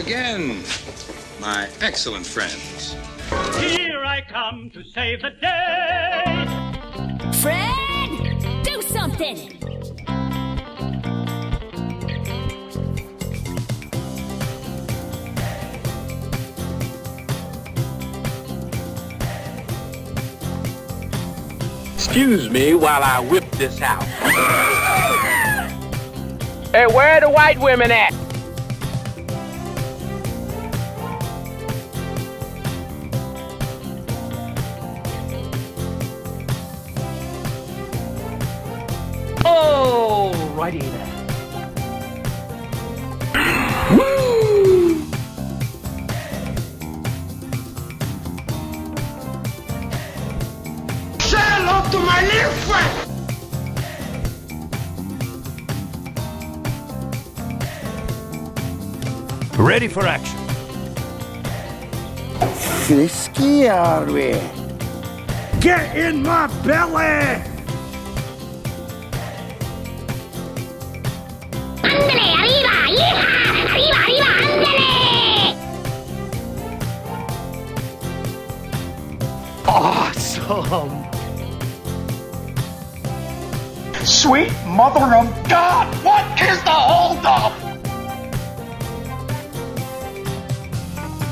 again, my excellent friends. Here I come to save the day. Fred, do something. Excuse me while I whip this out. Hey, where are the white women at? Oh, righty then. Woo! Say hello to my little friend! Ready for action. Frisky are we? Get in my belly! Ándale, arriba, hija, arriba, arriba, ándale. Awesome! Sweet mother of God, what is the holdup?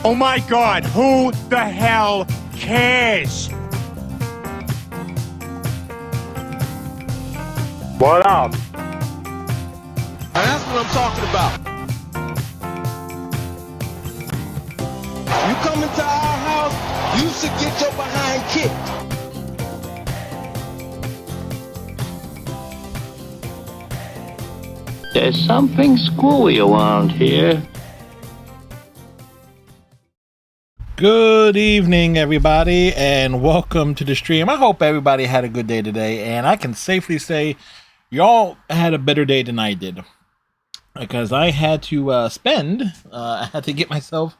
Oh my God, who the hell cares? What up? Now that's what I'm talking about. You come into our house, you should get your behind kicked. There's something screwy around here. Good evening, everybody, and welcome to the stream. I hope everybody had a good day today, and I can safely say y'all had a better day than I did, because I had to I had to get myself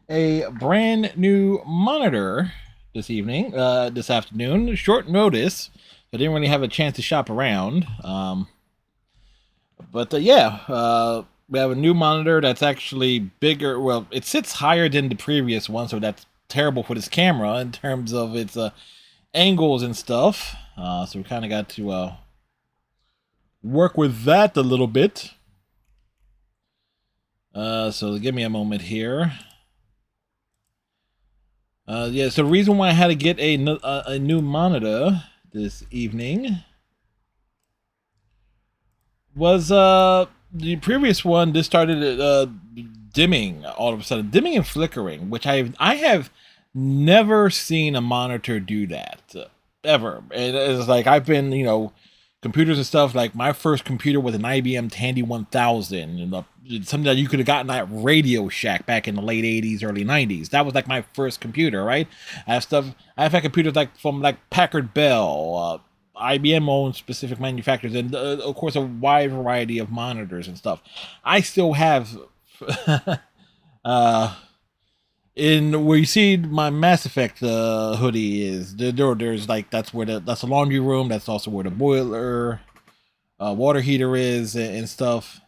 a brand new monitor this afternoon. Short notice. I didn't really have a chance to shop around. We have a new monitor that's actually bigger. Well, it sits higher than the previous one, so that's terrible for this camera in terms of its angles and stuff. So we kind of got to work with that a little bit. So give me a moment here. So the reason why I had to get a new monitor this evening was the previous one. This started dimming all of a sudden, dimming and flickering, which I have never seen a monitor do that ever. It's like I've been, computers and stuff. Like my first computer was an IBM Tandy 1000, and something that you could have gotten at Radio Shack back in the late 80s, early 90s. That was like my first computer, right? I've had computers like from like Packard Bell, IBM owns specific manufacturers, and of course a wide variety of monitors and stuff. I still have in where you see my Mass Effect hoodie is there's like that's the laundry room. That's also where the boiler, water heater is and stuff.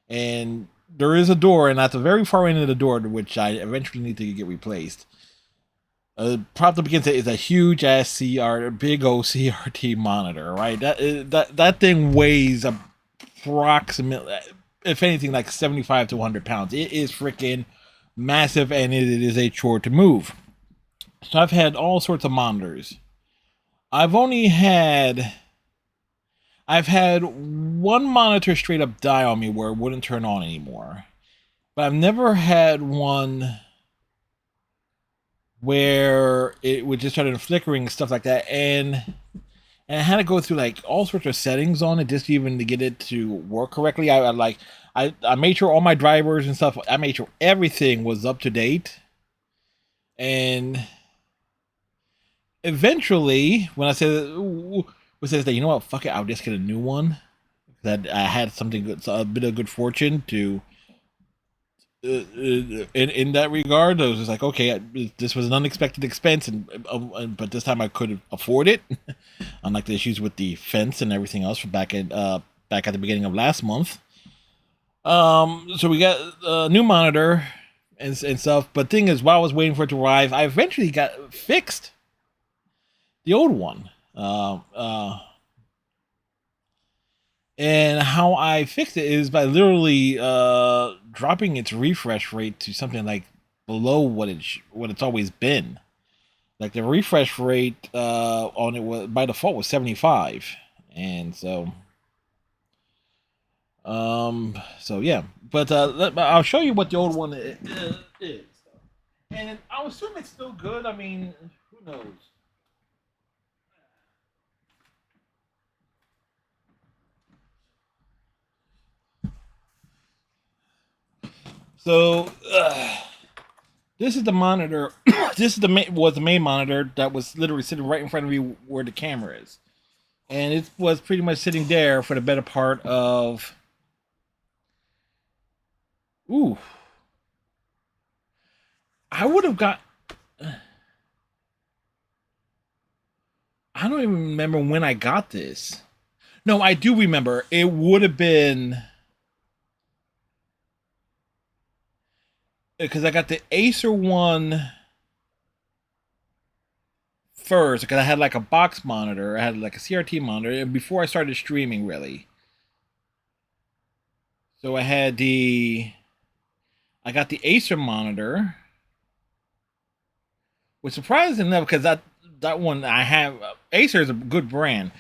And there is a door, and at the very far end of the door, which I eventually need to get replaced. Propped up against it is a huge ass big old CRT monitor, right? That thing weighs approximately, if anything, like 75 to 100 pounds. It is freaking massive, and it is a chore to move. So I've had all sorts of monitors. I've had one monitor straight up die on me where it wouldn't turn on anymore, but I've never had one where it would just start flickering and stuff like that, and I had to go through like all sorts of settings on it just even to get it to work correctly. I made sure all my drivers and stuff, I made sure everything was up to date, and eventually when I said that, you know what, fuck it, I'll just get a new one. That I had something good, a bit of good fortune to in that regard. I was just like, okay, this was an unexpected expense, but this time I could afford it. Unlike the issues with the fence and everything else from back at the beginning of last month. So we got a new monitor, and stuff. But thing is, while I was waiting for it to arrive, I eventually got fixed the old one. And how I fixed it is by literally dropping its refresh rate to something like below what it's always been. Like the refresh rate on it was by default was 75, and so yeah. But I'll show you what the old one is, and I assume it's still good. I mean, who knows? So this is the monitor. This is was the main monitor that was literally sitting right in front of me where the camera is, and it was pretty much sitting there for the better part of. Ooh, I would have got. I don't even remember when I got this. No, I do remember. It would have been. Because I got the Acer one first, because I had like a box monitor, I had like a CRT monitor, and before I started streaming, really. So I got the Acer monitor, which surprising enough, because that one I have, Acer is a good brand,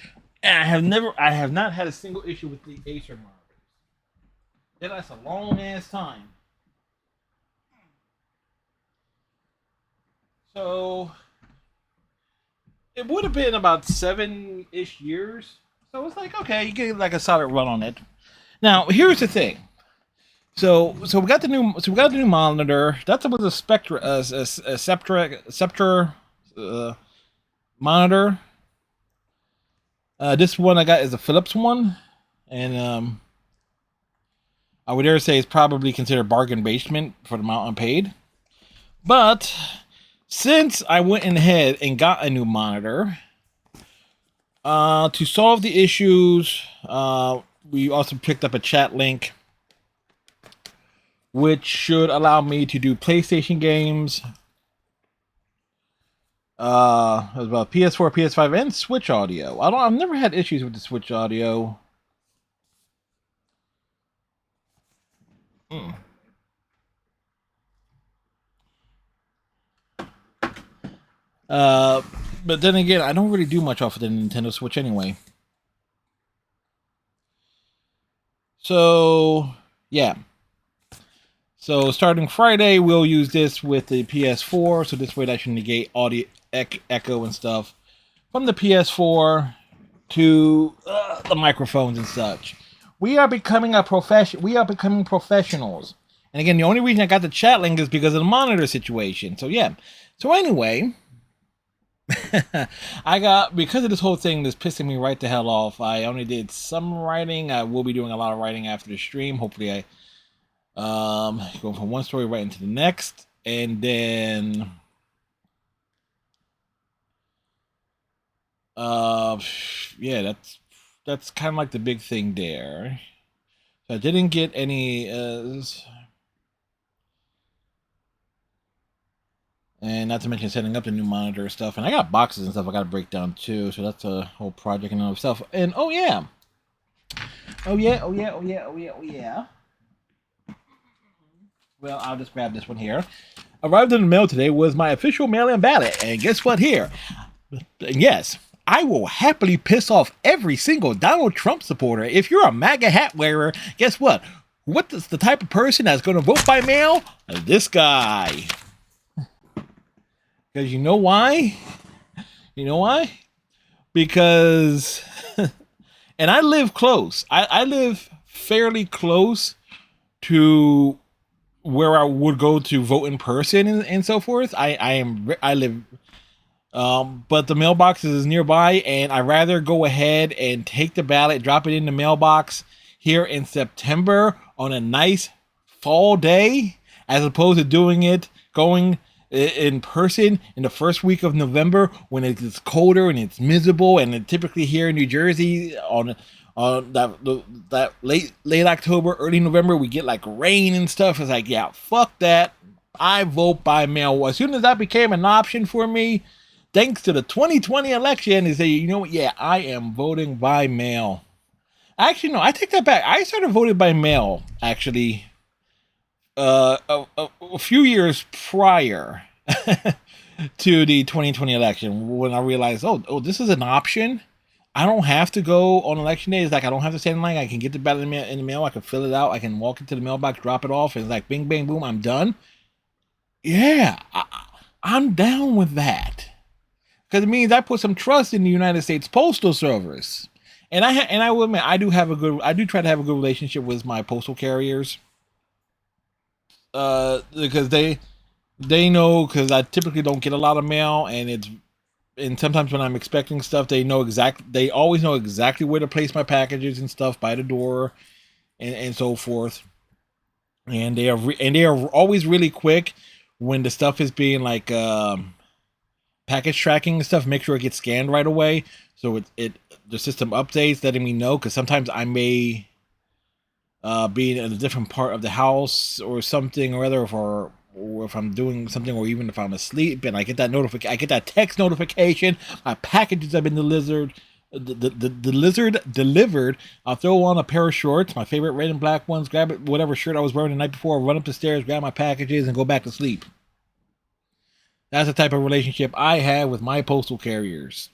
and I have not had a single issue with the Acer monitors. It lasts a long ass time. So it would have been about 7-ish years. So it's like, okay, you get like a solid run on it. Now here's the thing. So we got the new monitor. That was a Scepter monitor. This one I got is a Philips one, and I would dare say it's probably considered bargain basement for the amount I paid. But since I went ahead and got a new monitor, to solve the issues, we also picked up a chat link, which should allow me to do PlayStation games, as well PS4, PS5, and Switch audio. I've never had issues with the Switch audio. But then again, I don't really do much off of the Nintendo Switch anyway. So, yeah. So, starting Friday, we'll use this with the PS4. So, this way that should negate audio echo and stuff from the PS4 to the microphones and such. We are becoming professionals. And again, the only reason I got the chat link is because of the monitor situation. So, yeah. So, anyway, because of this whole thing that's pissing me right the hell off, I only did some writing. I will be doing a lot of writing after the stream. Hopefully I go from one story right into the next, and then yeah, that's kind of like the big thing there. So I didn't get any and not to mention setting up the new monitor stuff. And I got boxes and stuff I got to break down too. So that's a whole project in and of itself. And oh yeah. Well, I'll just grab this one here. Arrived in the mail today was my official mail-in ballot. And guess what here? Yes, I will happily piss off every single Donald Trump supporter. If you're a MAGA hat wearer, guess what? What is the type of person that's going to vote by mail? This guy. Because you know why? You know why? Because, and I live close. I live fairly close to where I would go to vote in person and so forth. I live, but the mailbox is nearby, and I'd rather go ahead and take the ballot, drop it in the mailbox here in September on a nice fall day, as opposed to going in person in the first week of November when it's colder and it's miserable. And typically here in New Jersey on that late October, early November, we get like rain and stuff. It's like, yeah, fuck that. I vote by mail. As soon as that became an option for me, thanks to the 2020 election, is that, you know what? Yeah, I am voting by mail. Actually, no, I take that back. I started voting by mail, actually, a few years prior to the 2020 election, when I realized, oh, this is an option. I don't have to go on election day. It's like I don't have to stand in line. I can get the ballot in the mail. I can fill it out. I can walk into the mailbox, drop it off, and it's like bing, bang, boom, I'm done. Yeah, I'm down with that, because it means I put some trust in the United States Postal Service, and I will admit I do try to have a good relationship with my postal carriers, because they know, because I typically don't get a lot of mail, and sometimes when I'm expecting stuff, they always know exactly where to place my packages and stuff by the door, and so forth, and they are always really quick when the stuff is being like package tracking and stuff. Make sure it gets scanned right away, so the system updates, letting me know, because sometimes I may be in a different part of the house or something or other, or if I'm doing something, or even if I'm asleep and I get that text notification, my packages have been delivered. Delivered. I'll throw on a pair of shorts, my favorite red and black ones, grab it, whatever shirt I was wearing the night before, run up the stairs, grab my packages, and go back to sleep. That's the type of relationship I have with my postal carriers.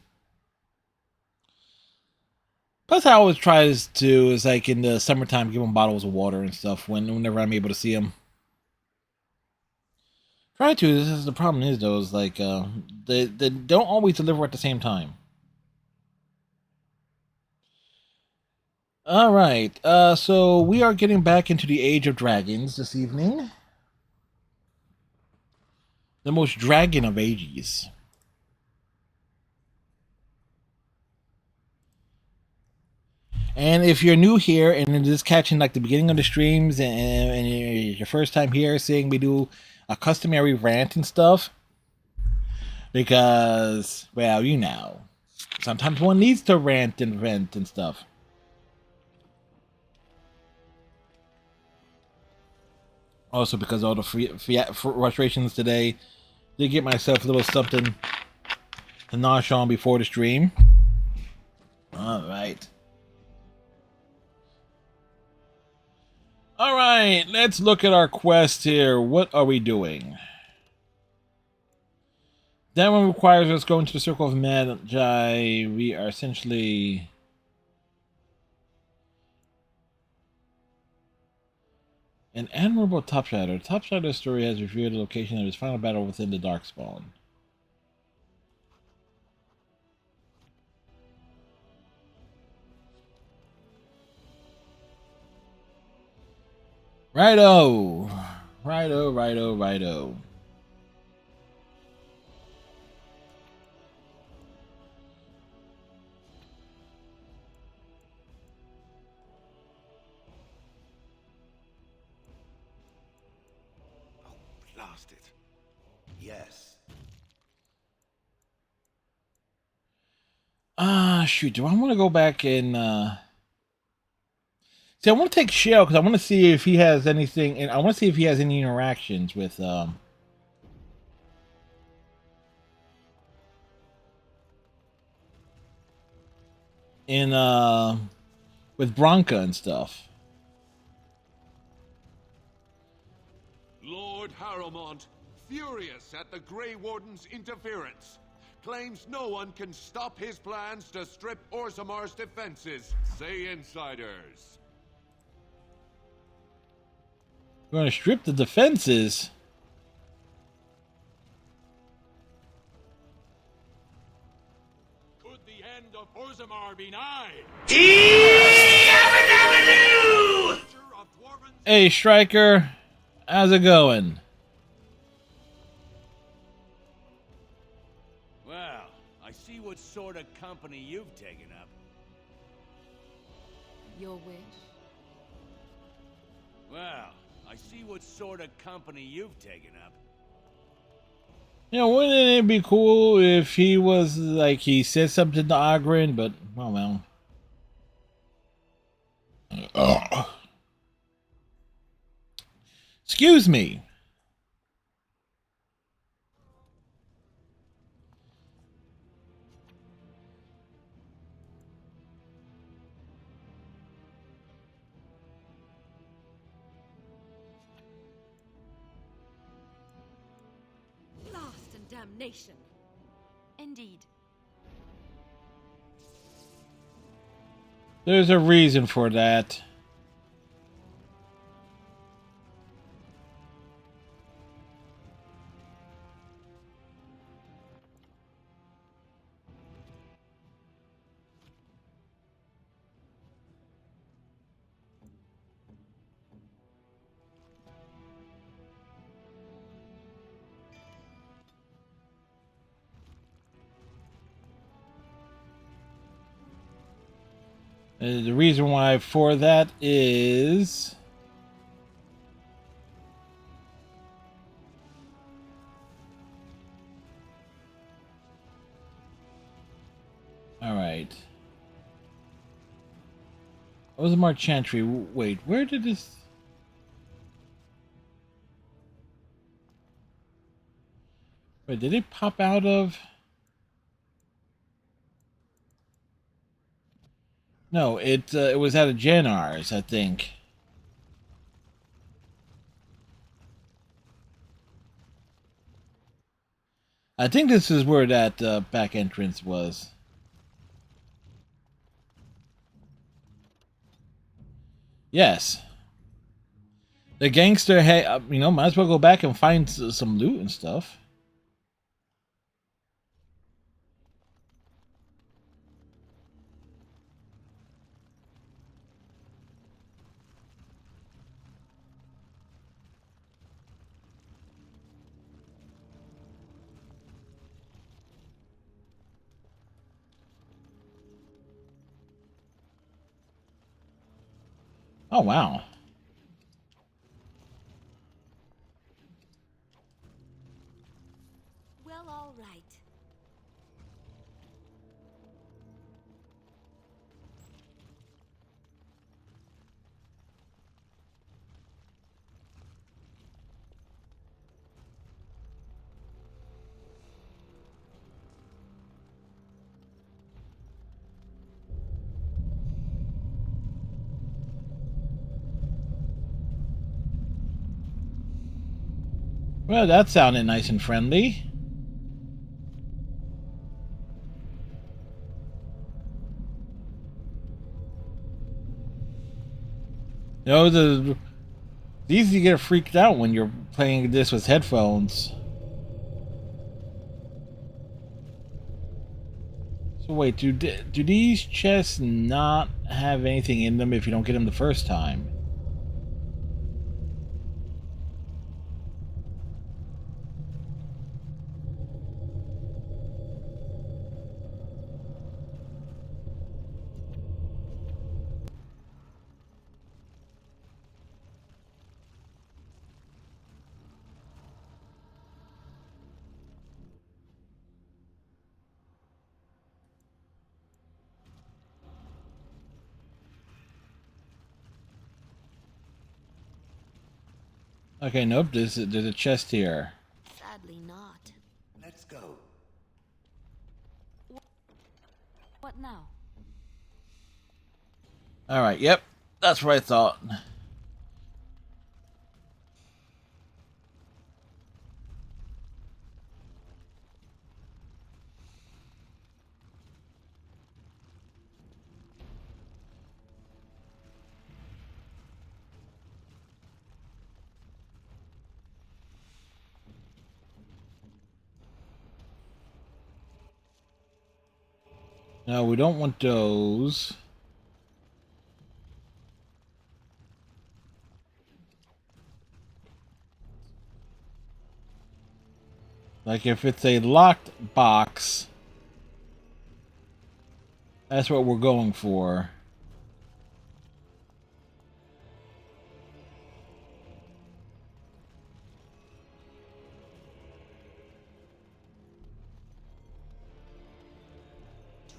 Plus, I always try to, is like in the summertime, give them bottles of water and stuff whenever I'm able to see them. Try to. This is the problem is though, is like they don't always deliver at the same time. All right, so we are getting back into the Age of Dragons this evening. The most dragon of ages. And if you're new here and just catching like the beginning of the streams, and your first time here, seeing me do a customary rant and stuff, because, well, you know, sometimes one needs to rant and vent and stuff. Also, because all the frustrations today, did get myself a little something to nosh on before the stream. Alright, let's look at our quest here. What are we doing? That one requires us going to the Circle of Magi. We are essentially... An admirable Topshadow. Topshadow's story has revealed the location of his final battle within the Darkspawn. Righto! Righto. Blast it. Yes. Shoot, do I want to go back and, See, I want to take Shell, because I want to see if he has anything, and I want to see if he has any interactions with, with Bronca and stuff. Lord Harrowmont, furious at the Grey Warden's interference, claims no one can stop his plans to strip Orzamar's defenses, say insiders. We're going to strip the defenses? Could the end of Orzamar be nigh? Hey, Striker. How's it going? Well, I see what sort of company you've taken up. Your wish? Well, I see what sort of company you've taken up. You know, wouldn't it be cool if he was, like, he said something to Ogren, but, oh well. Excuse me. damnation. Indeed. There's a reason for that. The reason why for that is... Alright. Osamar Chantry. Wait, where did this... Wait, did it pop out of... No, it was out of Janar's, I think. I think this is where that back entrance was. Yes. The gangster, hey, might as well go back and find some loot and stuff. Oh, wow. Well, all right. Well, that sounded nice and friendly. It's easy to get freaked out when you're playing this with headphones. So wait, do these chests not have anything in them if you don't get them the first time? Okay, nope, there's a chest here. Sadly not. Let's go. What now? Alright, yep, that's what I thought. No, we don't want those. Like if it's a locked box, that's what we're going for.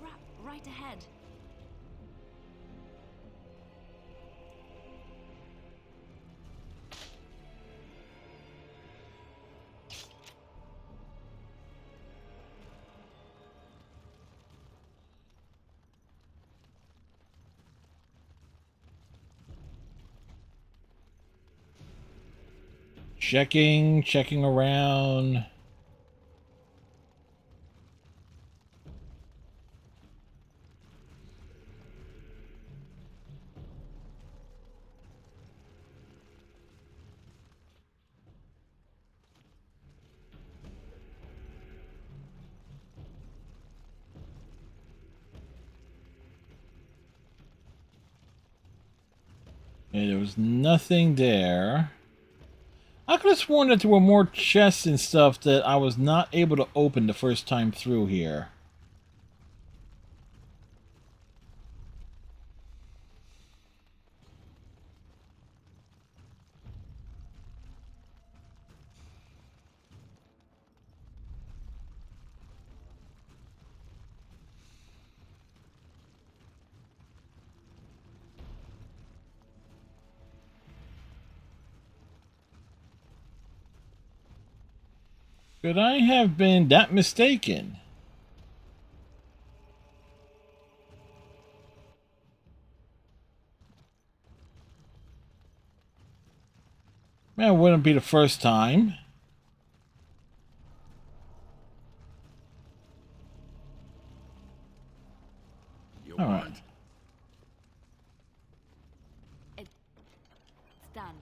Trap right ahead. Checking around. Okay, there was nothing there. I could have sworn that there were more chests and stuff that I was not able to open the first time through here. Could I have been that mistaken? Man, it wouldn't be the first time. All right. It's done.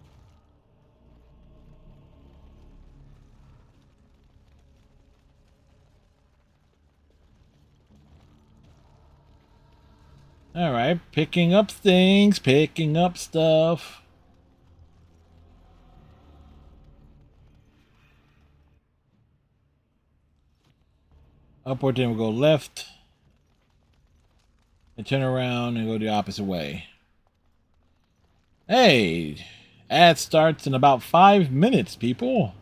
All right, picking up things, picking up stuff. Upward, then we'll go left. And turn around and go the opposite way. Hey, ad starts in about 5 minutes, people.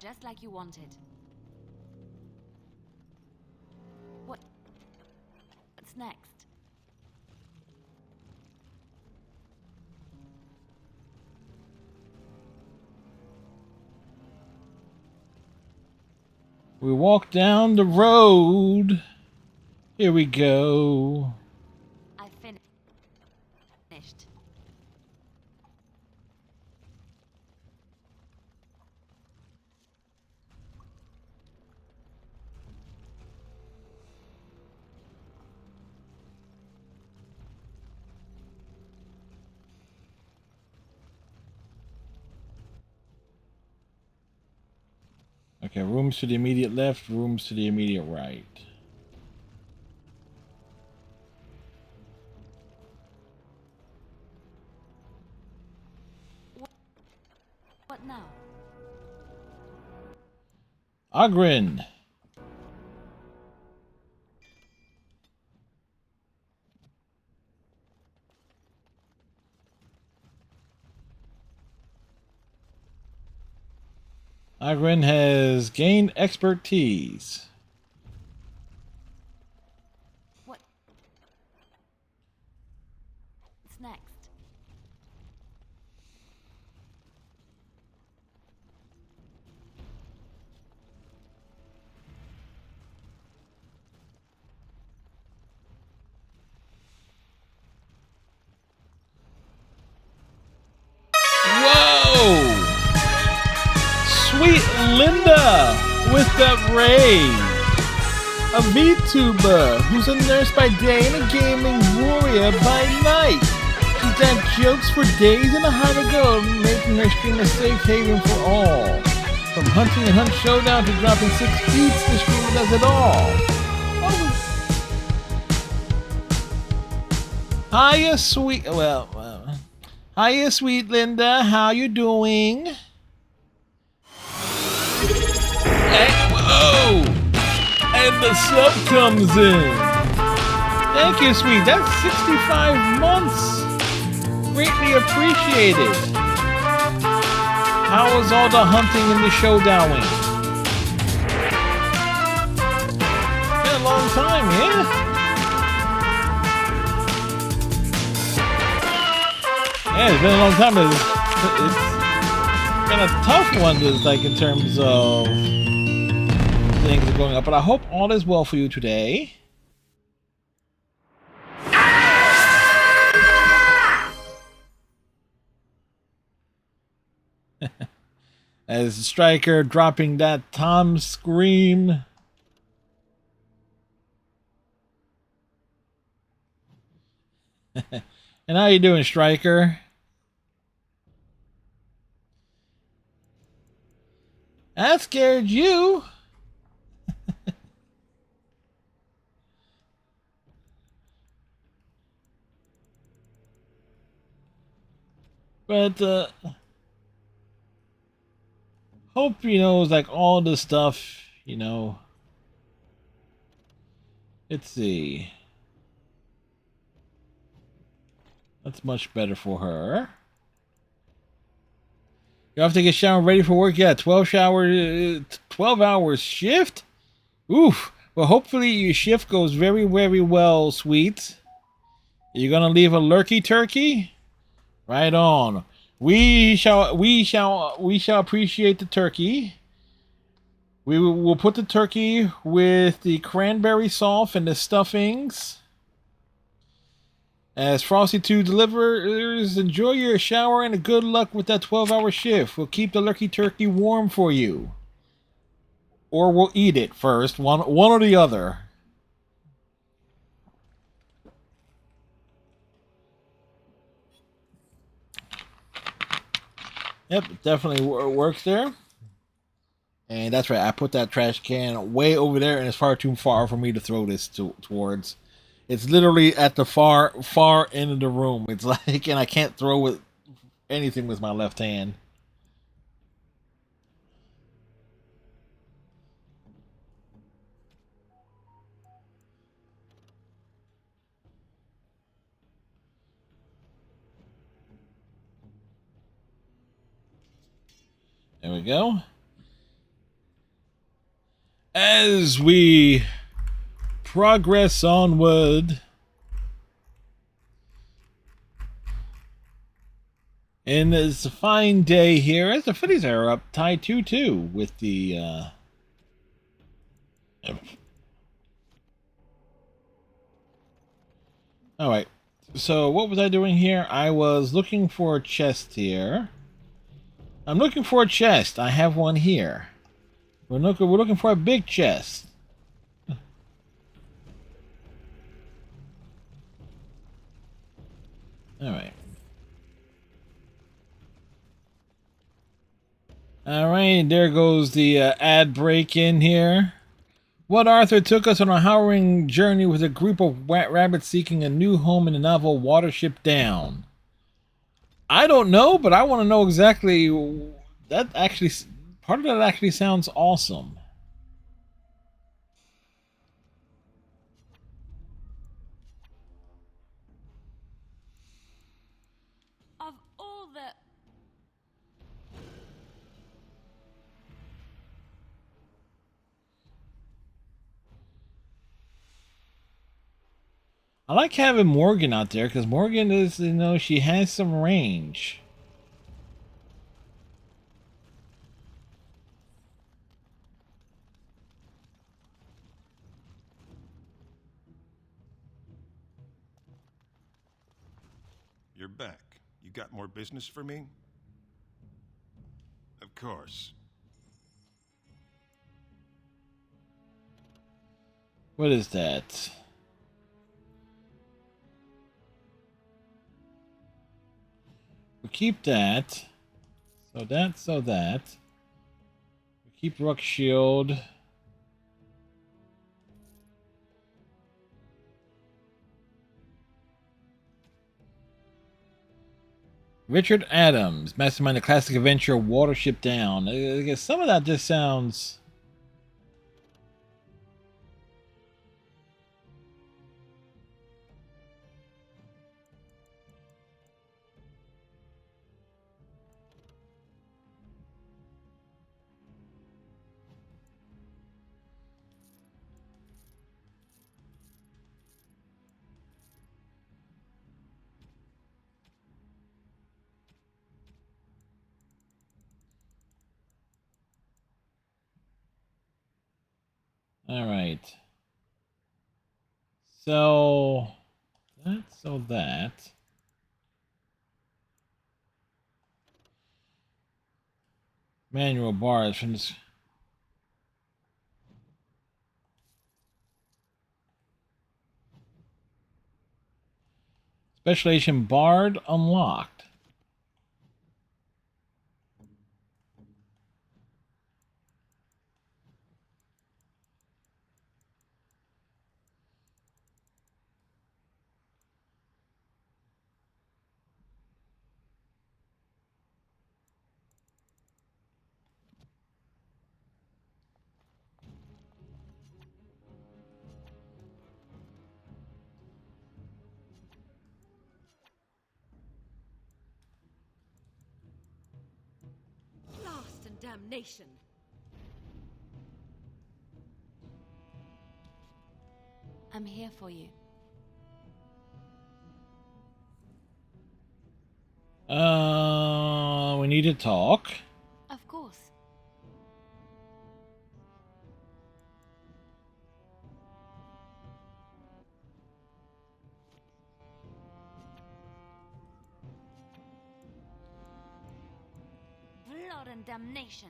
Just like you wanted. What's next? We walk down the road. Here we go. I finished. Okay, rooms to the immediate left, rooms to the immediate right. What now? Ogren. Ogren has gained expertise. What's next? Whoa! Sweet Linda with that raid. A VTuber who's a nurse by day and a gaming warrior by night. She's got jokes for days and a how to go, making her stream a safe haven for all. From hunting and hunt showdown to dropping 6 beats, the streamer does it all. Hiya, sweet. Hiya, sweet Linda. How you doing? Whoa! And the sub comes in. Thank you, sweet. That's 65 months. Greatly appreciated. How was all the hunting and the showdowning? Been a long time, yeah? Yeah, it's been a long time, but it's been a tough one, like in terms of things are going up. But I hope all is well for you today. As Striker dropping that Tom scream. And how you doing, Striker? That scared you. But hope like all the stuff. Let's see. That's much better for her. You have to get showered ready for work. Yeah, 12 hours shift. Oof. Well, hopefully your shift goes very, very well, sweet. You're gonna leave a lurky turkey? Right on. We shall appreciate the turkey. We'll put the turkey with the cranberry sauce and the stuffings. As Frosty 2 delivers, enjoy your shower and good luck with that 12-hour shift. We'll keep the lurky turkey warm for you. Or we'll eat it first, one or the other. Yep, definitely works there. And that's right, I put that trash can way over there, and it's far too far for me to throw this towards. It's literally at the far end of the room. It's like, and I can't throw anything with my left hand. There we go. As we progress onward, and it's a fine day here as the footies are up tie 2-2 with the all right, so what was I doing here? I was looking for a chest here. I'm looking for a chest. I have one here. We're looking for a big chest. All right. All right, there goes the ad break in here. What Arthur took us on a harrowing journey with a group of rabbits seeking a new home in the novel Watership Down. I don't know, but I want to know exactly. That actually, part of that actually sounds awesome. Of all the... I like having Morgan out there because Morgan is, she has some range. You're back. You got more business for me? Of course. What is that? We keep that. So that. We keep Rook Shield. Richard Adams, mastermind the classic adventure Watership Down. I guess some of that just sounds... All right. So that. Manual bars from this. Special Agent Bard unlocked. damnation. I'm here for you. We need to talk. Of course. Blood and damnation.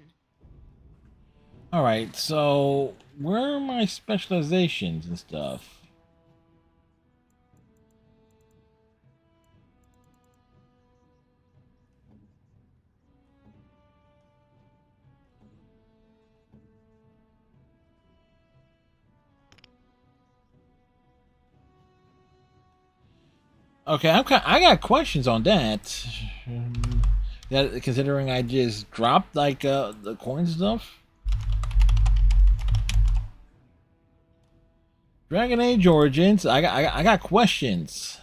Alright, so where are my specializations and stuff? Okay, I got questions on that. That considering I just dropped like the coin stuff. Dragon Age Origins. I got questions.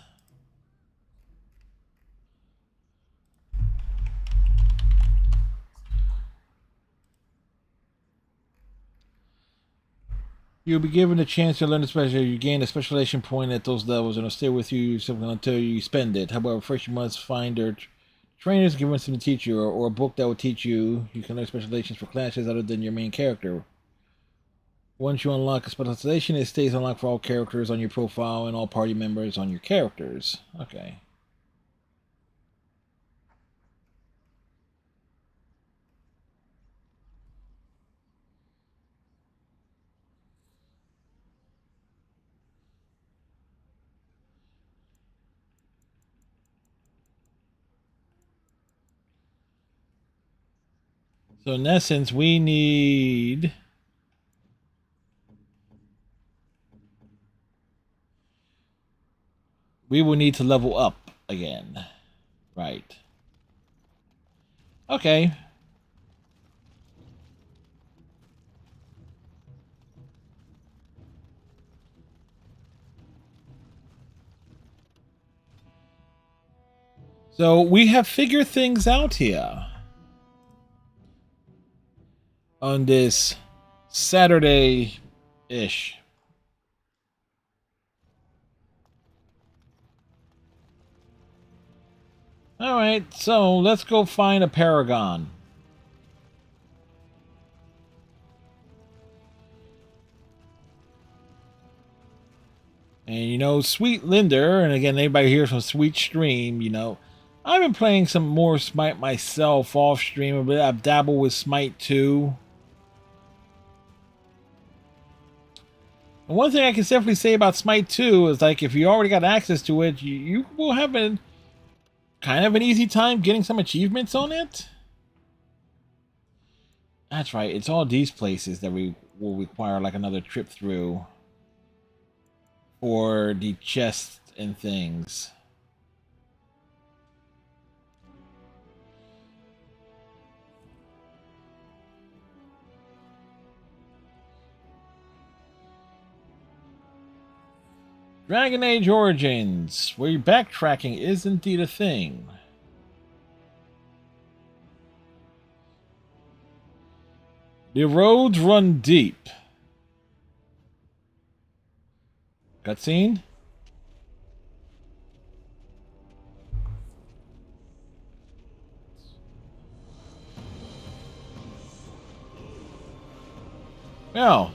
You'll be given a chance to learn the special. You gain a specialization point at those levels, and it'll stay with you until you spend it. However, first you must find their trainers, give them to teach you, or a book that will teach you. You can learn specializations for classes other than your main character. Once you unlock a specialization, it stays unlocked for all characters on your profile and all party members on your characters. Okay. So in essence, we will need to level up again. Right. Okay. So we have figured things out here on this Saturday-ish. Alright, so let's go find a Paragon. And you know, Sweet Linder, and again, anybody hears from Sweet Stream, you know, I've been playing some more Smite myself off stream, but I've dabbled with Smite too. And one thing I can definitely say about Smite 2 is like if you already got access to it, you will have kind of an easy time getting some achievements on it. That's right, it's all these places that we will require like another trip through for the chests and things. Dragon Age Origins, where your backtracking is indeed a thing. The roads run deep. Cutscene? Well,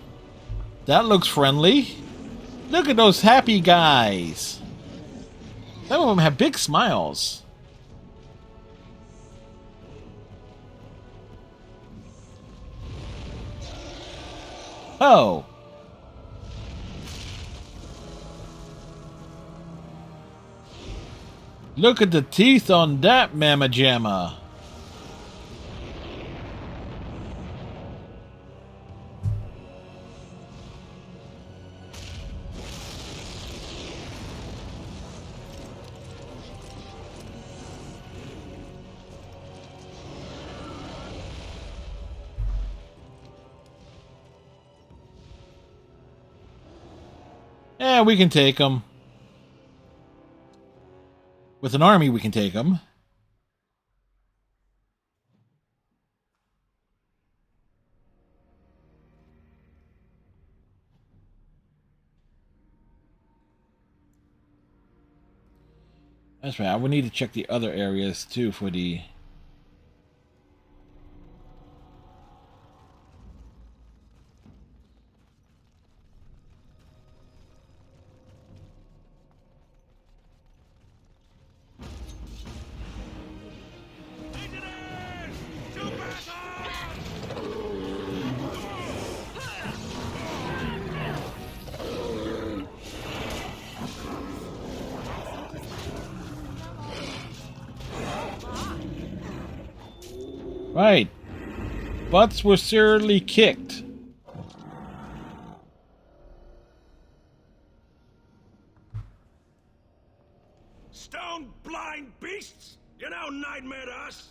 that looks friendly. Look at those happy guys. Some of them have big smiles. Oh. Look at the teeth on that mamma jamma. Yeah, we can take them. With an army, we can take them. That's right. I would need to check the other areas too for the. Right. Butts were serially kicked. Stone blind beasts! You know nightmare to us!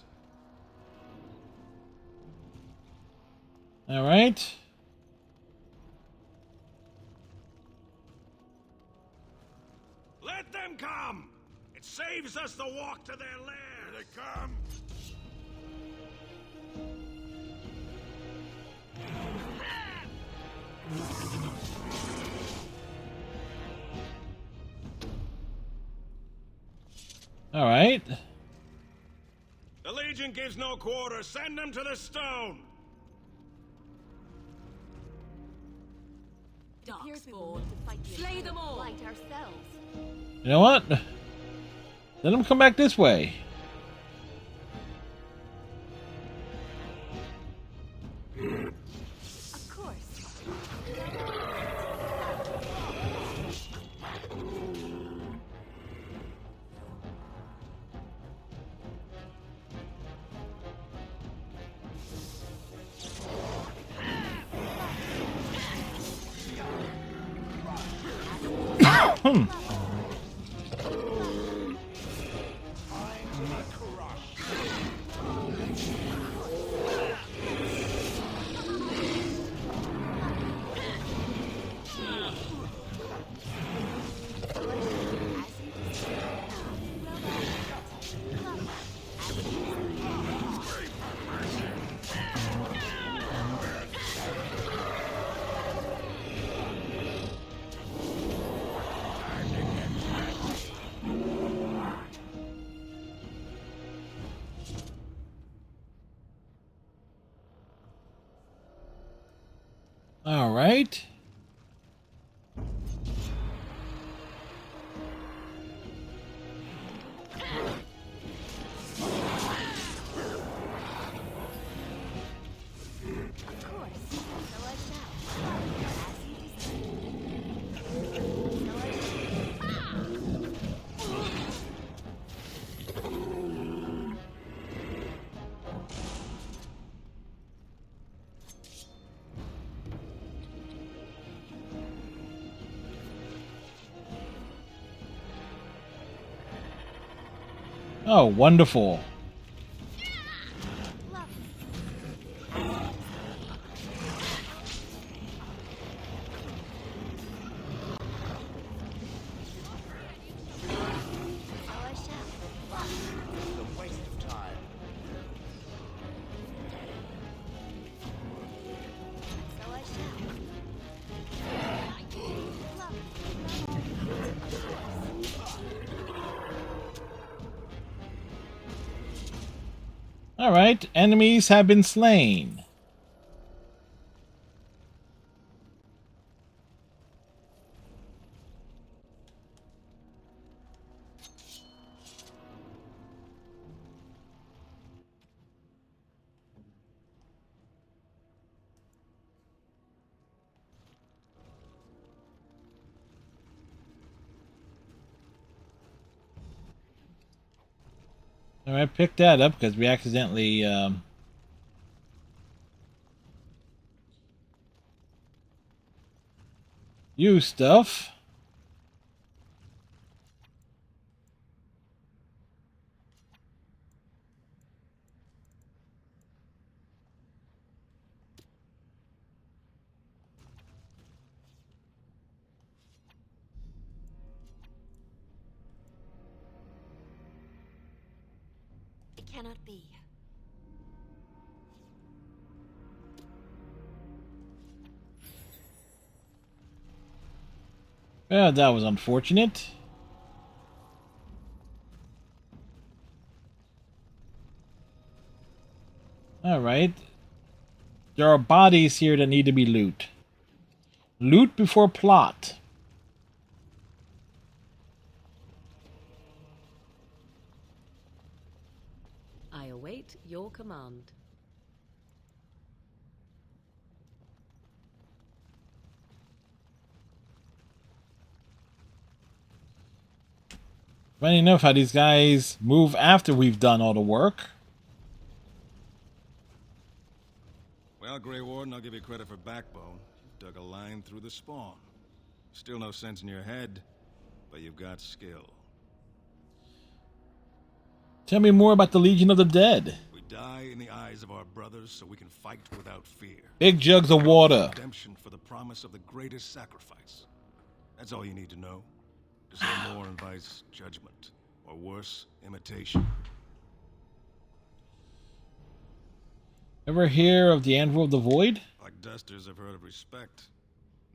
Alright. Let them come! It saves us the walk to their lair! Here they come! Alright. The Legion gives no quarter. Send them to the stone! Darkspawn. Slay them all. Light ourselves. You know what? Let them come back this way. Of course. All right. Oh, wonderful. All right, enemies have been slain. All right, pick that up because we accidentally used stuff. It cannot be. Well, that was unfortunate. Alright. There are bodies here that need to be loot. Loot before plot. I await your command. Funny enough how these guys move after we've done all the work. Well, Grey Warden, I'll give you credit for backbone. You've dug a line through the spawn. Still no sense in your head, but you've got skill. Tell me more about the Legion of the Dead. We die in the eyes of our brothers so we can fight without fear. Big jugs of water. Redemption for the promise of the greatest sacrifice. That's all you need to know. To say more invites judgment, or worse, imitation. Ever hear of the Anvil of the Void? Like dusters, I've heard of respect.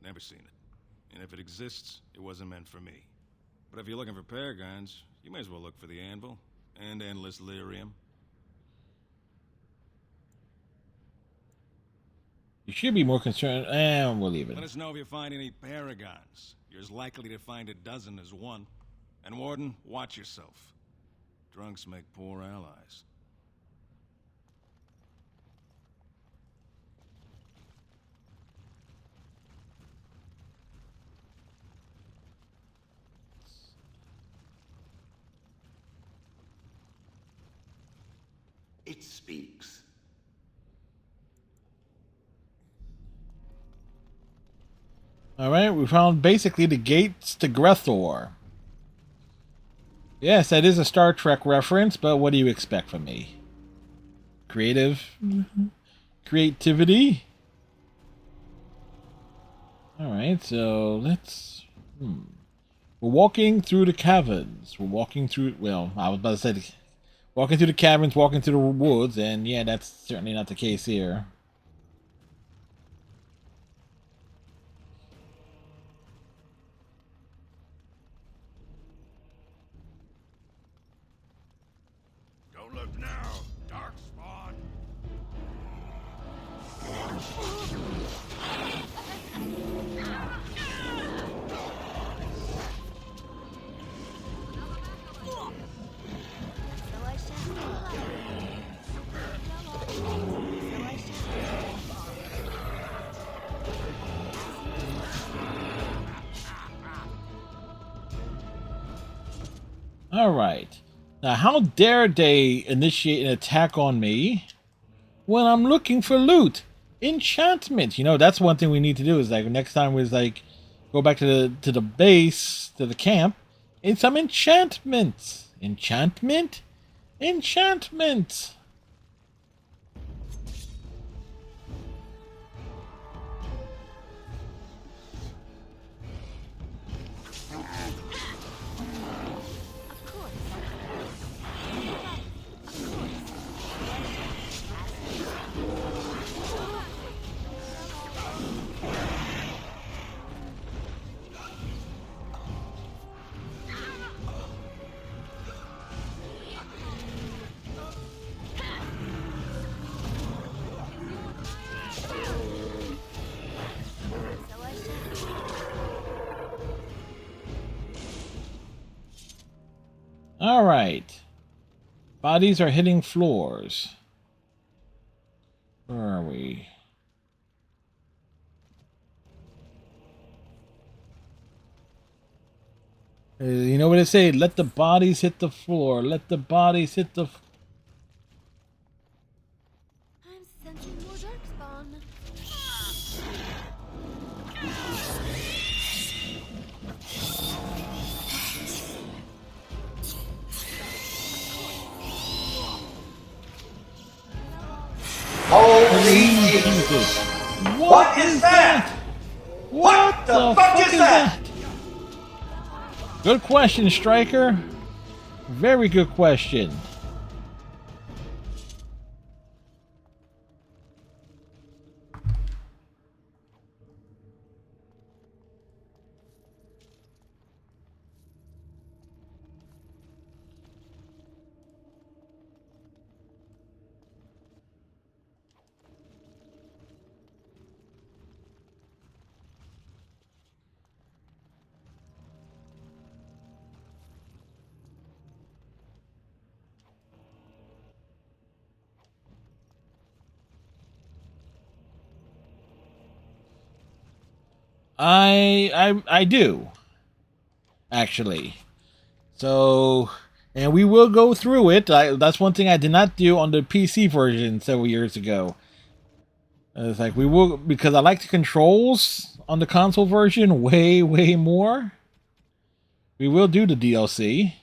Never seen it. And if it exists, it wasn't meant for me. But if you're looking for paragons, you may as well look for the Anvil. And endless lyrium. You should be more concerned. We'll leave it. Let us know if you find any paragons. You're as likely to find a dozen as one. And Warden, watch yourself. Drunks make poor allies. It speaks. Alright, we found basically the gates to Grethor. Yes, that is a Star Trek reference, but what do you expect from me? Creative? Creativity? Alright, so let's... We're walking through the caverns. We're walking through... Well, I was about to say... Walking through the caverns, walking through the woods, and yeah, that's certainly not the case here. Don't look now, dark spawn. Alright. Now, how dare they initiate an attack on me when I'm looking for loot? Enchantment. You know, that's one thing we need to do is, like, next time we go back to the base, to the camp, and some enchantments. Enchantment? Enchantment! Alright. Bodies are hitting floors. Where are we? You know what they say? Let the bodies hit the floor. Let the bodies hit the... I'm sensing more dark spawn. Holy Jesus! What is that? What the fuck is that? Good question, Striker. Very good question. I do, actually. So, and we will go through it. That's one thing I did not do on the PC version several years ago. It's like we will, because I like the controls on the console version way, way more. We will do the DLC.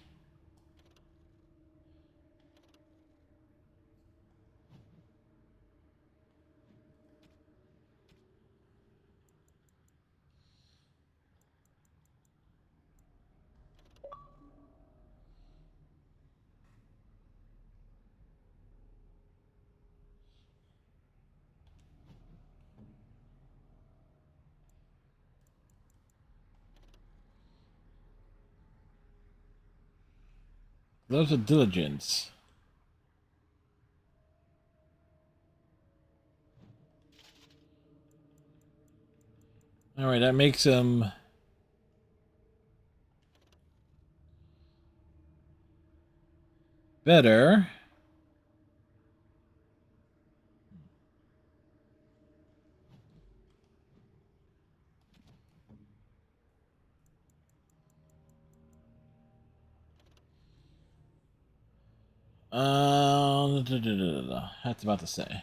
Those are diligence. All right, that makes him better. That's about to say.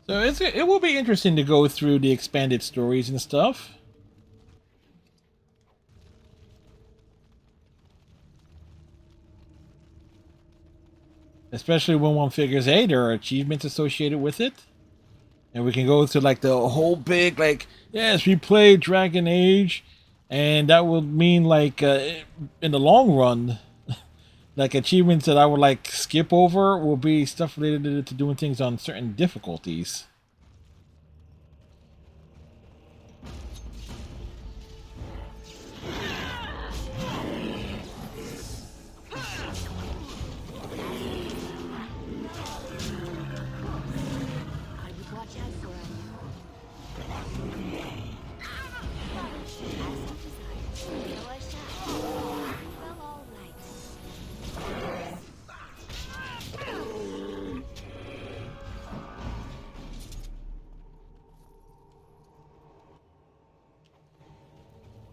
So it will be interesting to go through the expanded stories and stuff. Especially when one figures, hey, there are achievements associated with it. And we can go through like the whole big, like, yes, we played Dragon Age. And that would mean like, in the long run, like achievements that I would like skip over will be stuff related to doing things on certain difficulties.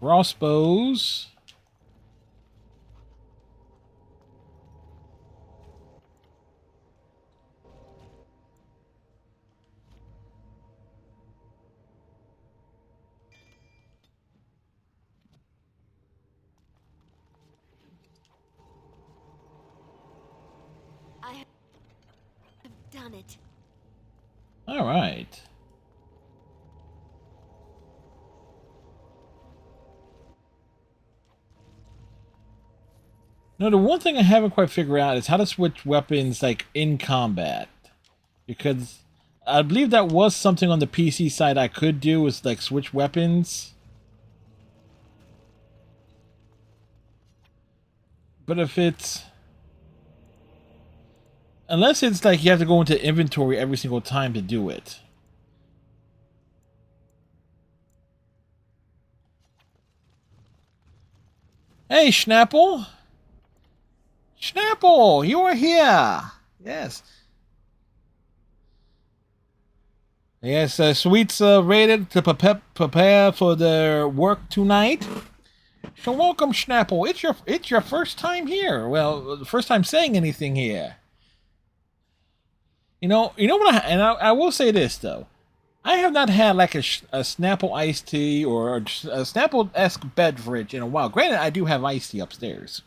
Crossbows. I have done it. All right. No, the one thing I haven't quite figured out is how to switch weapons like in combat. Because I believe that was something on the PC side I could do, is like switch weapons. But if it's... Unless it's like you have to go into inventory every single time to do it. Hey, Schnapple! Schnapple, you are here! Yes. Yes, Sweet's ready to prepare for their work tonight. So welcome, Schnapple. It's your first time here. Well, first time saying anything here. You know what? I will say this though, I have not had like a Snapple iced tea or a Snapple-esque beverage in a while. Granted, I do have iced tea upstairs,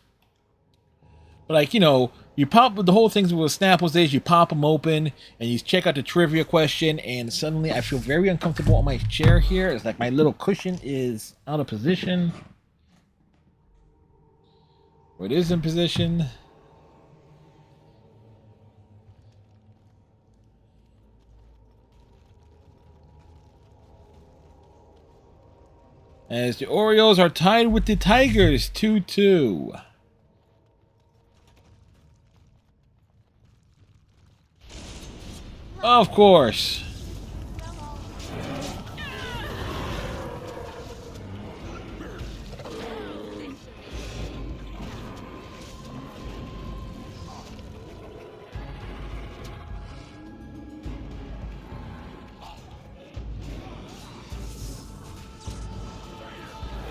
but like you pop the whole things with Snapples is you pop them open and you check out the trivia question, and suddenly I feel very uncomfortable on my chair here. It's like my little cushion is out of position. Or it is in position. As the Orioles are tied with the Tigers 2-2. Of course.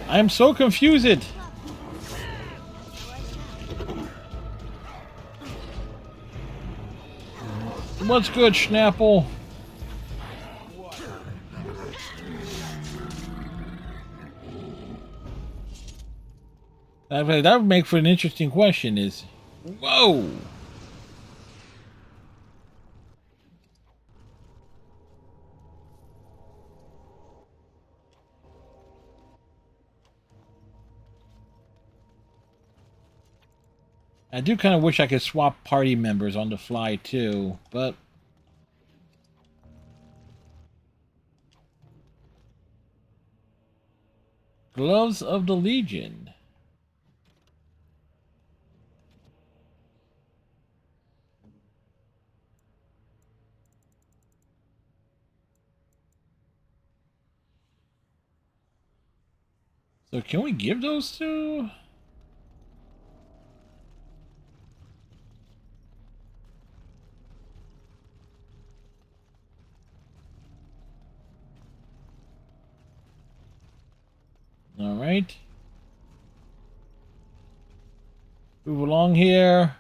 I am so confused. What's good, Schnapple? That would make for an interesting question. Is whoa. I do kind of wish I could swap party members on the fly too, but Gloves of the Legion. So can we give those to? All right. Move along here.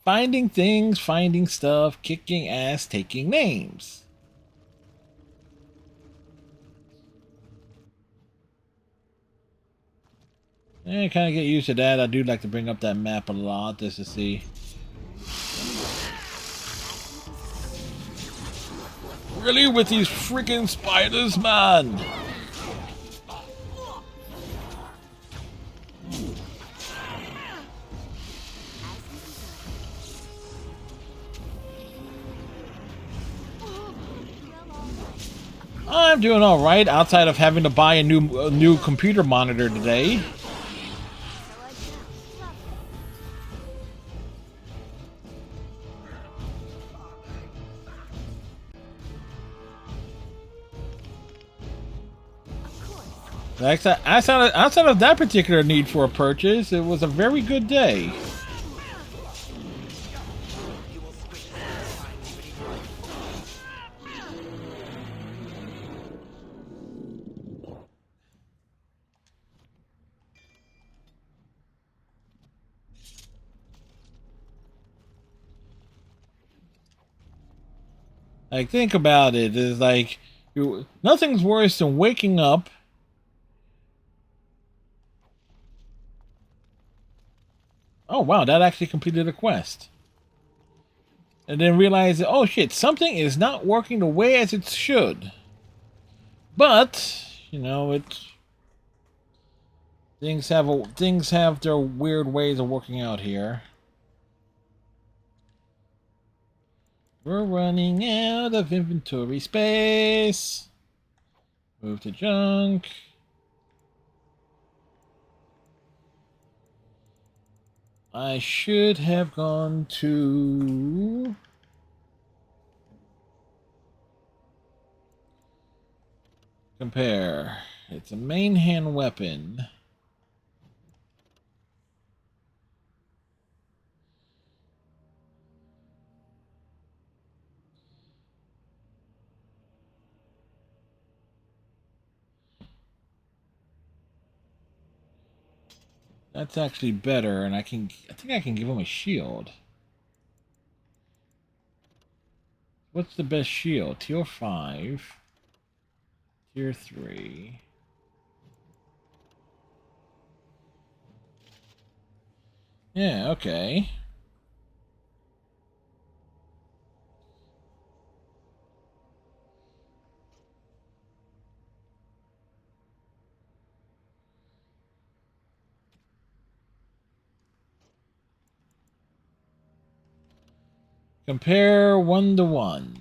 Finding things, finding stuff, kicking ass, taking names. I kind of get used to that. I do like to bring up that map a lot just to see. Really, with these freaking spiders, man? I'm doing all right outside of having to buy a new computer monitor today. Outside of that particular need for a purchase, it was a very good day. Like, think about it. It's like, nothing's worse than waking up oh wow, that actually completed a quest. And then realize that, oh shit, something is not working the way as it should. But, you know, things have their weird ways of working out here. We're running out of inventory space. Move to junk. I should have gone to... Compare. It's a main hand weapon. That's actually better, and I think I can give him a shield. What's the best shield? Tier 5. Tier 3. Yeah, okay. Compare 1-to-1.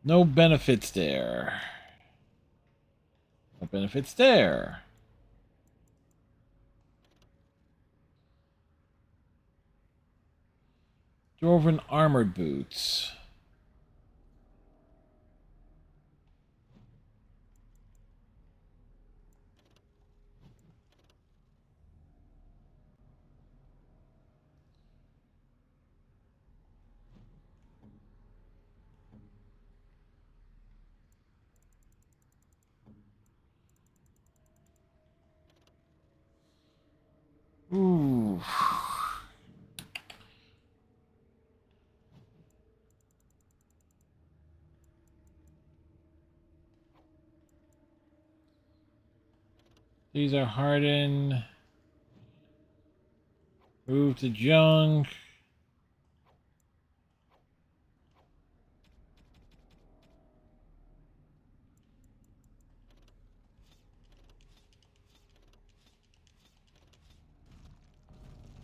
No benefits there. No benefits there. Dwarven armored boots. Ooh. These are hardened. Move to junk.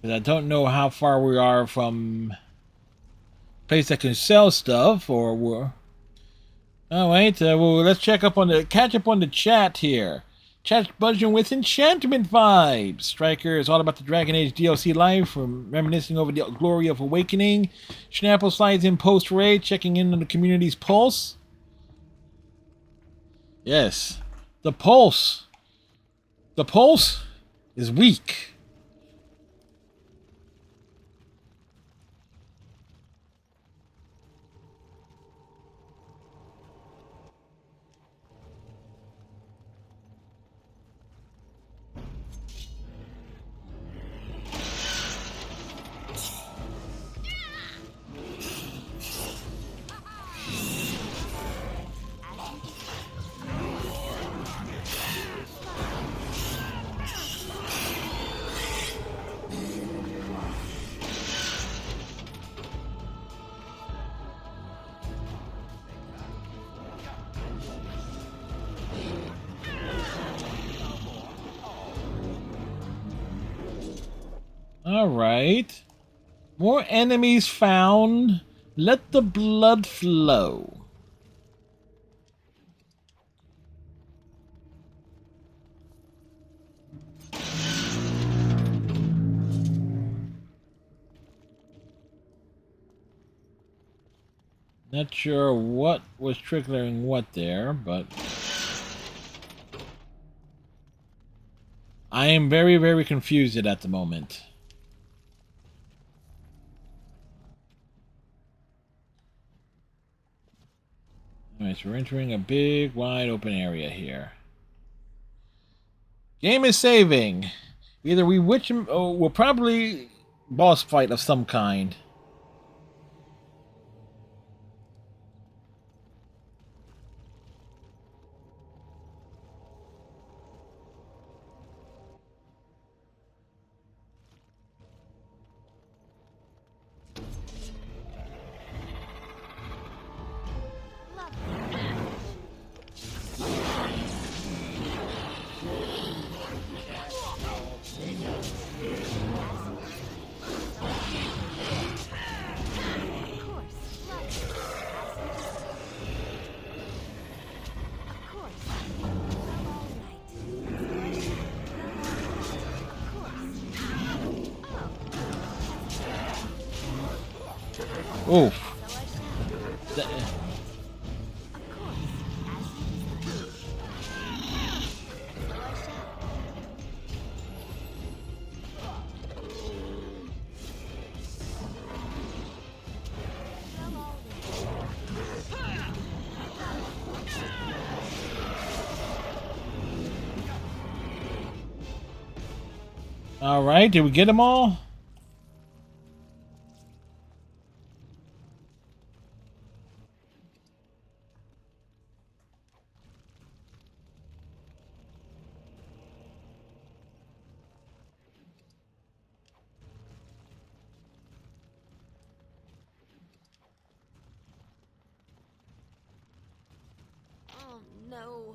I don't know how far we are from place that can sell stuff, or we're... Oh wait, well, let's catch up on the chat here. Chat's buzzing with enchantment vibes. Striker is all about the Dragon Age DLC life, from reminiscing over the glory of Awakening. Schnapple slides in post raid, checking in on the community's pulse. Yes, the pulse. The pulse is weak. Alright. More enemies found. Let the blood flow. Not sure what was triggering what there, but... I am very, very confused at the moment. Alright, so we're entering a big, wide open area here. Game is saving. Either we witch him, or we'll probably boss fight of some kind. Oof. All right, did we get them all? Oh no.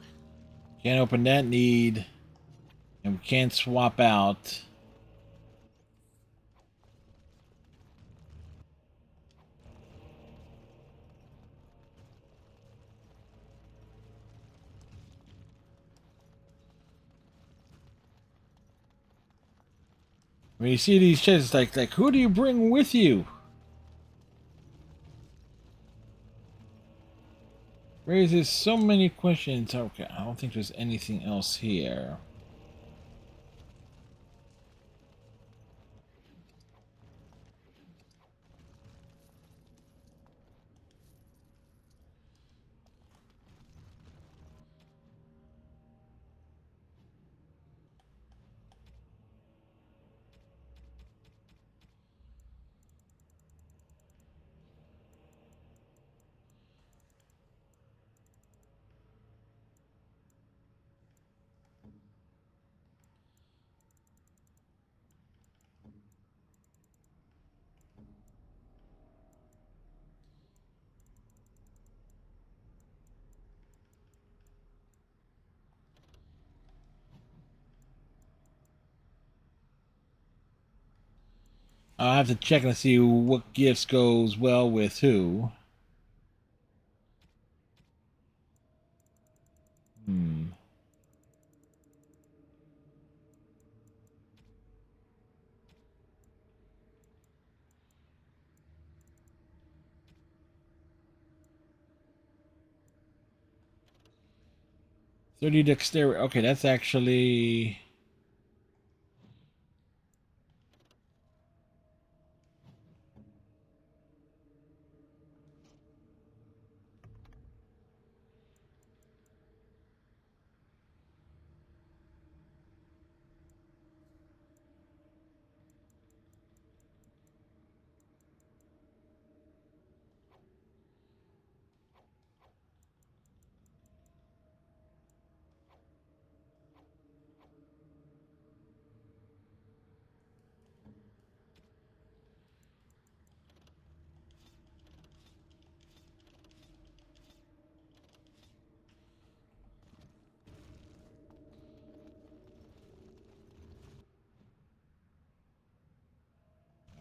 Can't open that need. And we can't swap out. When you see these chests, like who do you bring with you? Raises so many questions. Okay, I don't think there's anything else here. I'll have to check and see what gifts goes well with who. Hmm. .30 dexterity. Okay, that's actually...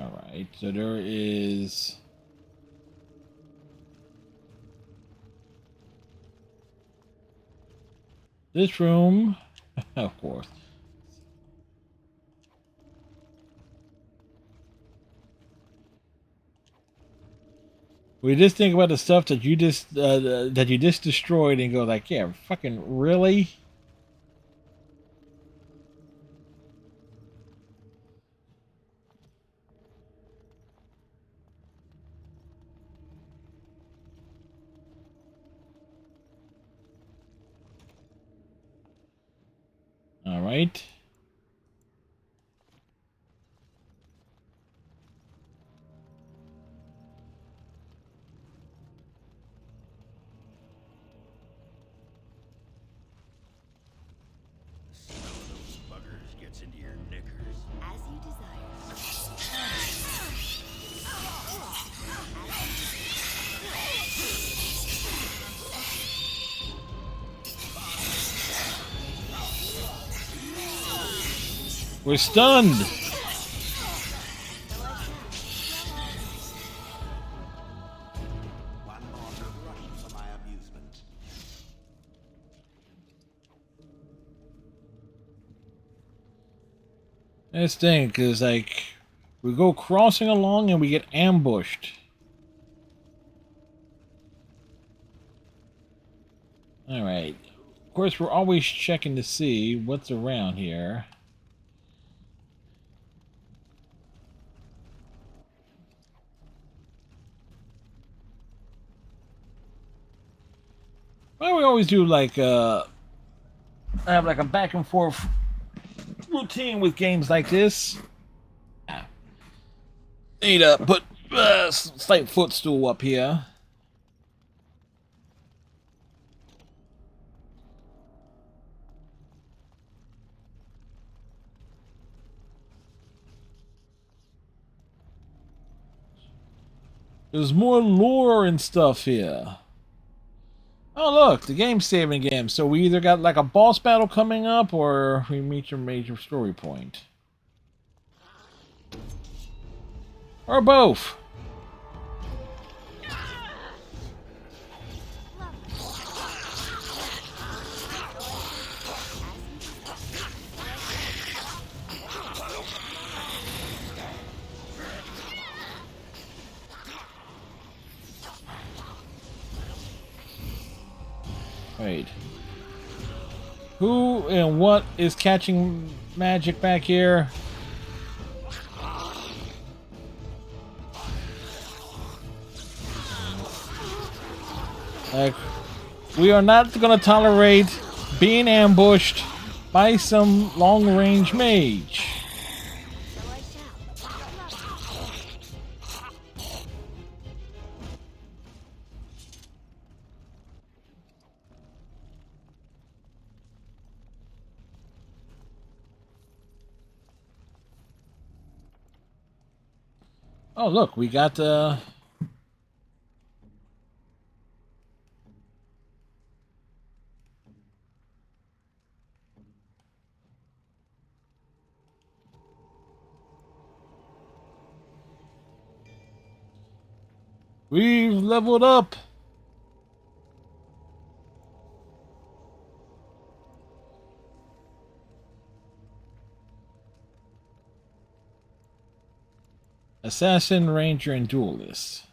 Alright, so there is... this room, of course. We just think about the stuff that you just destroyed and go like, yeah, fucking really? All right. Gets into your knickers. As you desire. We're stunned. One more rush for my amusement. This thing, because like we go crossing along and we get ambushed. All right. Of course, we're always checking to see what's around here. Well, we always do like have like a back and forth routine with games like this. Need to put slight footstool up here. There's more lore and stuff here. Oh look, the game's saving again. So we either got like a boss battle coming up or we meet your major story point. Or both. Wait. Who and what is catching magic back here? Like, we are not gonna tolerate being ambushed by some long-range mage. Oh, look, we got we've leveled up. Assassin, Ranger, and Duelist.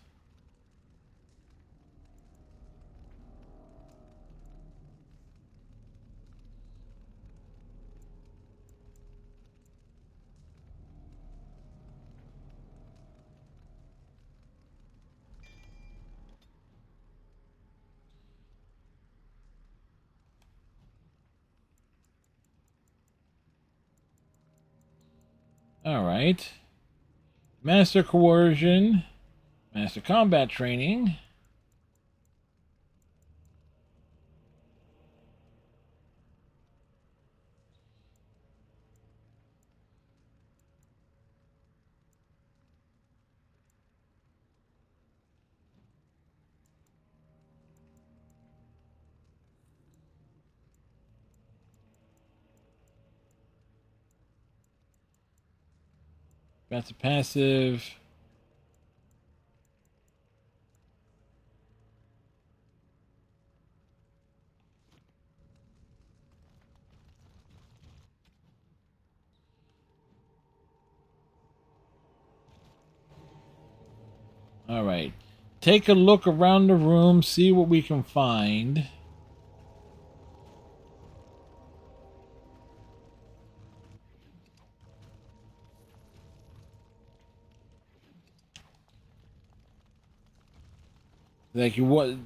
Alright. Master Coercion. Master Combat Training. That's a passive. Alright. Take a look around the room, see what we can find. Like, what?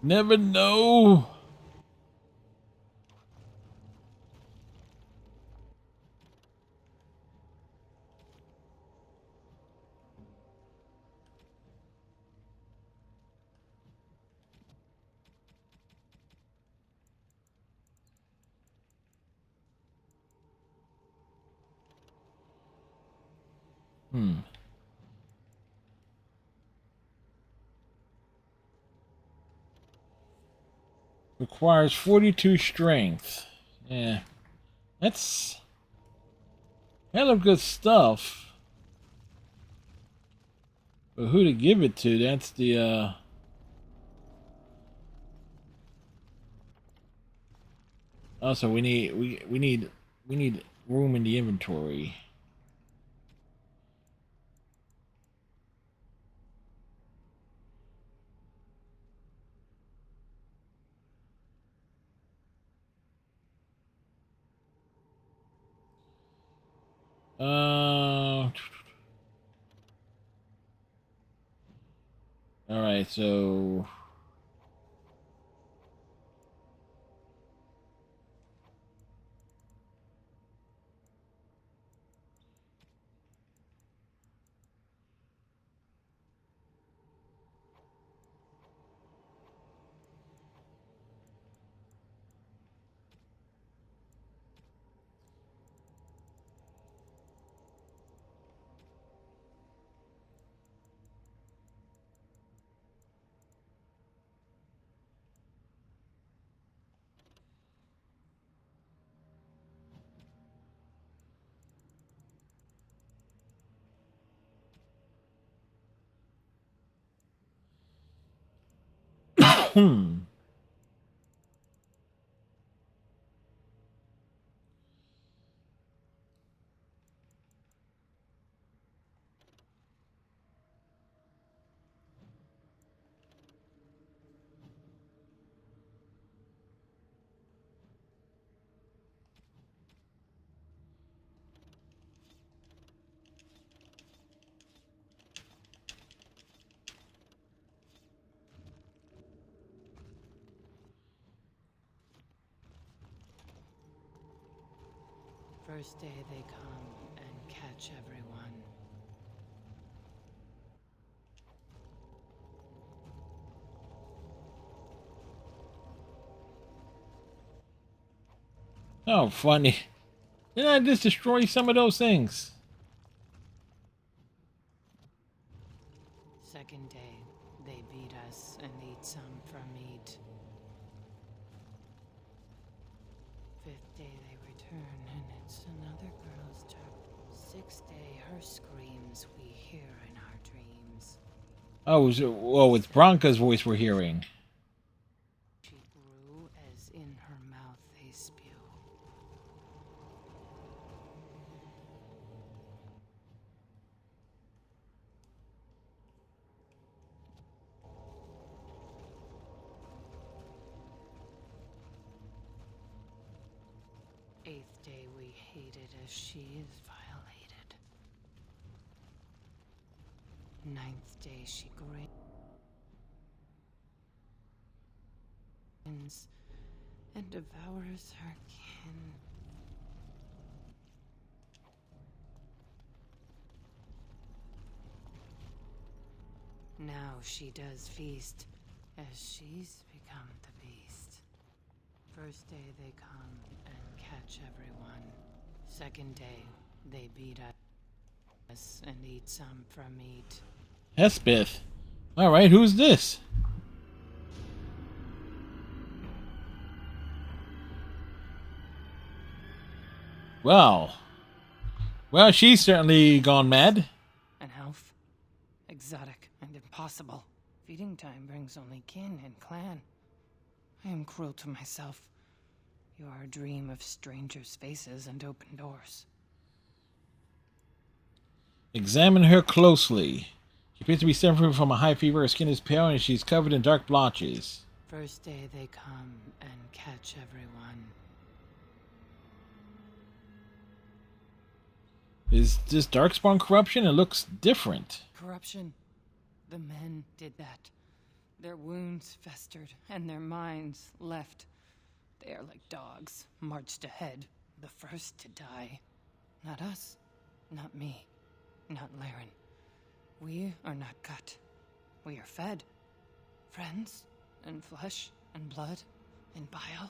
Never know. Requires 42 strength. Yeah. That's hella good stuff. But who to give it to? That's the also we need room in the inventory. Alright, so First day they come and catch everyone. Oh, funny. Didn't I just destroy some of those things? Second day, they beat us and eat some from meat. Fifth day they return and it's another girl's turn. Sixth day, her screams we hear in our dreams. Oh, it's Bronca's voice we're hearing. She grew as in her mouth they spew. Eighth day we hated as she is violated. Ninth day she grins and devours her kin. Now she does feast as she's become the beast. First day they come and catch everyone. Second day, they beat us and eat some from meat. Hespith. Alright, who's this? Well, she's certainly gone mad. An elf? Exotic and impossible. Feeding time brings only kin and clan. I am cruel to myself. You are a dream of strangers' faces and open doors. Examine her closely. She appears to be suffering from a high fever. Her skin is pale and she's covered in dark blotches. First day they come and catch everyone. Is this darkspawn corruption? It looks different. Corruption. The men did that. Their wounds festered and their minds left. They are like dogs, marched ahead, the first to die. Not us, not me, not Laren. We are not cut. We are fed. Friends, and flesh, and blood, and bile,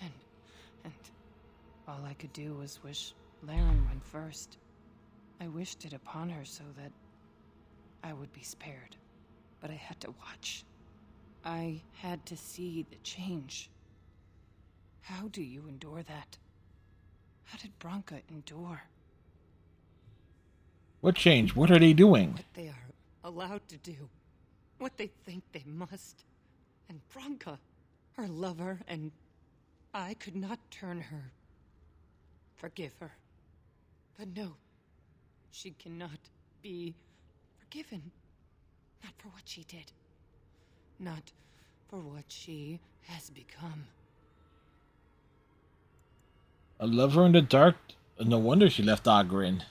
and all I could do was wish Laren went first. I wished it upon her so that I would be spared. But I had to watch. I had to see the change. How do you endure that? How did Branka endure? What change? What are they doing? What they are allowed to do. What they think they must. And Branka, her lover, and I could not turn her. Forgive her. But no, she cannot be forgiven. Not for what she did. Not for what she has become. A lover in the dark? No wonder she left Ogren.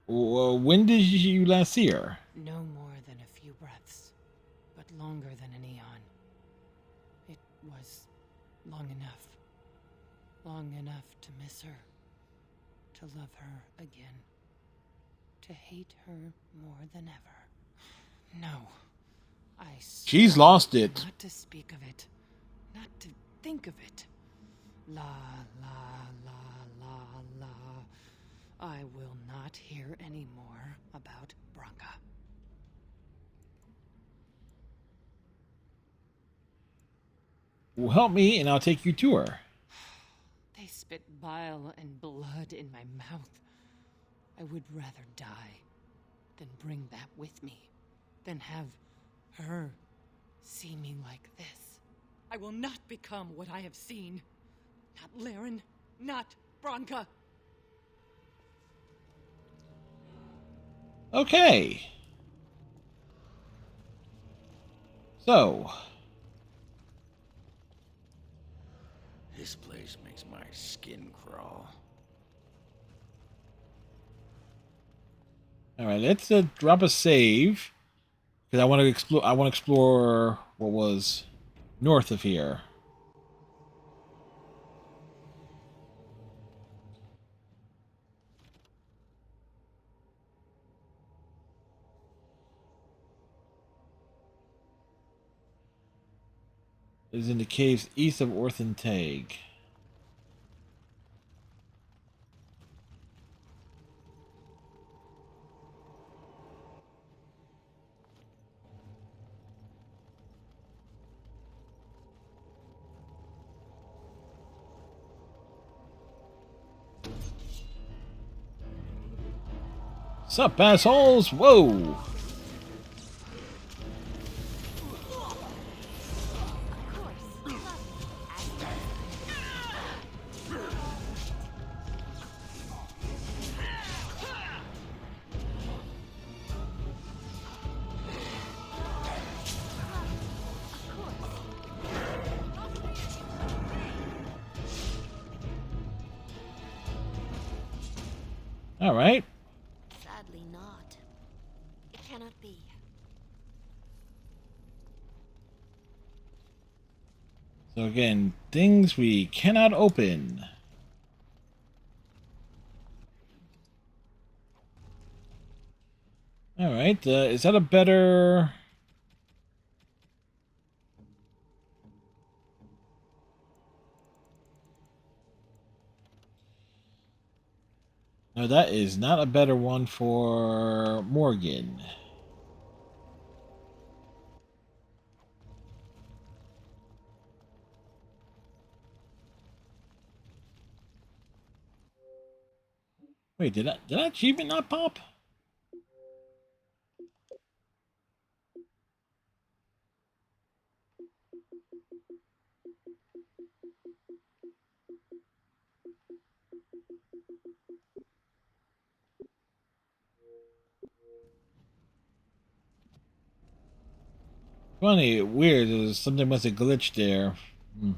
When did you last see her? No more than a few breaths, but longer than an eon. It was long enough. Long enough to miss her. To love her again. To hate her more than ever. No. She's lost it. Not to speak of it. Not to think of it. La, la, la, la, la. I will not hear any more about Branka. Well, help me and I'll take you to her. They spit bile and blood in my mouth. I would rather die than bring that with me, than have her see me like this. I will not become what I have seen. Not Laren, not Branka. Okay. So. This place makes my skin crawl. All right, let's drop a save because I want to explore. I want to explore what was north of here. Is in the caves east of Orthentag. Sup, assholes? Whoa! All right. Sadly not. It cannot be. So again, things we cannot open. All right. Is that a better? No, that is not a better one for Morgan. Wait, did that achievement not pop? Funny, weird. Something must have glitched there. Hmm.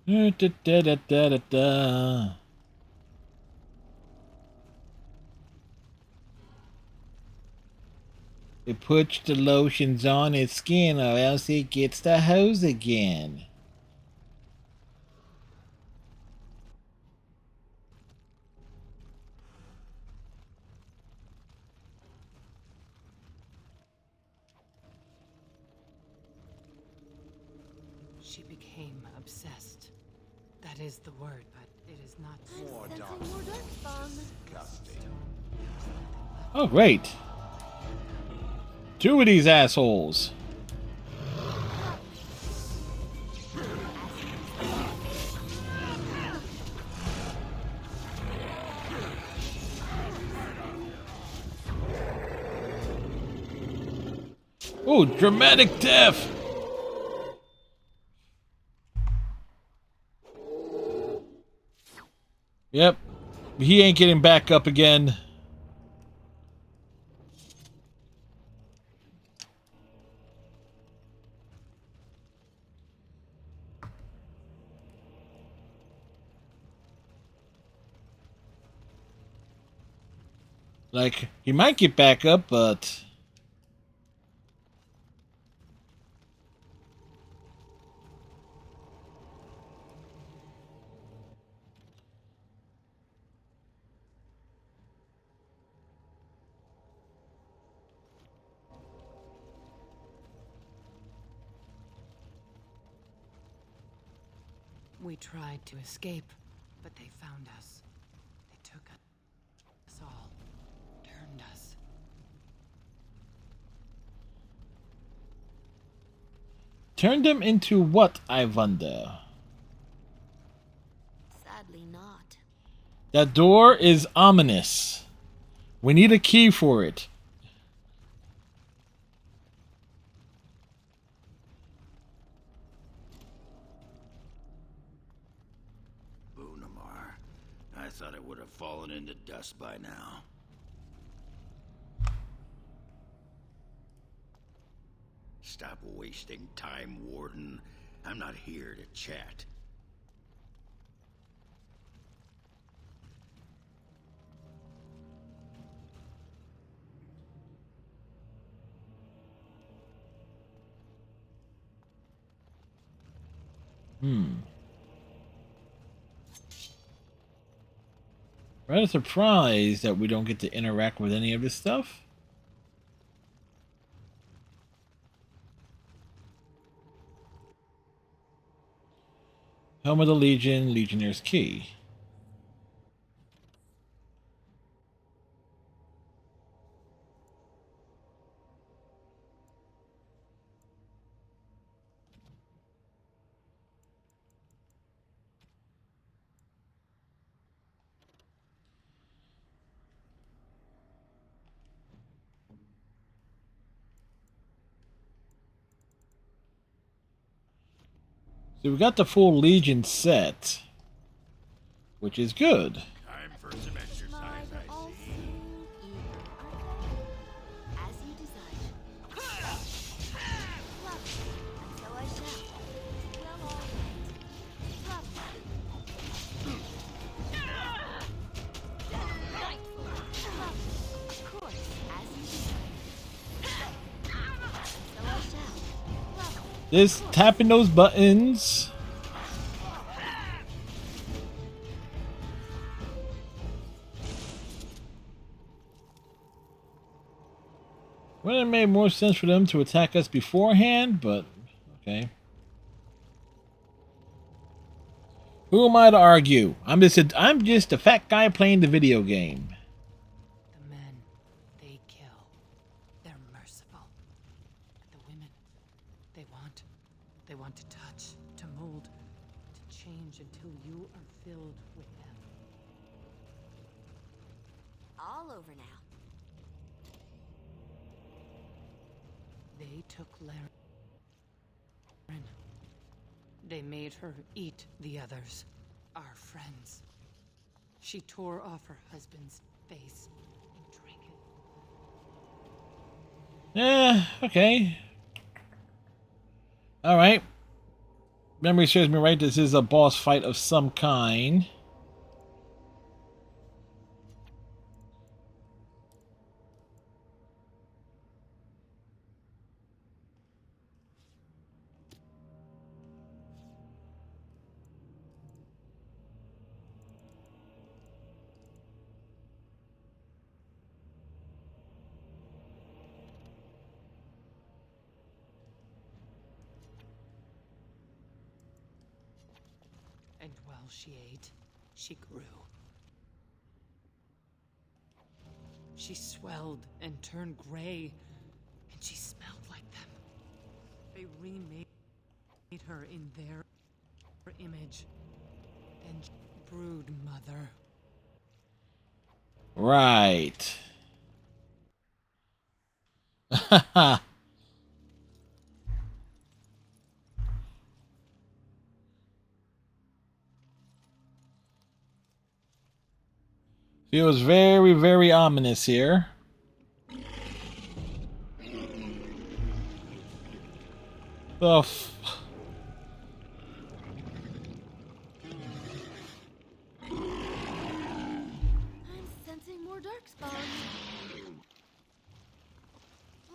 Da, da, da, da, da, da. It puts the lotions on its skin or else it gets the hose again. She became obsessed. That is the word, but it is not. More dark Disgusting. Oh, great. Two of these assholes. Oh, dramatic death. Yep. He ain't getting back up again. Like, he might get back up, but... We tried to escape, but they found us. They took us all, turned us. Turn them into what, I wonder? Sadly not. That door is ominous. We need a key for it. Bunamar. I thought it would have fallen into dust by now. Stop wasting time, Warden. I'm not here to chat. Rather surprised that we don't get to interact with any of this stuff. Helm of the Legion, Legionnaire's Key. So we got the full Legion set, which is good. Time for some exercise, I see. As you desire. Lovely. And so I shall. Well, all right. Lovely. Delightful. Lovely. Of course, as you desire. And so I shall. Lovely. This tapping those buttons. Would have made more sense for them to attack us beforehand, but okay. Who am I to argue? I'm just a fat guy playing the video game. The men, they kill. They're merciful. And the women, they want to touch, to mold, to change until you are filled with them. All over now. They took Laren. They made her eat the others, our friends. She tore off her husband's face and drank it. Okay. Alright. Memory serves me right, this is a boss fight of some kind. And while she ate, she grew. She swelled and turned gray, and she smelled like them. They remade her in their image. And brood mother. Right. Haha. Feels very, very ominous here. The I'm sensing more darkspawn.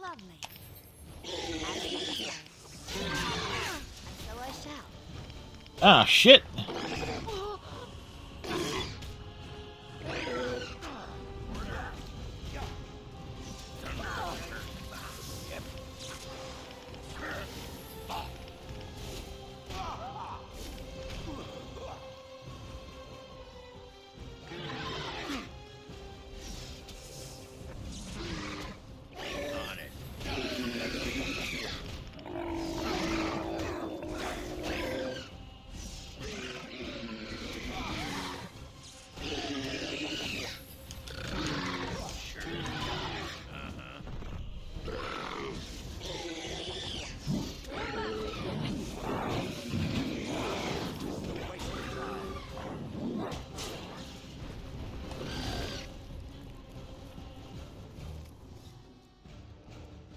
Lovely. As you desire. And so I shall. ah, shit.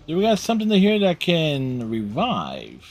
Do we got something to here that can revive?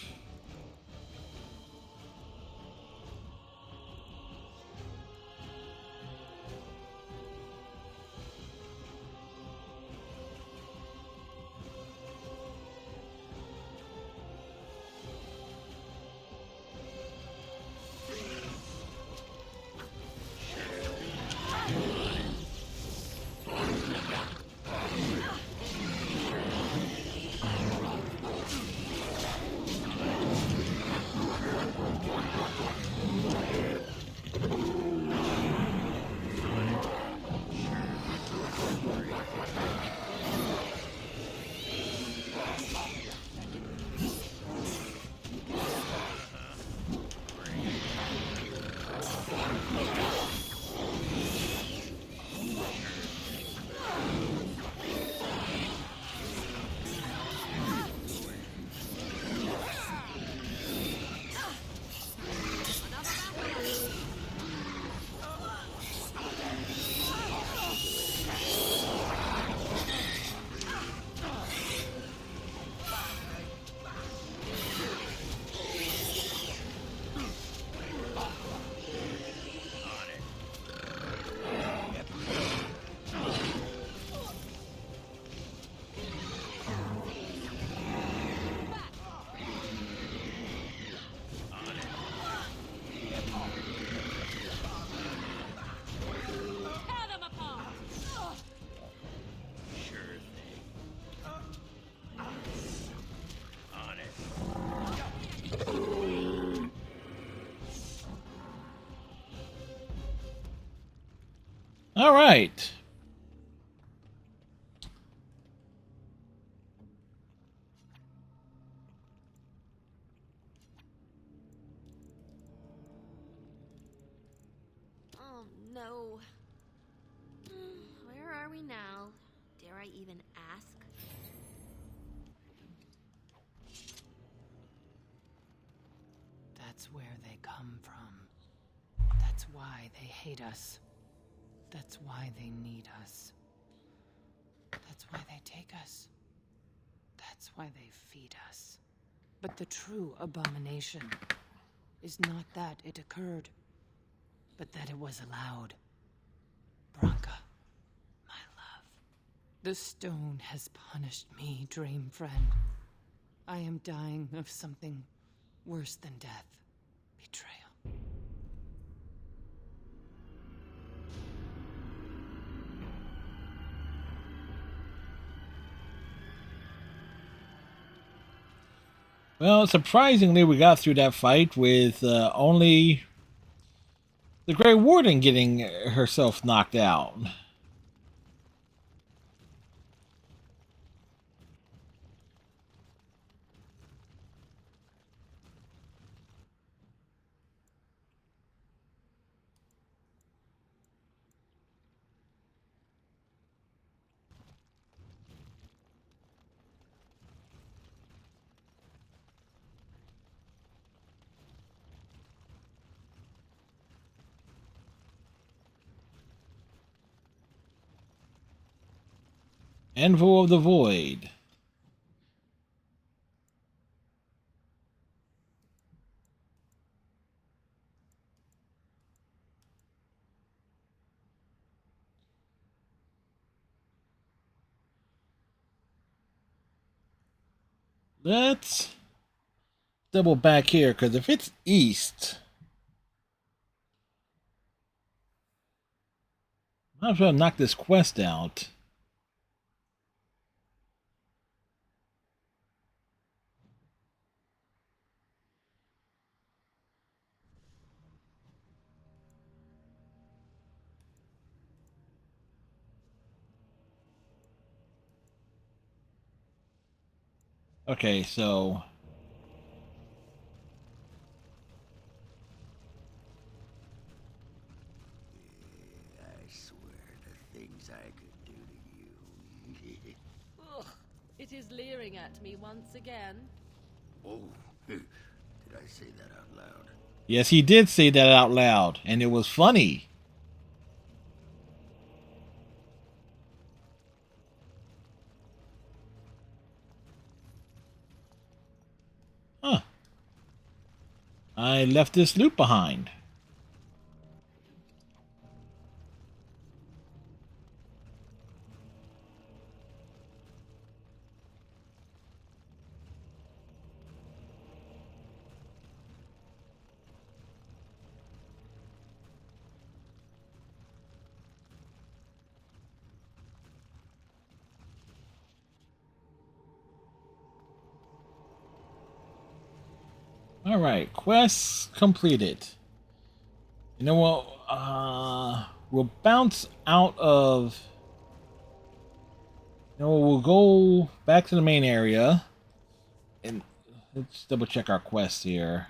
All right. Oh no. Where are we now? Dare I even ask? That's where they come from. That's why they hate us. That's why they need us. That's why they take us. That's why they feed us. But the true abomination is not that it occurred, but that it was allowed. Branka, my love. The stone has punished me, dream friend. I am dying of something worse than death. Betrayal. Well, surprisingly, we got through that fight with only the Grey Warden getting herself knocked out. Anvil of the Void. Let's double back here, because if it's east, might as well knock this quest out. Okay, so I swear the things I could do to you. Ugh, it is leering at me once again. Oh, did I say that out loud? yes, he did say that out loud, and it was funny. I left this loot behind. Alright, quests completed. You know what? We'll bounce out of... You know, we'll go back to the main area. And let's double check our quests here.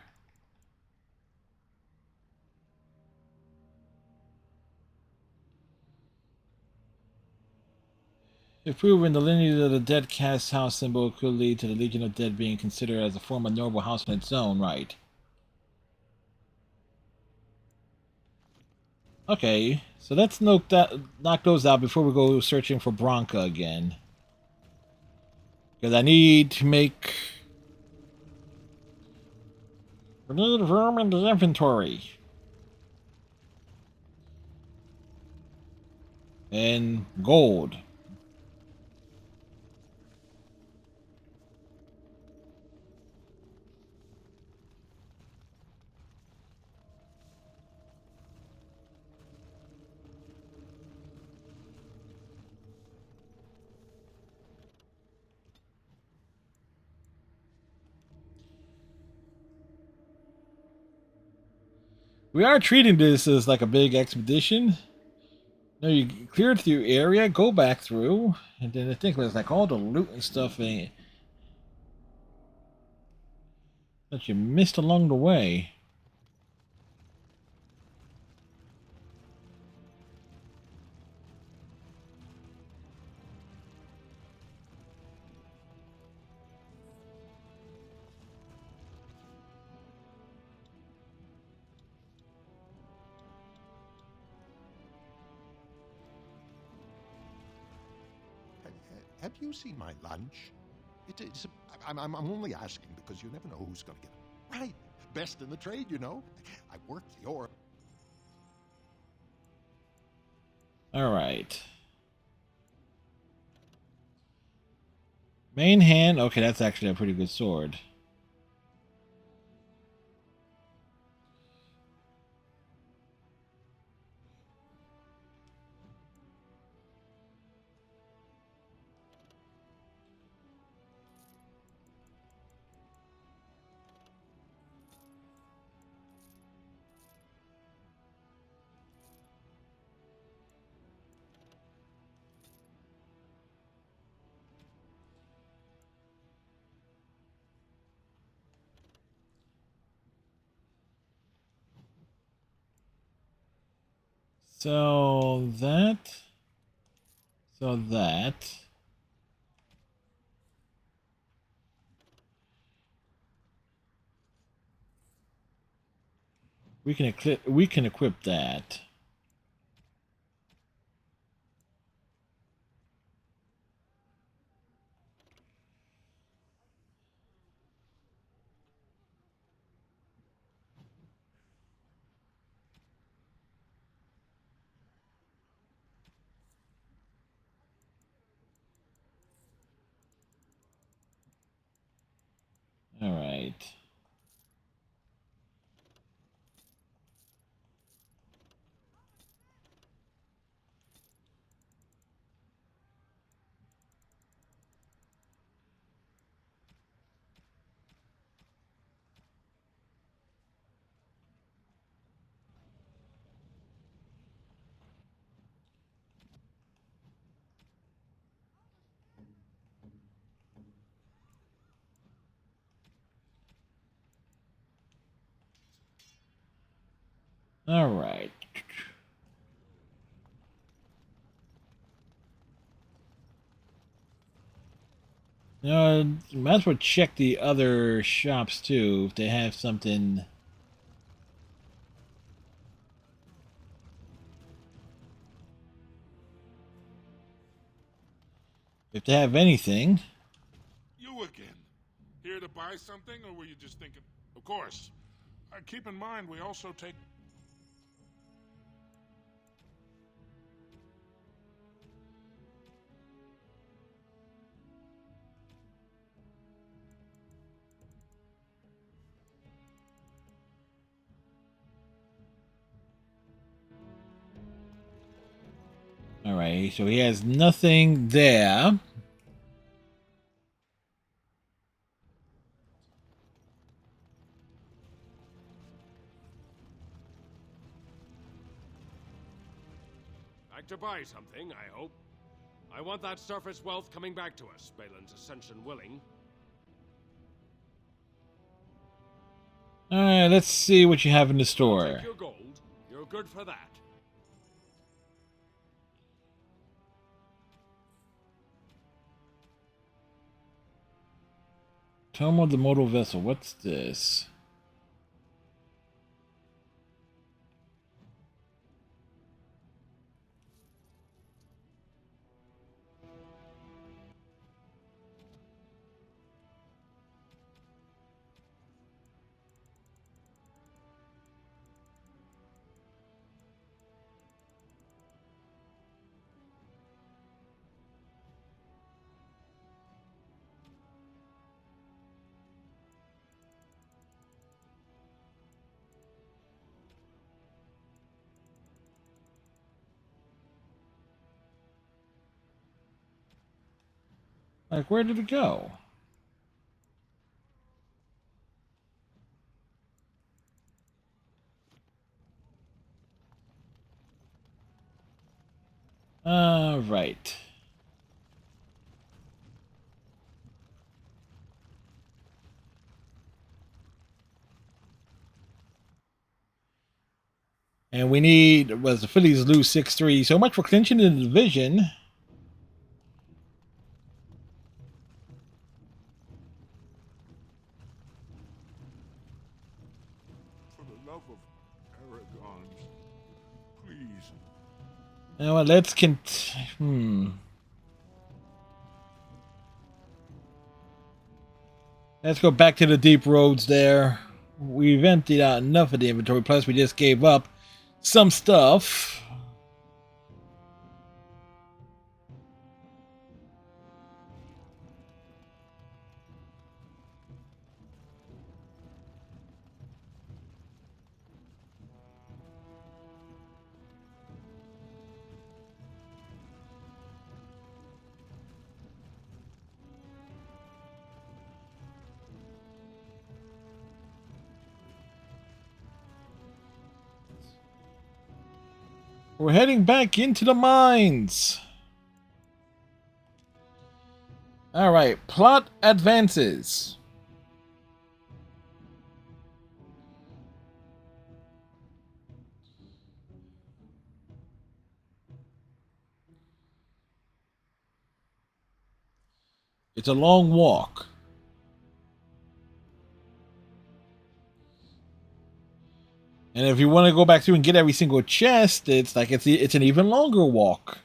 If proven, the lineage of the dead cast house symbol could lead to the Legion of Dead being considered as a form of noble house in its own right. Okay, so let's knock those out before we go searching for Bronca again. Because I need to make... We need room in the inventory. And gold. We are treating this as like a big expedition. No, you clear through area, go back through, and then I think there's like all the loot and stuff that you missed along the way. Have you seen my lunch? I'm only asking because you never know who's going to get it. Right. Best in the trade, you know. I worked your... All right. Main hand. Okay, that's actually a pretty good sword. So that. We can equip that. All right. All right. Might as well check the other shops too if they have something. If they have anything. You again. Here to buy something, or were you just thinking? Of course. Keep in mind, we also take... All right, so he has nothing there. Like to buy something, I hope. I want that surface wealth coming back to us, Balin's ascension willing. All right, let's see what you have in the I'll store. take your gold. You're good for that. Tome of the modal vessel. What's this? Like, where did it go? Right. And we need, was the Phillies lose 6-3. So much for clinching in the division. For the love of Aragons, please. Now let's Let's go back to the deep roads there. We've emptied out enough of the inventory, plus we just gave up some stuff. We're heading back into the mines. Alright, plot advances. It's a long walk. And if you want to go back through and get every single chest, it's like it's an even longer walk.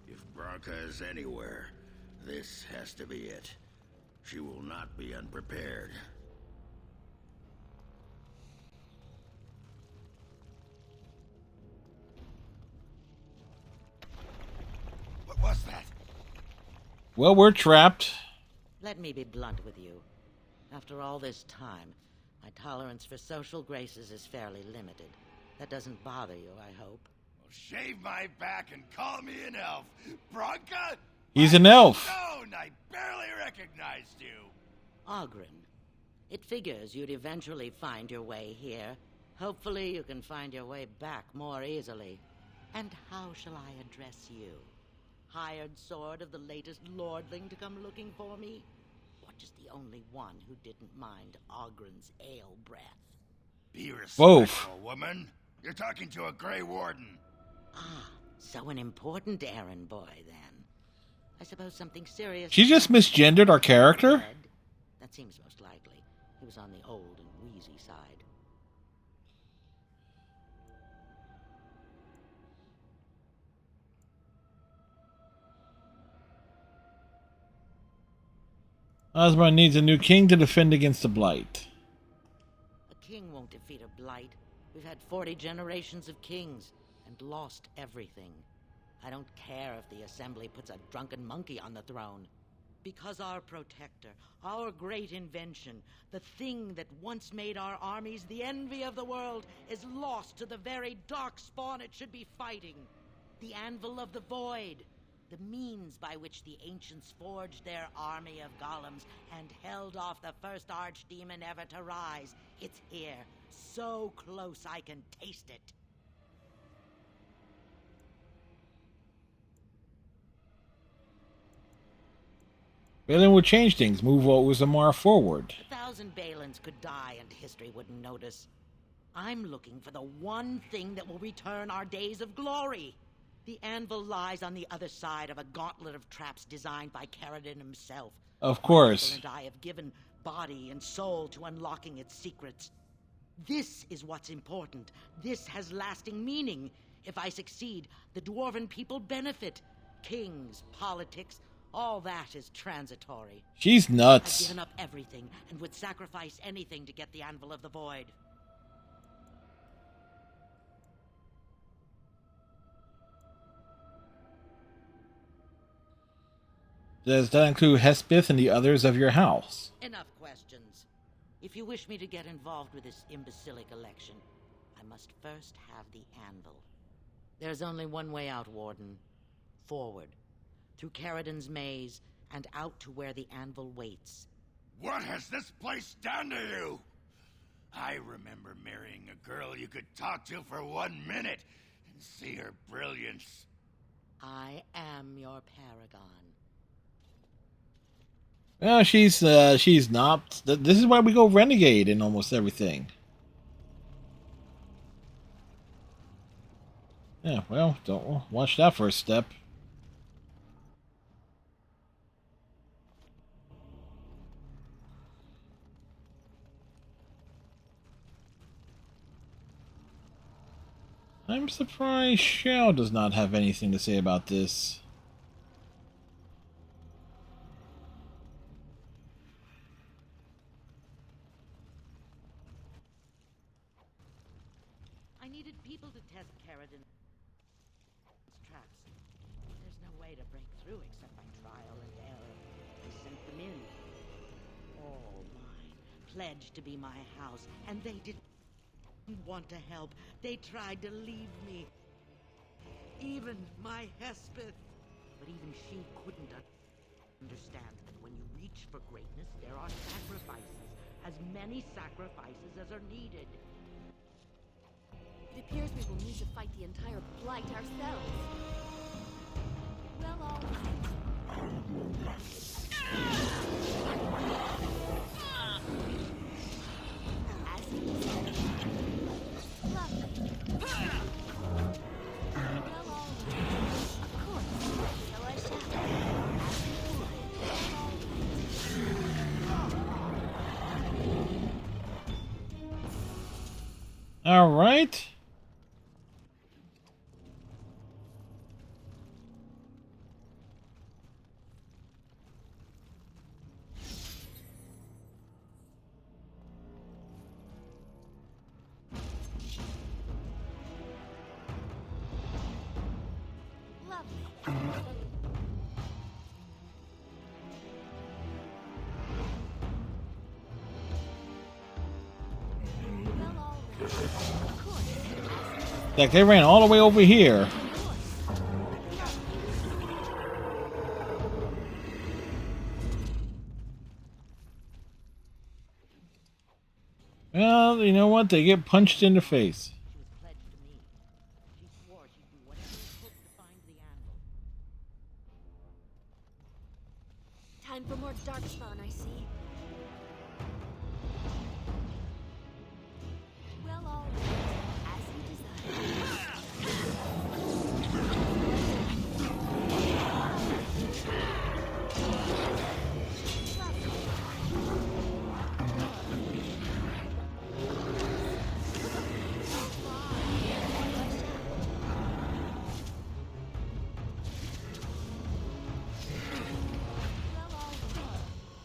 If Branka is anywhere, this has to be it. She will not be unprepared. What was that? Well, we're trapped. Let me be blunt with you. After all this time, my tolerance for social graces is fairly limited. That doesn't bother you, I hope. Well, shave my back and call me an elf. Branka? He's an elf. Stone, I barely recognized you. Ogren. It figures you'd eventually find your way here. Hopefully you can find your way back more easily. And how shall I address you? Hired sword of the latest lordling to come looking for me? Or just the only one who didn't mind Ogren's ale breath? Be respectful, Both. woman. You're talking to a Grey Warden. Ah, so an important errand boy, then. I suppose something serious... She just misgendered our character? That seems most likely. He was on the old and wheezy side. Osborne needs a new king to defend against the Blight. A king won't defeat a blight. We've had 40 generations of kings and lost everything. I don't care if the Assembly puts a drunken monkey on the throne. Because our protector, our great invention, the thing that once made our armies the envy of the world, is lost to the very dark spawn it should be fighting. The Anvil of the Void. The means by which the ancients forged their army of golems and held off the first archdemon ever to rise. It's here, so close I can taste it. Balin would change things, move Uzumar forward. 1,000 Balins could die and history wouldn't notice. I'm looking for the one thing that will return our days of glory. The anvil lies on the other side of a gauntlet of traps designed by Caradon himself. Of course. And I have given body and soul to unlocking its secrets. This is what's important. This has lasting meaning. If I succeed, the Dwarven people benefit. Kings, politics, all that is transitory. She's nuts. I've given up everything and would sacrifice anything to get the Anvil of the Void. Does that include Hespith and the others of your house? Enough questions. If you wish me to get involved with this imbecilic election, I must first have the Anvil. There's only one way out, Warden. Forward. Through Caradon's maze, and out to where the Anvil waits. What has this place done to you? I remember marrying a girl you could talk to for 1 minute and see her brilliance. I am your paragon. Well, she's not. This is why we go renegade in almost everything. Yeah, well, don't watch that first step. I'm surprised Xiao does not have anything to say about this. I needed people to test Caradon's traps. There's no way to break through except by trial and error. I sent them in. All mine, pledged to be my house, and they didn't want to help. They tried to leave me. Even my Hespith. But even she couldn't understand that when you reach for greatness, there are sacrifices. As many sacrifices as are needed. It appears we will need to fight the entire Blight ourselves. Well, all right. As you said. Lovely. Well, all right. Of course. So I shall. As you said. All right. Like they ran all the way over here. Well, you know what? They get punched in the face. Time for more darkspawn, I see. Well, all right. As you desire.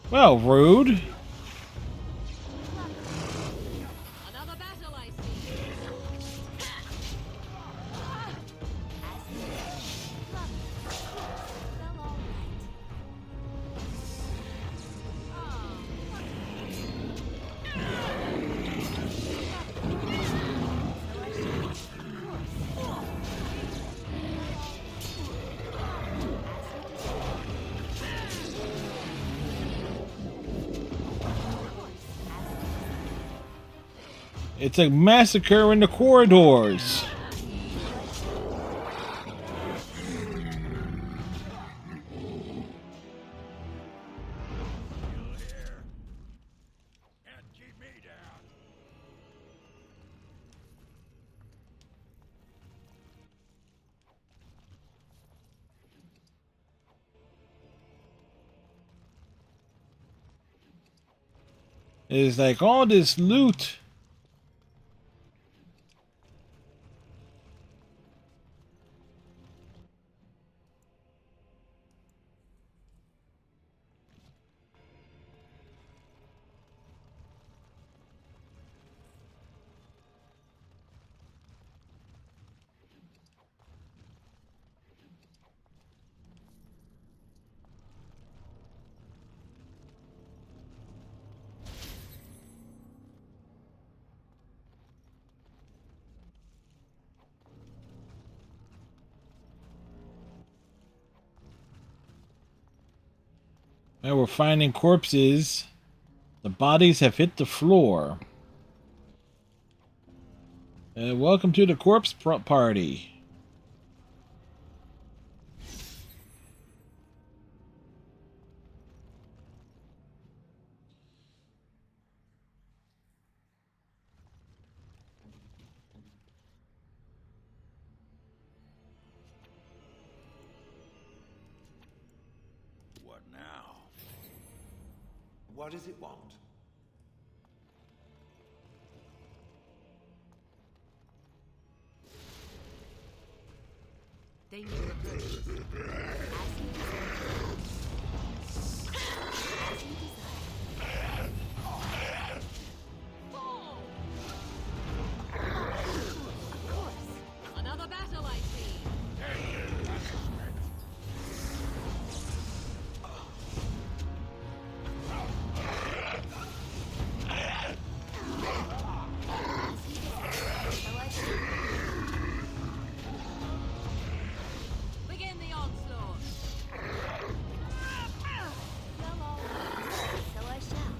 Well, rude. Another battle I see. It's a massacre in the corridors. It's like all this loot. And we're finding corpses. The bodies have hit the floor. Welcome to the corpse party. What now? What does it want? Danger approaches. As you desire. As you desire. Of course. Another battle I see. Begin the onslaught. Well, all right. So I shall.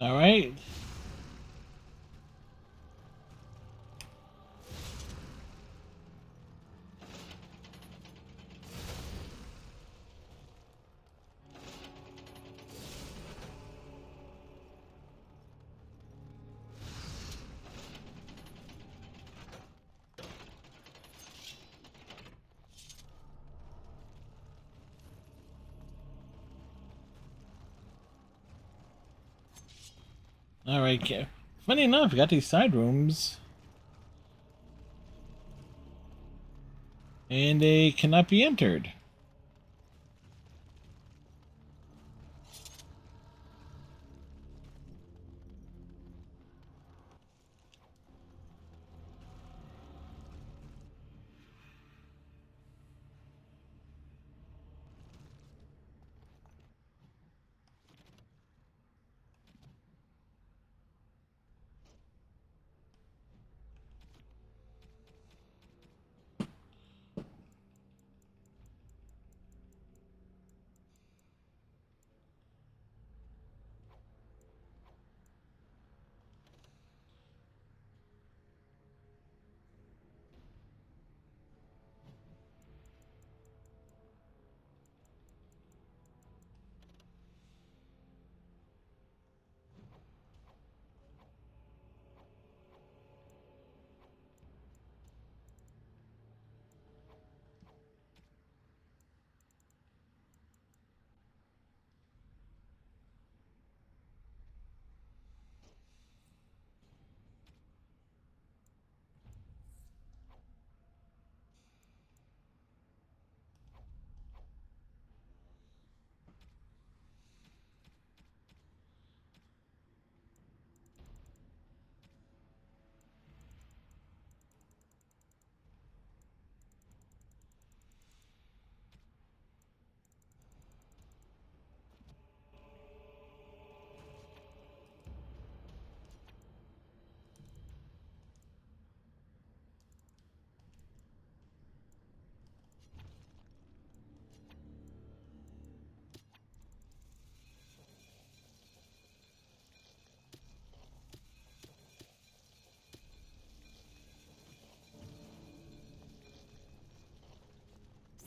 All right. All right. Funny enough, we got these side rooms. And they cannot be entered.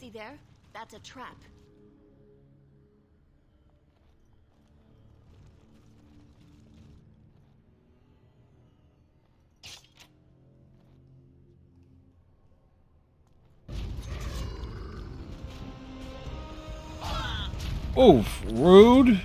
See there? That's a trap. Oof, rude.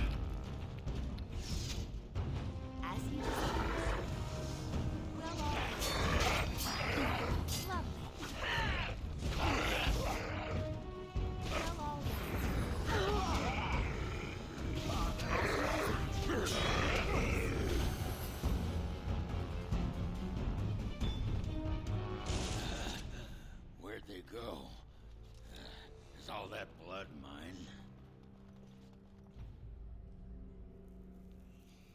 Where'd they go? Is all that blood mine?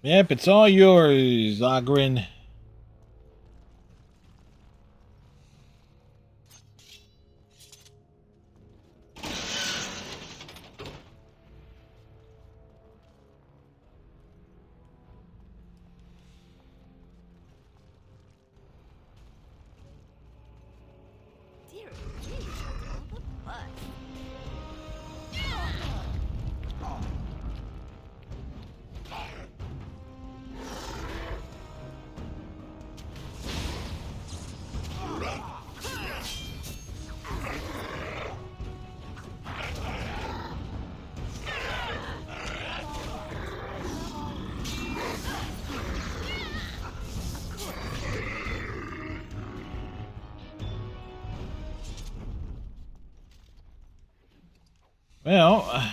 Yep, it's all yours, Ogren. Dear me, all the blood. Well,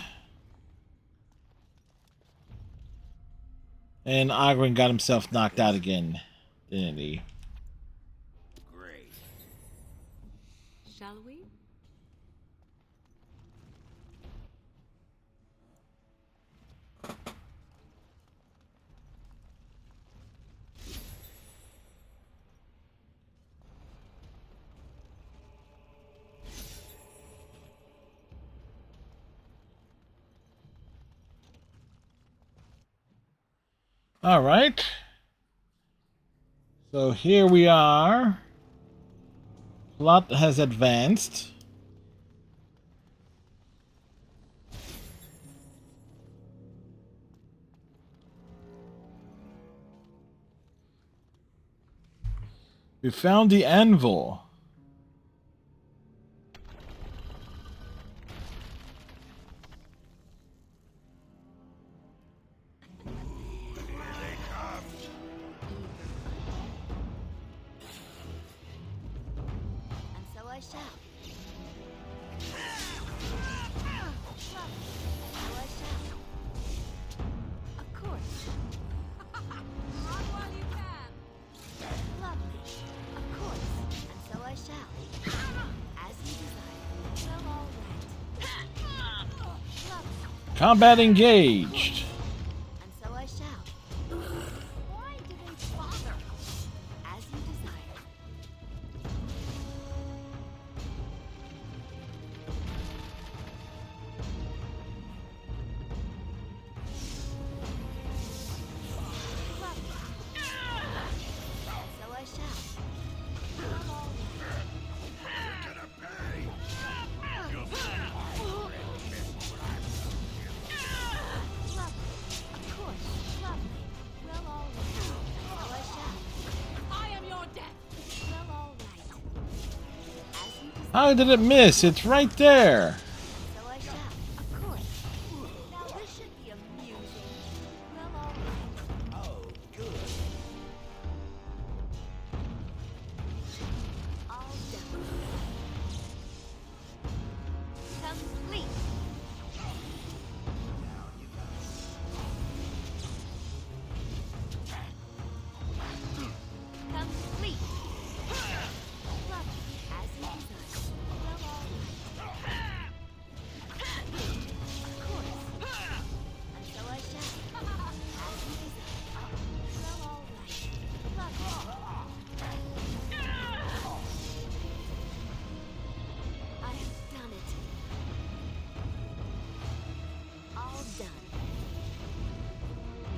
and Ogren got himself knocked out again, didn't he? Great. Shall we? All right. So here we are. Plot has advanced. We found the anvil. And so I shall. So I shall. Of course. Run while you can. Lovely. Of course. And so I shall. As you desire. Well, all right. Lovely. Combat engaged. And so I shall. Why didn't bother? As you desire. So I shall. Well, all Of course. Lovely. Well, all right. So I shall. I am your death. Well, all right. As you desire. How did it miss? It's right there. So I shall. Of course. Now this should be amusing. Well, all right. Oh, good. All done. Complete. Complete. Lovely. As you desire. Well, all right. Of course. And so I shall. As you desire. Well, all right. Lovely. I have done it. All done.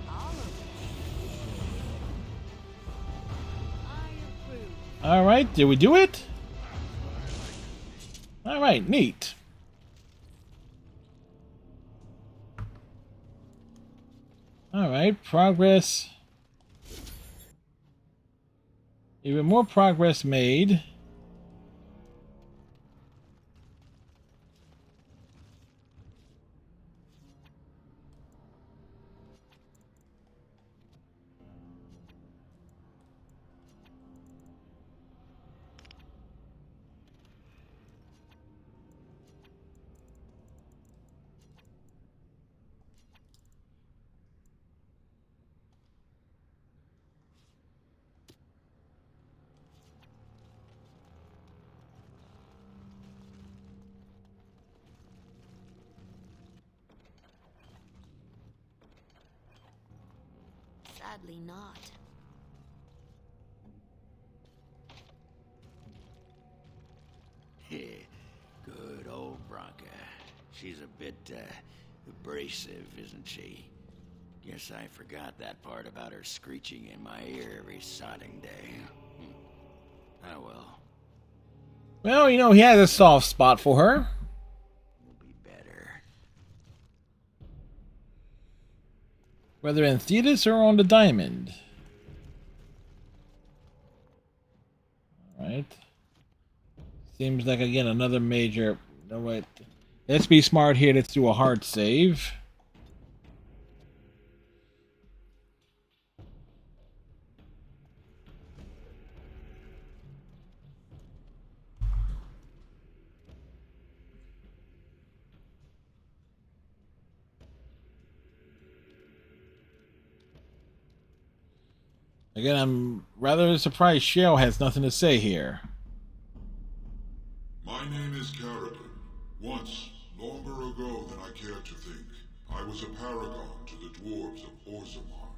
All of it. I approve. All right, did we do it? All right, neat. Alright, progress. Even more progress made. Sadly not. Good old Bronca. She's a bit, abrasive, isn't she? Guess I forgot that part about her screeching in my ear every sodding day. Oh well. Well, you know, he has a soft spot for her. Better. Whether in Thetis or on the Diamond. Alright. Seems like, again, another major... No, wait. Let's be smart here. Let's do a hard save. Again, I'm rather surprised Shale has nothing to say here. My name is Carradine. Once, longer ago than I care to think, I was a paragon to the dwarves of Orzammar.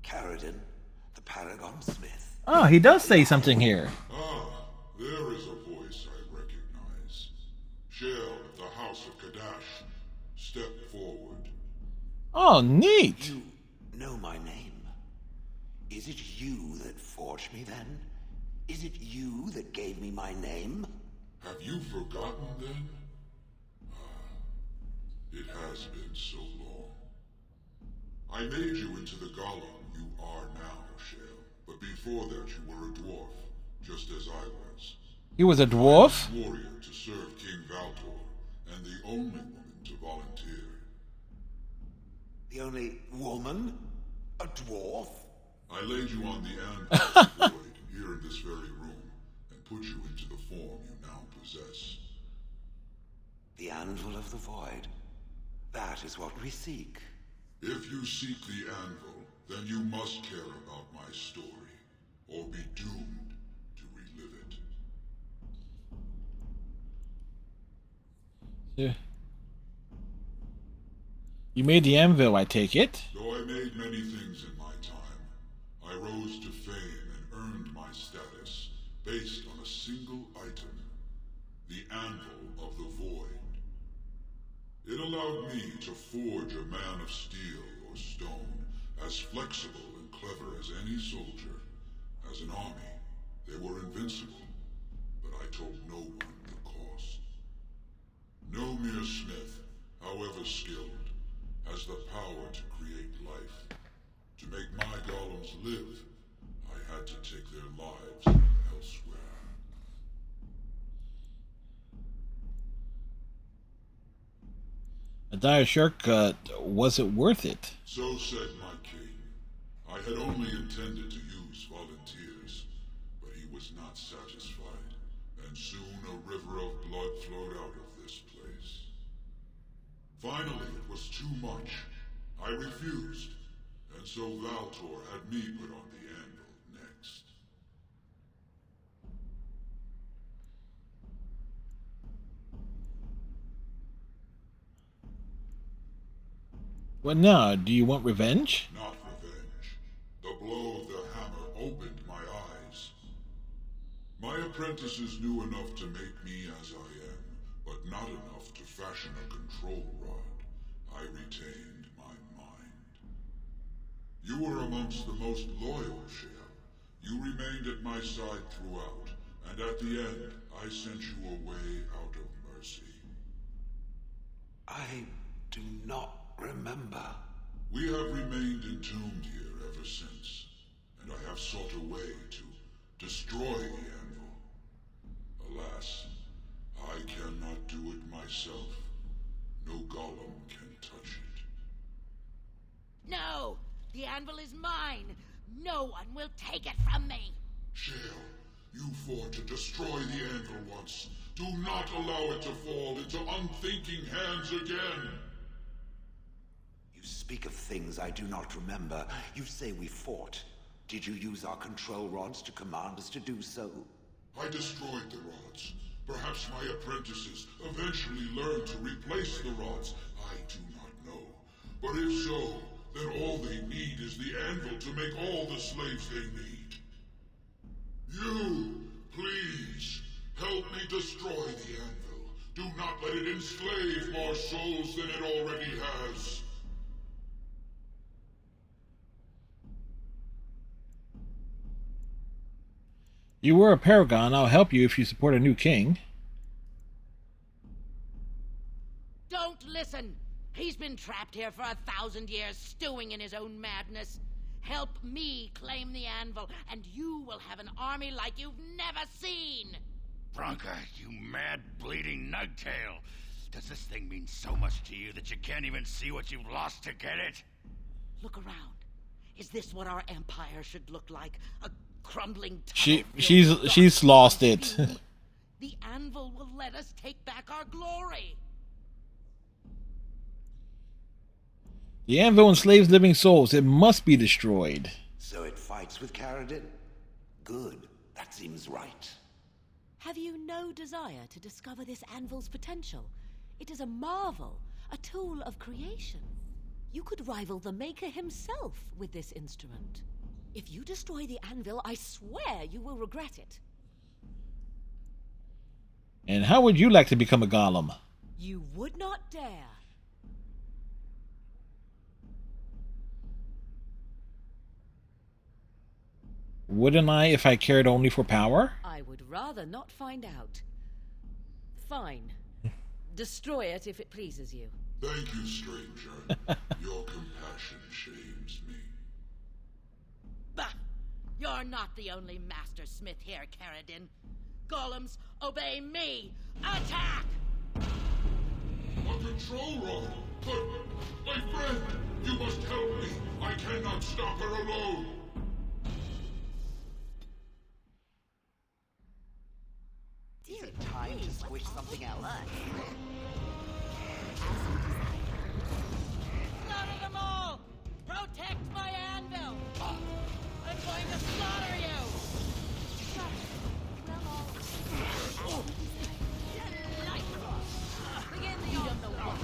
Carradine, the Paragon Smith. Oh, he does say something here. Ah, there is a voice I recognize. Shale of the House of Kadash. Step forward. Oh, neat. You know my name. Is it you that forged me then? Is it you that gave me my name? Have you forgotten then? It has been so long. I made you into the golem you are now, Shale. But before that you were a dwarf, just as I was. He was a dwarf? I was a warrior to serve King Valtor, and the only woman to volunteer. The only woman? A dwarf? I laid you on the anvil of the void here in this very room, and put you into the form you now possess. The anvil of the void. That is what we seek. If you seek the anvil, then you must care about my story, or be doomed to relive it. Yeah. You made the anvil, I take it? Though I made many things in my time, I rose to fame and earned my status based on a single item, the Anvil of the Void. It allowed me to forge a man of steel or stone, as flexible and clever as any soldier. As an army, they were invincible, but I told no one the cost. No mere smith, however skilled, has the power to create life. To make my golems live, I had to take their lives elsewhere. A dire shortcut, was it worth it? So said my king. I had only intended to use volunteers, but he was not satisfied, and soon a river of blood flowed out of this place. Finally, it was too much. I refused, and so Valtor had me put on the anvil next. Well, now, do you want revenge? Not revenge. The blow of the hammer opened my eyes. My apprentices knew enough to make me as I am, but not enough to fashion a control rod. I retained my mind. You were amongst the most loyal, Shale. You remained at my side throughout, and at the end, I sent you away out of mercy. I do not remember. We have remained entombed here ever since, and I have sought a way to destroy the anvil. Alas, I cannot do it myself. No golem can touch it. No! The anvil is mine! No one will take it from me! Shale, you fought to destroy the anvil once. Do not allow it to fall into unthinking hands again! You speak of things I do not remember. You say we fought. Did you use our control rods to command us to do so? I destroyed the rods. Perhaps my apprentices eventually learned to replace the rods. I do not know. But if so, then all they need is the anvil to make all the slaves they need. You, please, help me destroy the anvil. Do not let it enslave more souls than it already has. You were a paragon. I'll help you if you support a new king. Don't listen! He's been trapped here for 1,000 years, stewing in his own madness. Help me claim the anvil, and you will have an army like you've never seen! Bronca, you mad, bleeding nugtail! Does this thing mean so much to you that you can't even see what you've lost to get it? Look around. Is this what our empire should look like? A crumbling she's lost it. The anvil will let us take back our glory. The anvil enslaves living souls. It must be destroyed. So it fights with Caradin? Good. That seems right. Have you no desire to discover this anvil's potential? It is a marvel, a tool of creation. You could rival the Maker himself with this instrument. If you destroy the anvil, I swear you will regret it. And how would you like to become a golem? You would not dare. Wouldn't I if I cared only for power? I would rather not find out. Fine. Destroy it if it pleases you. Thank you, stranger. Your compassion shames me. Bah! You're not the only master smith here, Caradin. Golems, obey me! Attack! A control rod! But, my friend, you must help me. I cannot stop her alone. Is it time to squish something else? Slaughter them all! Protect my anvil! I'm going to slaughter you! Begin the you don't know what.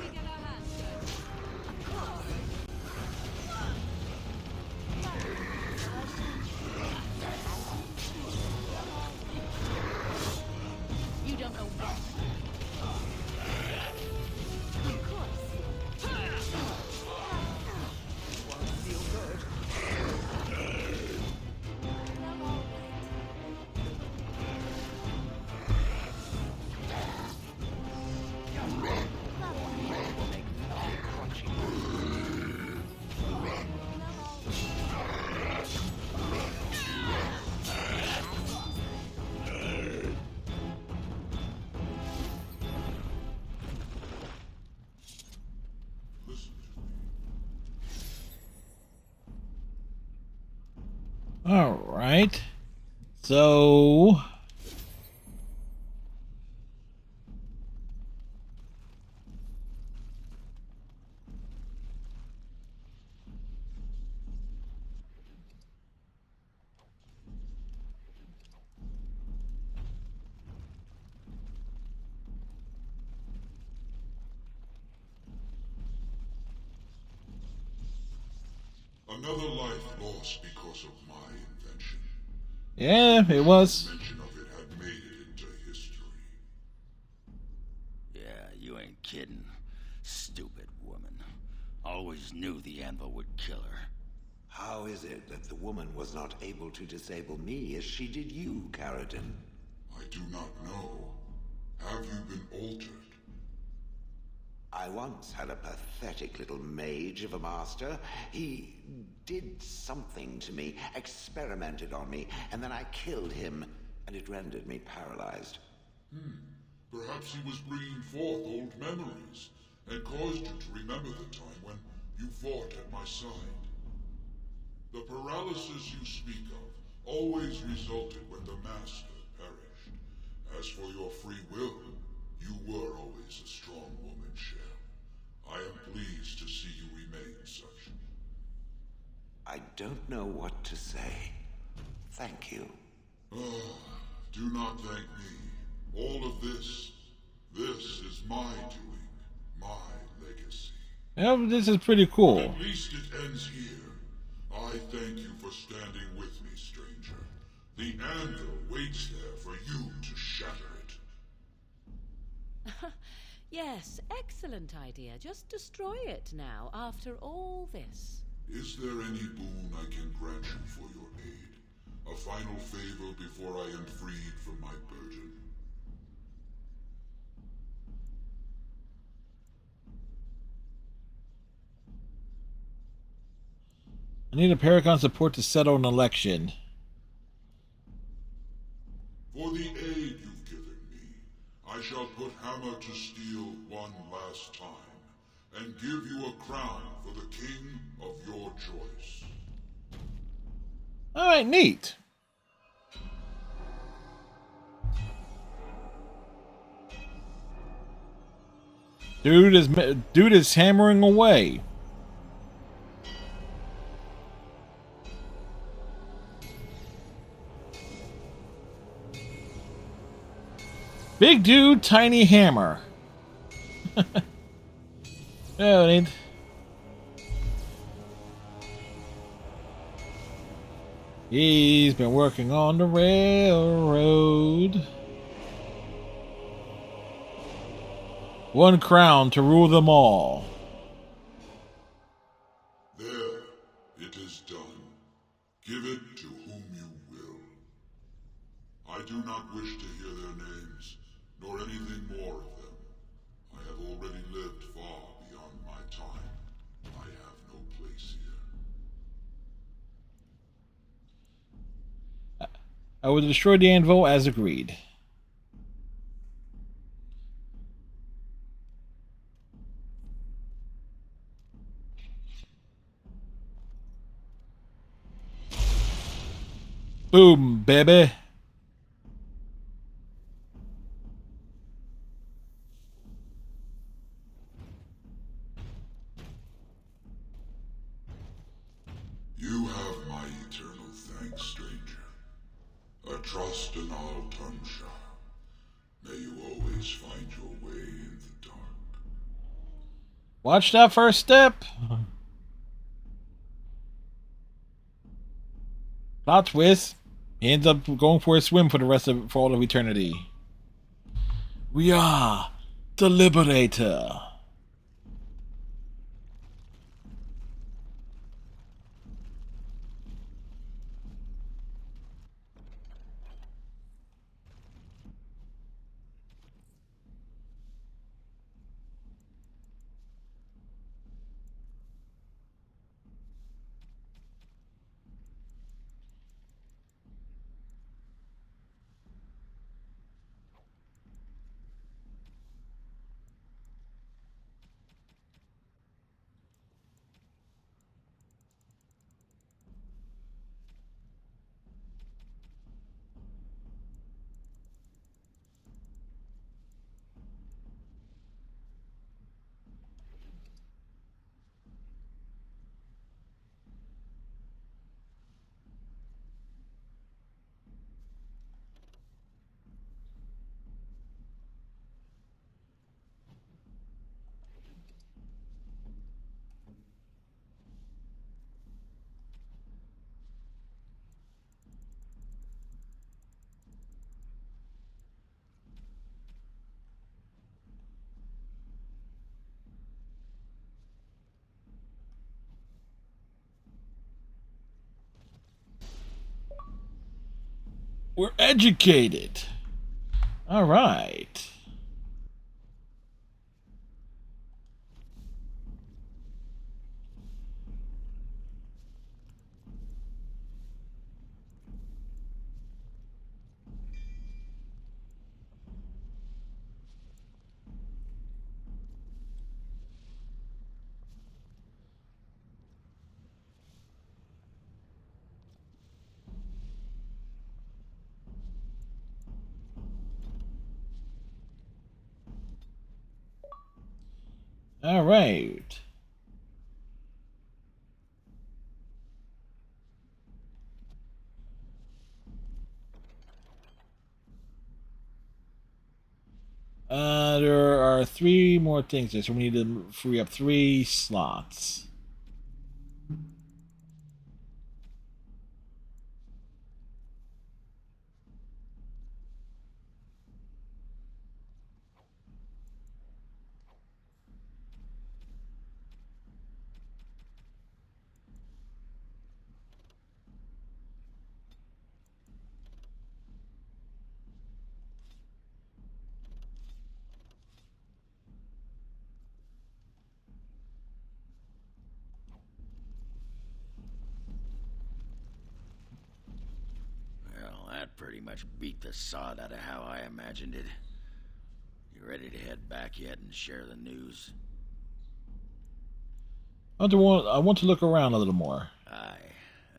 We get our hands dirty. Of course. You don't know what. Of course. Won't feel good. All right. So Another life lost because of my invention. yeah, it was. Mention of it had made it into history. Yeah, you ain't kidding. Stupid woman. Always knew the anvil would kill her. How is it that the woman was not able to disable me as she did you, Caradin? I do not know. Have you been altered? I once had a pathetic little mage of a master. He did something to me, experimented on me, and then I killed him, and it rendered me paralyzed. Perhaps he was bringing forth old memories and caused you to remember the time when you fought at my side. The paralysis you speak of always resulted when the Master perished. As for your free will, you were always a strong woman, Shell. I am pleased to see you remain such. I don't know what to say. Thank you. Do not thank me. All of this is my doing, my legacy. Yeah, this is pretty cool. At least it ends here. I thank you for standing with me, stranger. The anvil waits there for you to shatter it. Yes, excellent idea. Just destroy it now, after all this. Is there any boon I can grant you for your aid? A final favor before I am freed from my burden? I need a Paragon support to settle an election. For the aid you've given me, I shall put hammer to steel one last time, and give you a crown for the king of your choice. Alright, neat. Dude is hammering away. Big dude, tiny hammer. Oh, neat. He's been working on the railroad. One crown to rule them all. There, it is done. Give it to whom you will. I do not wish to hear their names, nor anything more of them. I have already lived far beyond my time. I have no place here. I will destroy the anvil as agreed. Boom, baby. You have my eternal thanks, stranger. A trust in all Tunsha. May you always find your way in the dark. Watch that first step. Plot twist. He ends up going for a swim for all of eternity. We are the Liberator. We're educated. All right. All right. There are 3 more things here, so we need to free up 3 slots. Well, that pretty much beat the sod out of how I imagined it. You ready to head back yet and share the news? I want to look around a little more.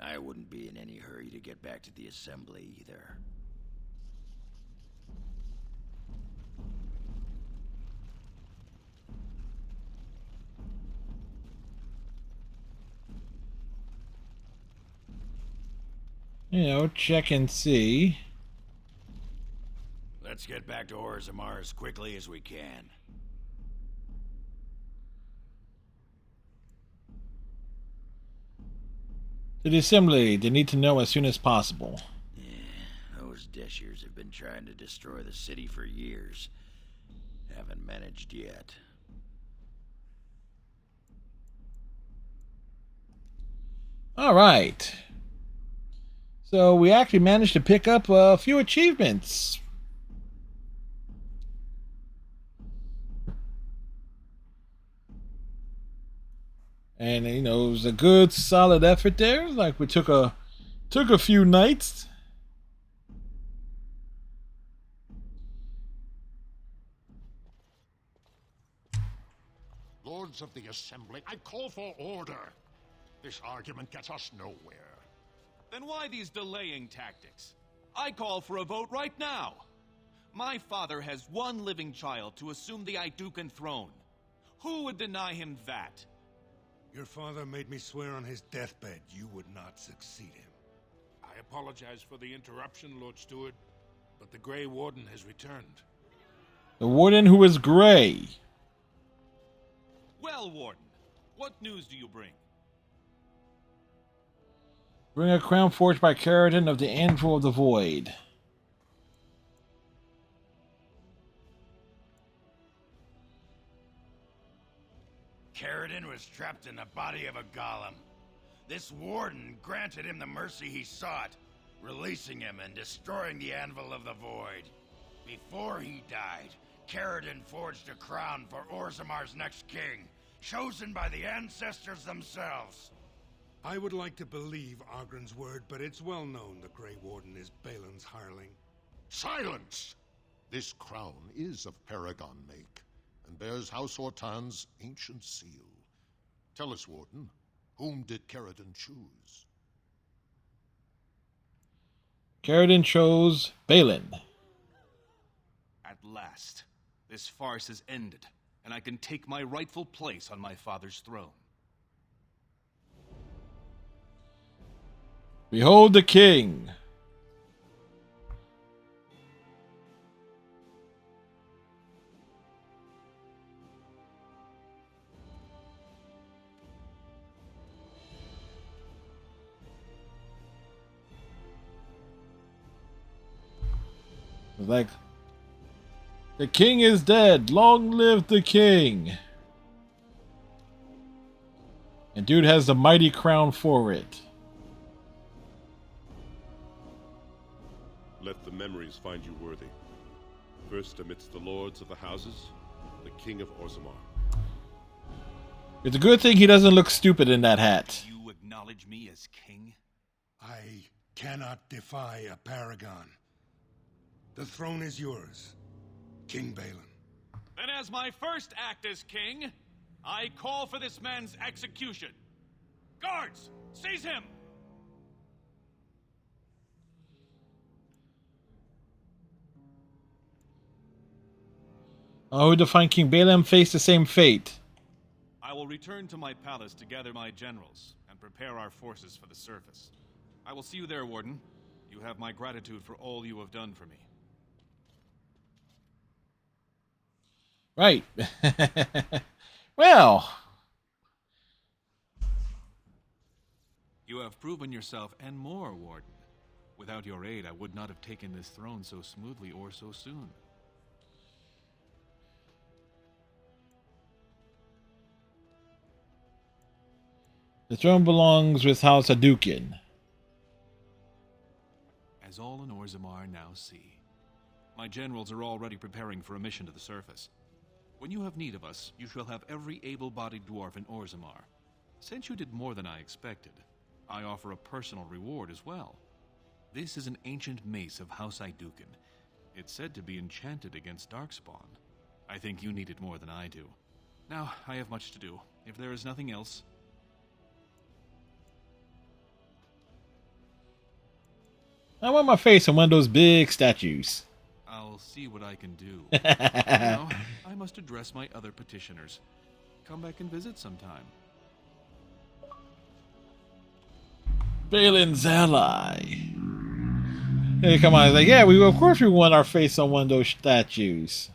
I wouldn't be in any hurry to get back to the assembly either. You know, check and see. Let's get back to Orzammar as quickly as we can. To the assembly, they need to know as soon as possible. Yeah, those Deshers have been trying to destroy the city for years. Haven't managed yet. All right. So we actually managed to pick up a few achievements. And you know, it was a good solid effort there. Like we took a few nights. Lords of the Assembly, I call for order. This argument gets us nowhere. Then why these delaying tactics? I call for a vote right now. My father has one living child to assume the Idukan throne. Who would deny him that? Your father made me swear on his deathbed you would not succeed him. I apologize for the interruption, Lord Steward, but the Grey Warden has returned. The Warden who is gray. Well, Warden, what news do you bring? Bring a crown forged by Caradon of the Anvil of the Void. Caradon was trapped in the body of a golem. This warden granted him the mercy he sought, releasing him and destroying the Anvil of the Void. Before he died, Caradon forged a crown for Orzammar's next king, chosen by the ancestors themselves. I would like to believe Ogren's word, but it's well known the Grey Warden is Balin's hireling. Silence! This crown is of Paragon make, and bears House Hortan's ancient seal. Tell us, Warden, whom did Caradon choose? Caradon chose Balin. At last, this farce is ended, and I can take my rightful place on my father's throne. Behold the king. Like, the king is dead. Long live the king. And dude has the mighty crown for it. Let the memories find you worthy. First amidst the lords of the houses, the king of Orzammar. It's a good thing he doesn't look stupid in that hat. You acknowledge me as king? I cannot defy a paragon. The throne is yours, King Balin. Then as my first act as king, I call for this man's execution. Guards, seize him! Oh, who to find King Balin face the same fate. will return to my palace to gather my generals and prepare our forces for the surface. I will see you there, Warden. You have my gratitude for all you have done for me. Right. Well. You have proven yourself and more, Warden. Without your aid, I would not have taken this throne so smoothly or so soon. The throne belongs with House Hadouken. As all in Orzammar now see, my generals are already preparing for a mission to the surface. When you have need of us, you shall have every able-bodied dwarf in Orzammar. Since you did more than I expected, I offer a personal reward as well. This is an ancient mace of House Hadouken. It's said to be enchanted against Darkspawn. I think you need it more than I do. Now, I have much to do. If there is nothing else... I want my face on one of those big statues. I'll see what I can do. Now, I must address my other petitioners. Come back and visit sometime. Balin's ally. Hey, come on. He's like, yeah, of course we want our face on one of those statues.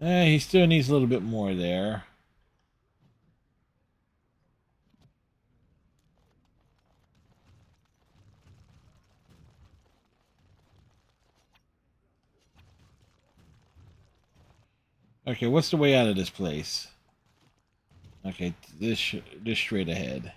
He still needs a little bit more there. Okay, what's the way out of this place? Okay, this straight ahead.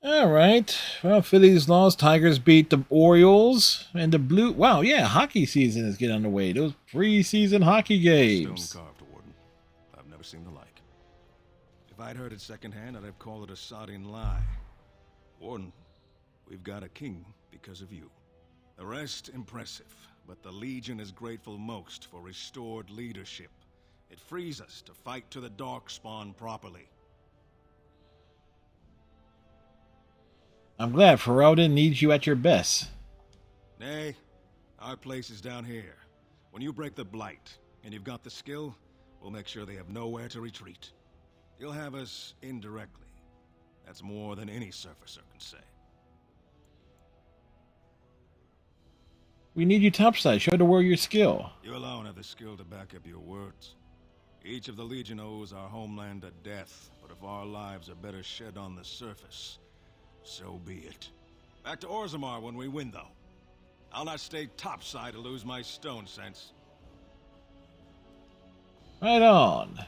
All right. Well, Phillies lost. Tigers beat the Orioles. And the Blue... Wow, yeah, hockey season is getting underway. Those preseason hockey games. Stone carved, Warden. I've never seen the like. If I'd heard it secondhand, I'd have called it a sodding lie. Warden, we've got a king because of you. The rest, impressive. But the Legion is grateful most for restored leadership. It frees us to fight to the Darkspawn properly. I'm glad Ferelden needs you at your best. Nay, our place is down here. When you break the Blight, and you've got the skill, we'll make sure they have nowhere to retreat. You'll have us indirectly. That's more than any surfacer can say. We need you topside. Show the world your skill. You alone have the skill to back up your words. Each of the Legion owes our homeland a death, but if our lives are better shed on the surface, so be it. Back to Orzammar when we win, though. I'll not stay topside to lose my stone sense. Right on.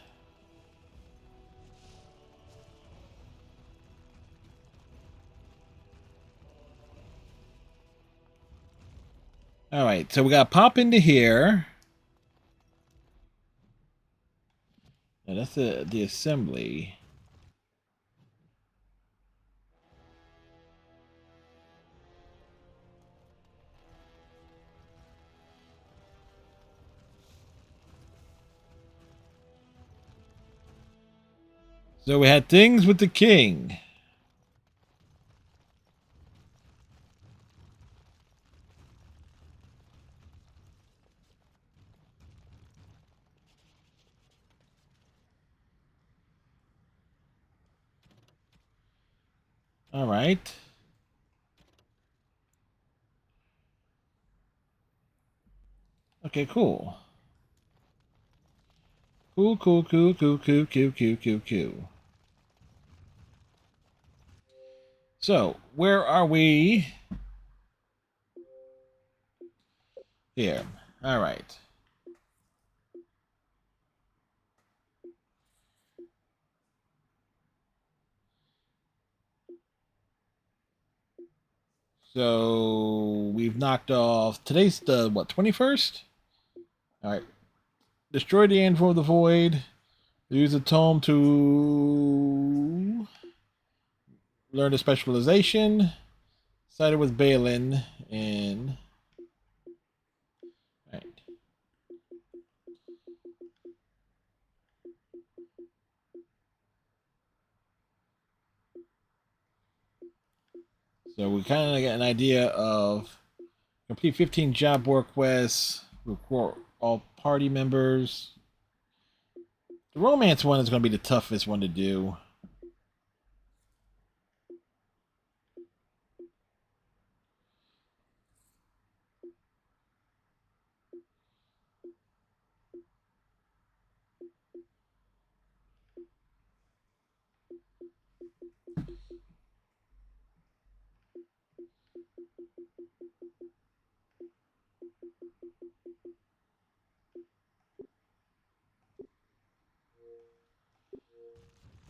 All right, so we got to pop into here. Now that's the assembly. So we had things with the king. All right. Okay, cool. Cool. So, where are we? Here. All right. So, we've knocked off... Today's the, what, 21st? All right. Destroy the Anvil of the Void. Use the tome to learn the specialization. Sided with Balin and right. So we kind of get an idea of complete 15 job work quests, record all party members. The romance one is going to be the toughest one to do.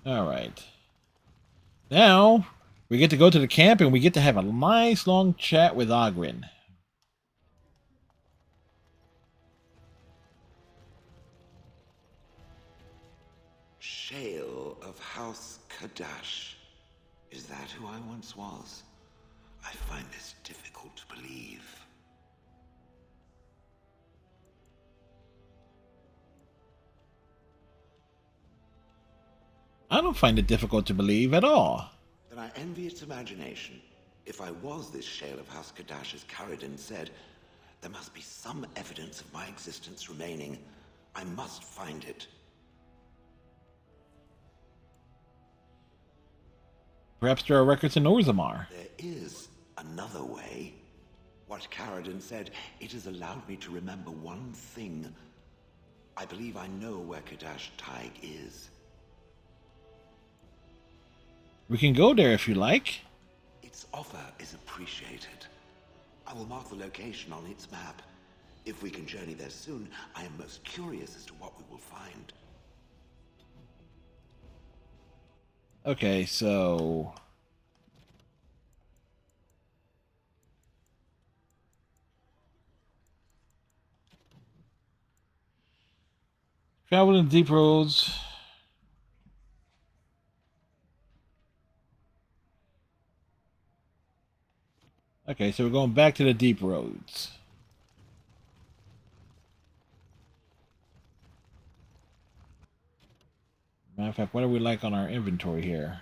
All right. Now we get to go to the camp and we get to have a nice long chat with Ogren. Shale of House Kadash. Is that who I once was? I find this difficult to believe. I don't find it difficult to believe at all. Then I envy its imagination. If I was this Shale of House Kadash, as Caradon said, there must be some evidence of my existence remaining. I must find it. Perhaps there are records in Orzammar. There is another way. What Caradon said, it has allowed me to remember one thing. I believe I know where Kadash Taig is. We can go there if you like. Its offer is appreciated. I will mark the location on its map. If we can journey there soon, I am most curious as to what we will find. Okay, so travel in deep roads. Okay, so we're going back to the deep roads. Matter of fact, what do we like on our inventory here?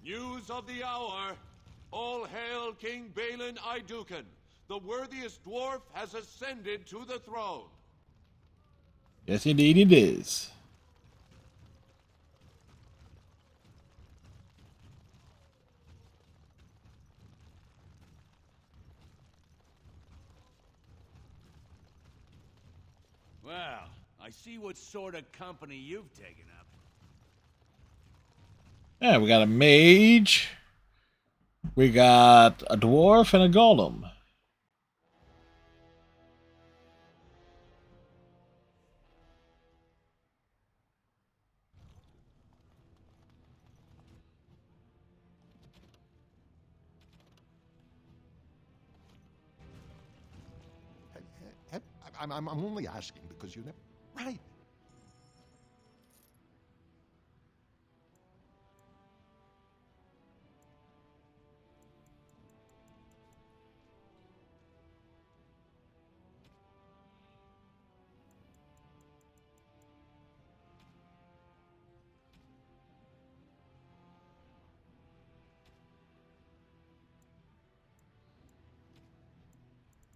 News of the hour. All hail King Balin Iduken. The worthiest dwarf has ascended to the throne. Yes, indeed it is. Well, I see what sort of company you've taken up. Yeah, we got a mage. We got a dwarf and a golem. I'm only asking because you never... Right.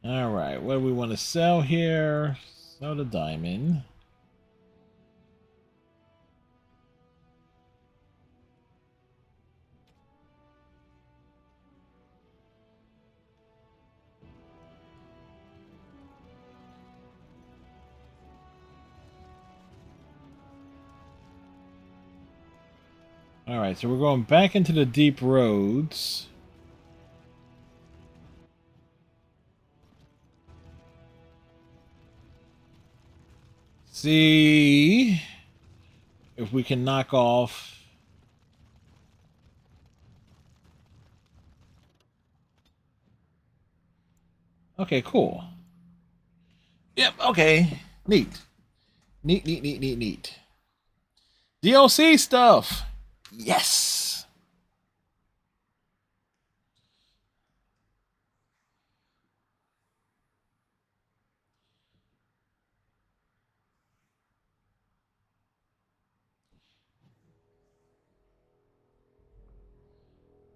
All right, what do we want to sell here? Sell the diamond. All right, so we're going back into the deep roads. See if we can knock off Okay, cool. Yep, okay. Neat. Neat. DLC stuff. Yes.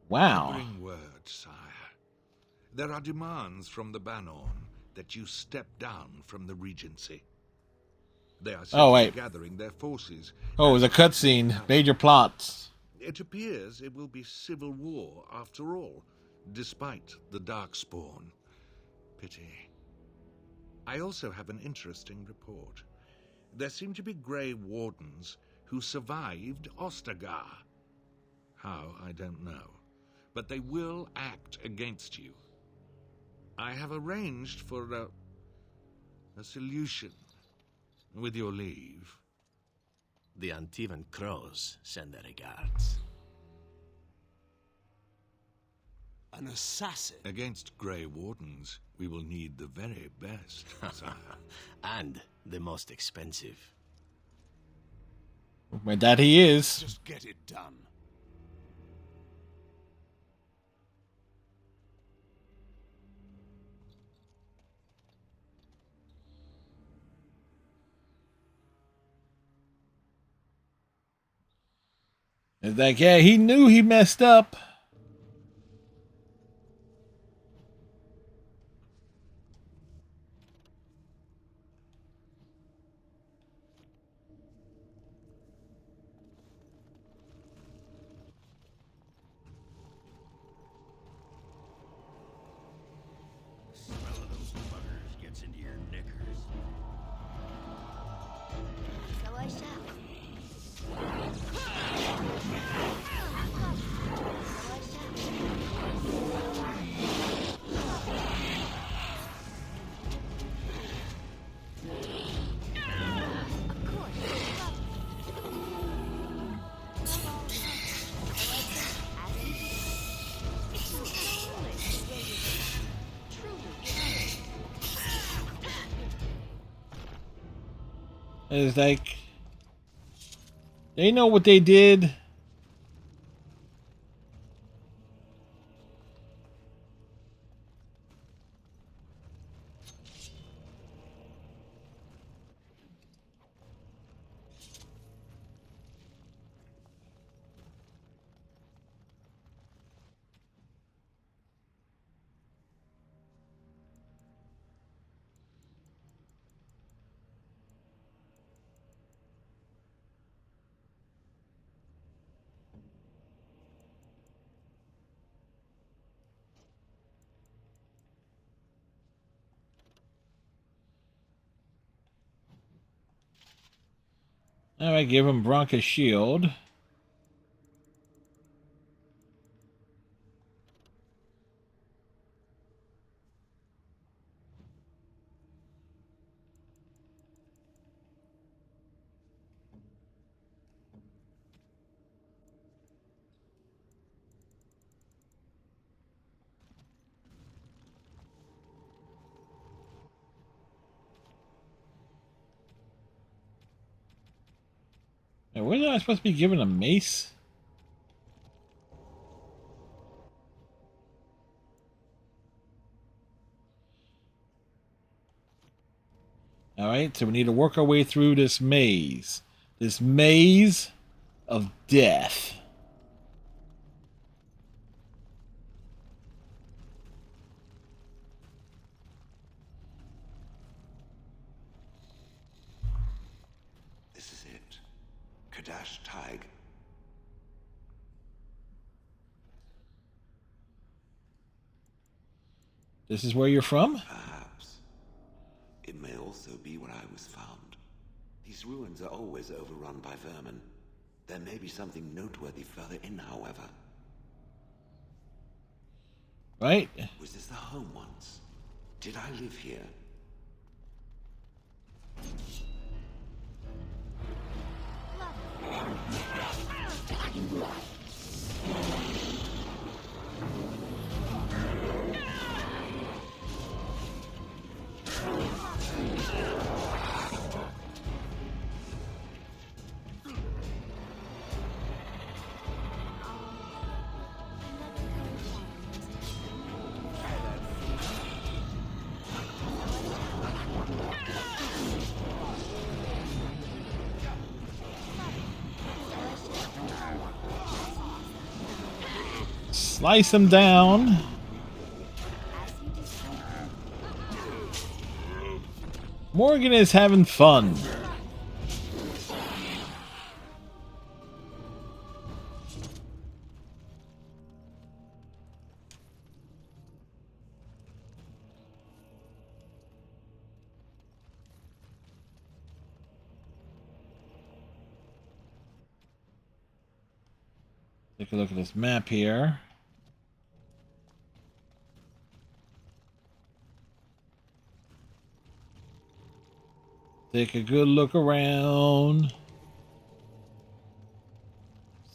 Wow. I bring word, sire. There are demands from the Banorn that you step down from the Regency. They are simply gathering their forces. Oh, it was a cutscene. Major plots. It appears it will be civil war after all, despite the Darkspawn. Pity. I also have an interesting report. There seem to be Grey Wardens who survived Ostagar. How, I don't know. But they will act against you. I have arranged for a solution, with your leave. The Antivan Crows send their regards. An assassin? Against Grey Wardens, we will need the very best, sire. And the most expensive. My dad he is. Just get it done. It's like, yeah, he knew he messed up. Smell of those buggers gets into your knickers. So I shall. It's like, they know what they did. Alright, give him Bronca's shield. Now, wasn't I supposed to be given a mace? Alright, so we need to work our way through this maze. This maze of death. This is it. Kadash Taig. This is where you're from? Perhaps. It may also be where I was found. These ruins are always overrun by vermin. There may be something noteworthy further in, however. Right? Was this the home once? Did I live here? Slice him down. Morgan is having fun. Take a look at this map here. Take a good look around.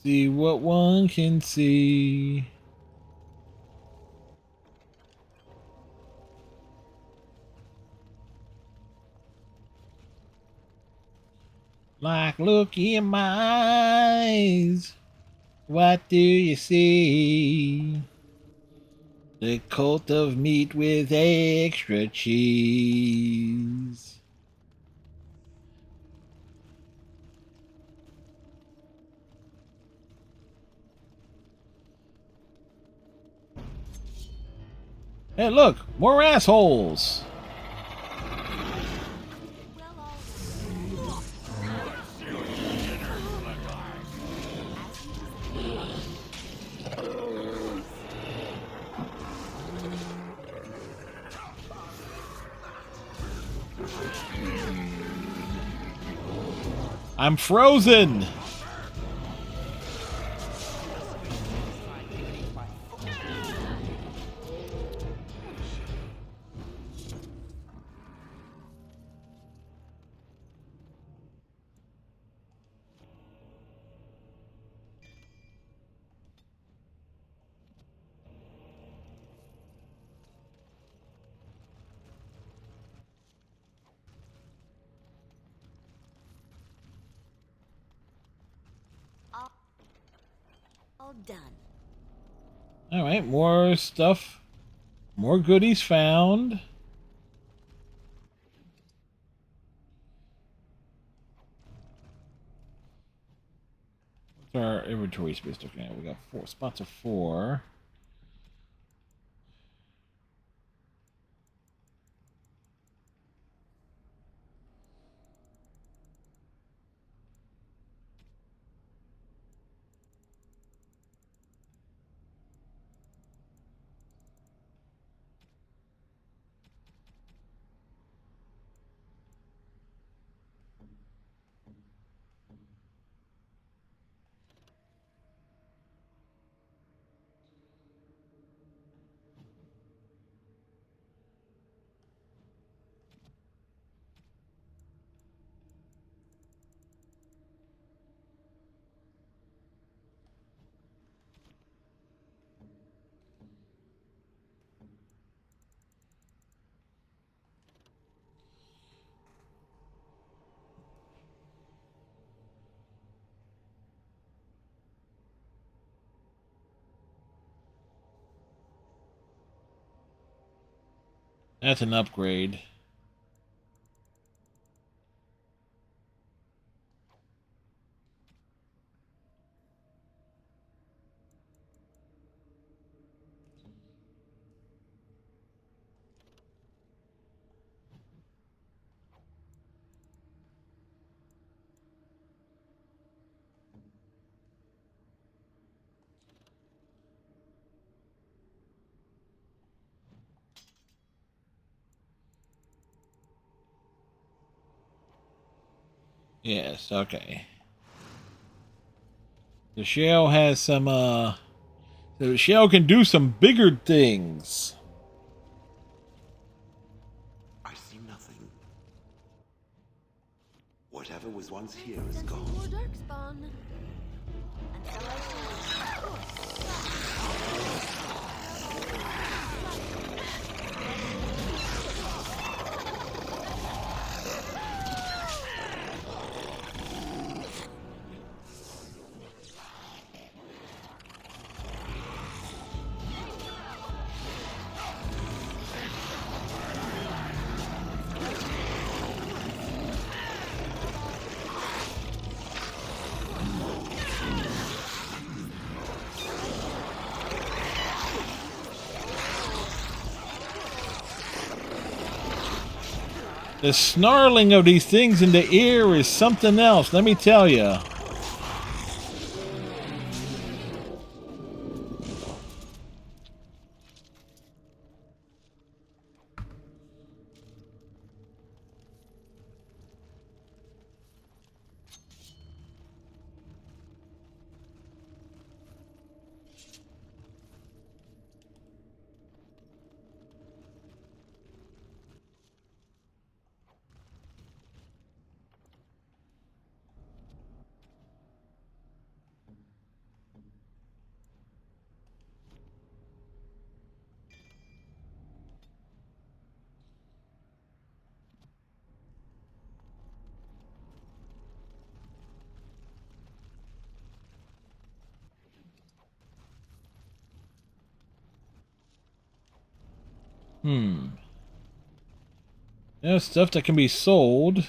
See what one can see. Like, look in my eyes. What do you see? The cult of meat with extra cheese. Hey, look, more assholes. I'm frozen. All done. All right, more stuff. More goodies found. What's our inventory space looking at? We got 4 spots of 4. That's an upgrade. Yes, okay. The shell has some, the shell can do some bigger things. I see nothing. Whatever was once here is gone. More darkspawn. And so I The snarling of these things in the ear is something else, let me tell you. There's stuff that can be sold.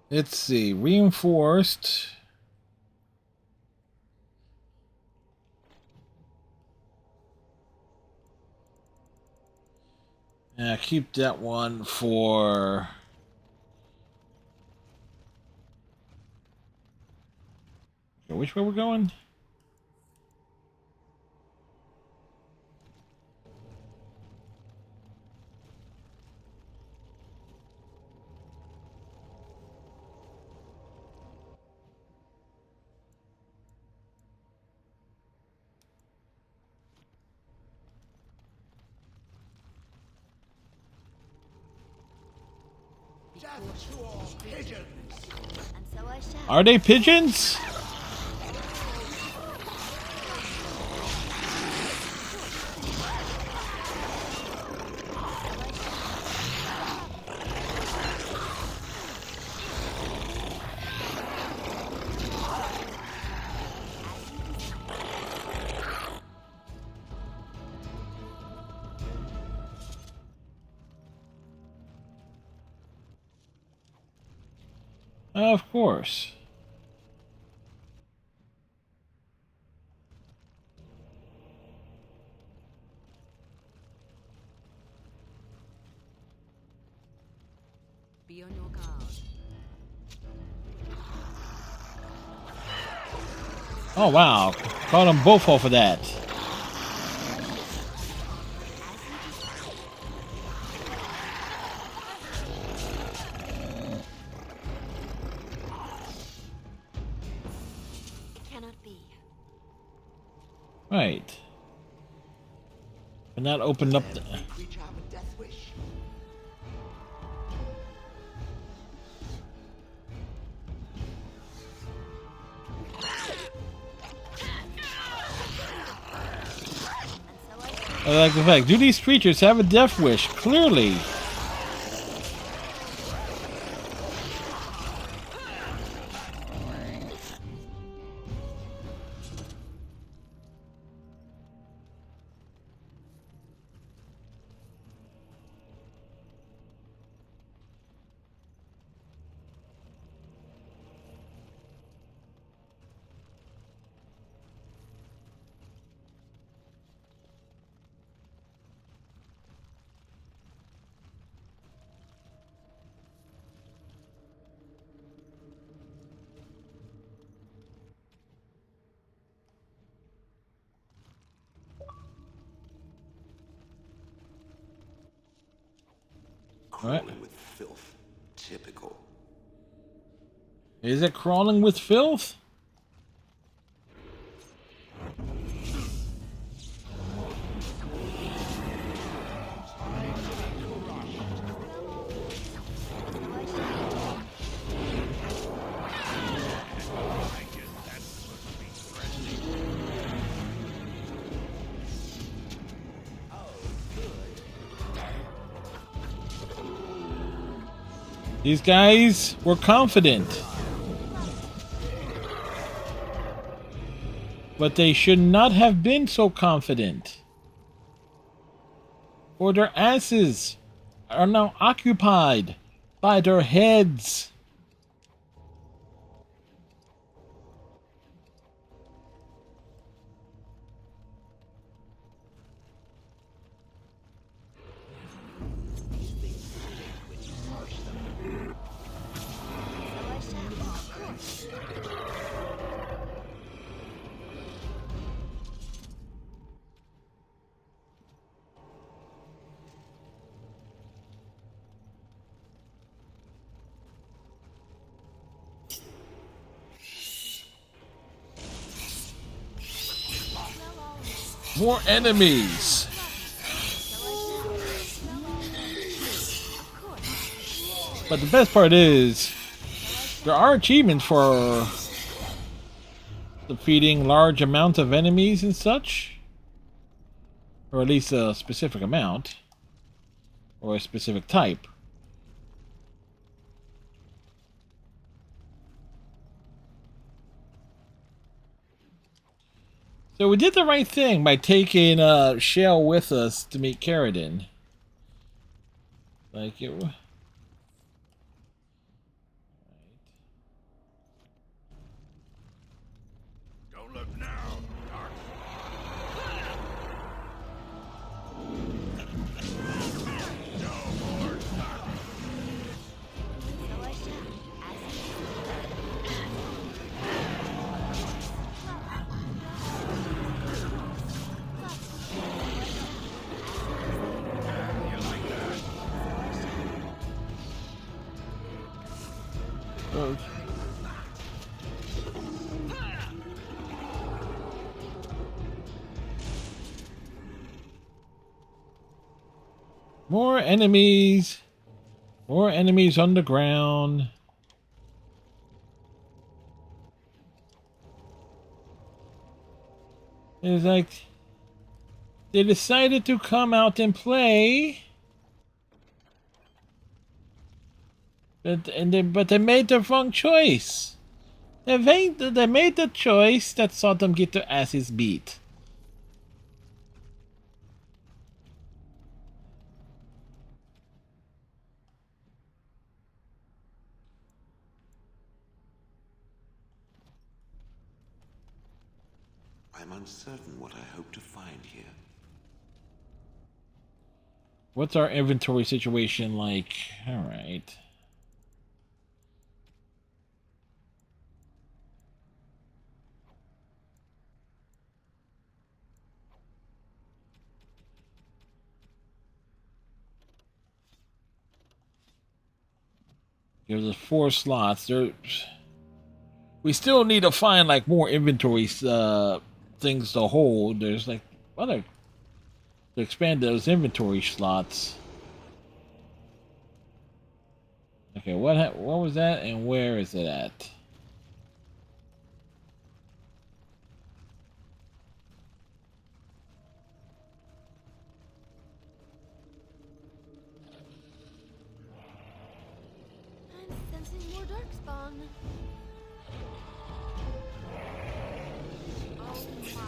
Let's see, reinforced. Yeah, keep that one for... Which way we're going? Are they pigeons? Of course. Be on your guard. Oh wow, caught them both off of that. It cannot be. Right. And that opened up the... I like the fact, do these creatures have a death wish? Clearly. Crawling with filth. Typical. Is it crawling with filth? These guys were confident. But they should not have been so confident. For their asses are now occupied by their heads. More enemies. But the best part is, there are achievements for defeating large amounts of enemies and such. Or at least a specific amount. Or a specific type. So we did the right thing by taking Shale with us to meet Carradine. Like it. Don't look now, Dark. No more More enemies. More enemies on the ground. It's like they decided to come out and play. But they made the wrong choice. They made the choice that saw them get their asses beat. I'm uncertain what I hope to find here. What's our inventory situation like? Alright. Gives us 4 slots. We still need to find like more inventory things to hold. There's like other to expand those inventory slots. Okay, what was that and where is it at? I'm sensing more darkspawn. Oh my!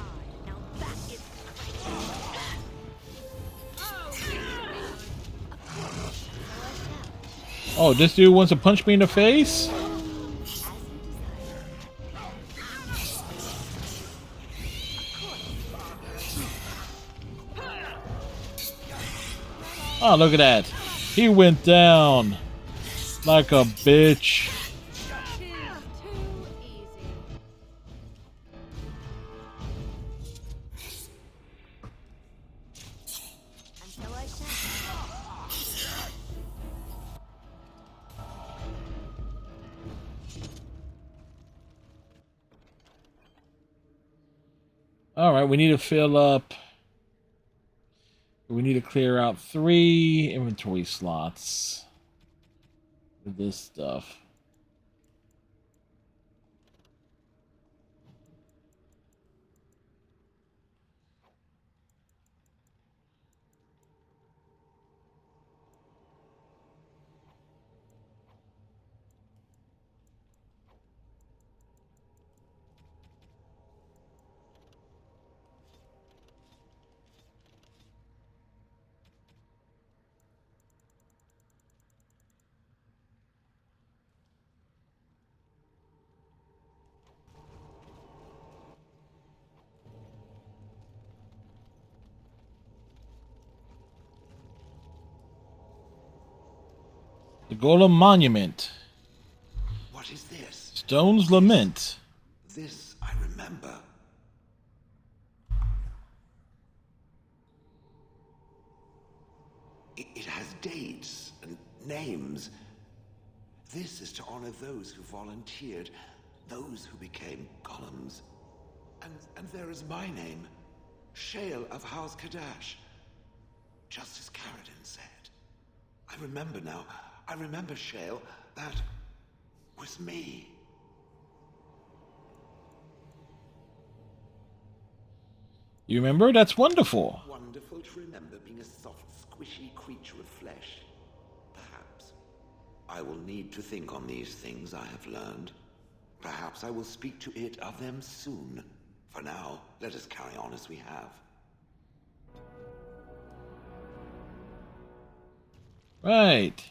Now that is Oh, this dude wants to punch me in the face? Oh, look at that. He went down like a bitch. Alright, we need to fill up. We need to clear out 3 inventory slots with this stuff. Golem Monument. What is this? Stone's Lament. This I remember. It has dates and names. This is to honor those who volunteered, those who became golems. And there is my name, Shale of House Kadash. Just as Caradon said. I remember now. I remember, Shale. That was me. You remember? That's wonderful. Wonderful to remember being a soft, squishy creature of flesh. Perhaps I will need to think on these things I have learned. Perhaps I will speak to it of them soon. For now, let us carry on as we have. Right.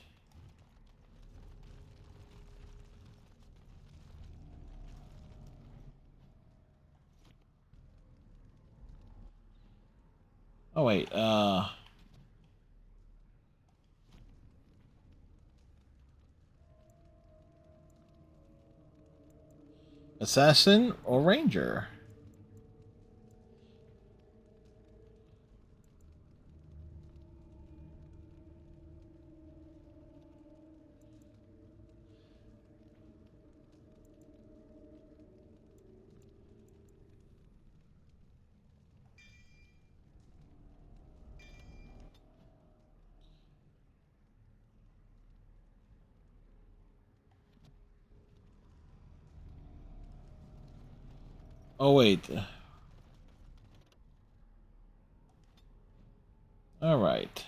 Oh wait, Assassin or Ranger? Oh wait. All right.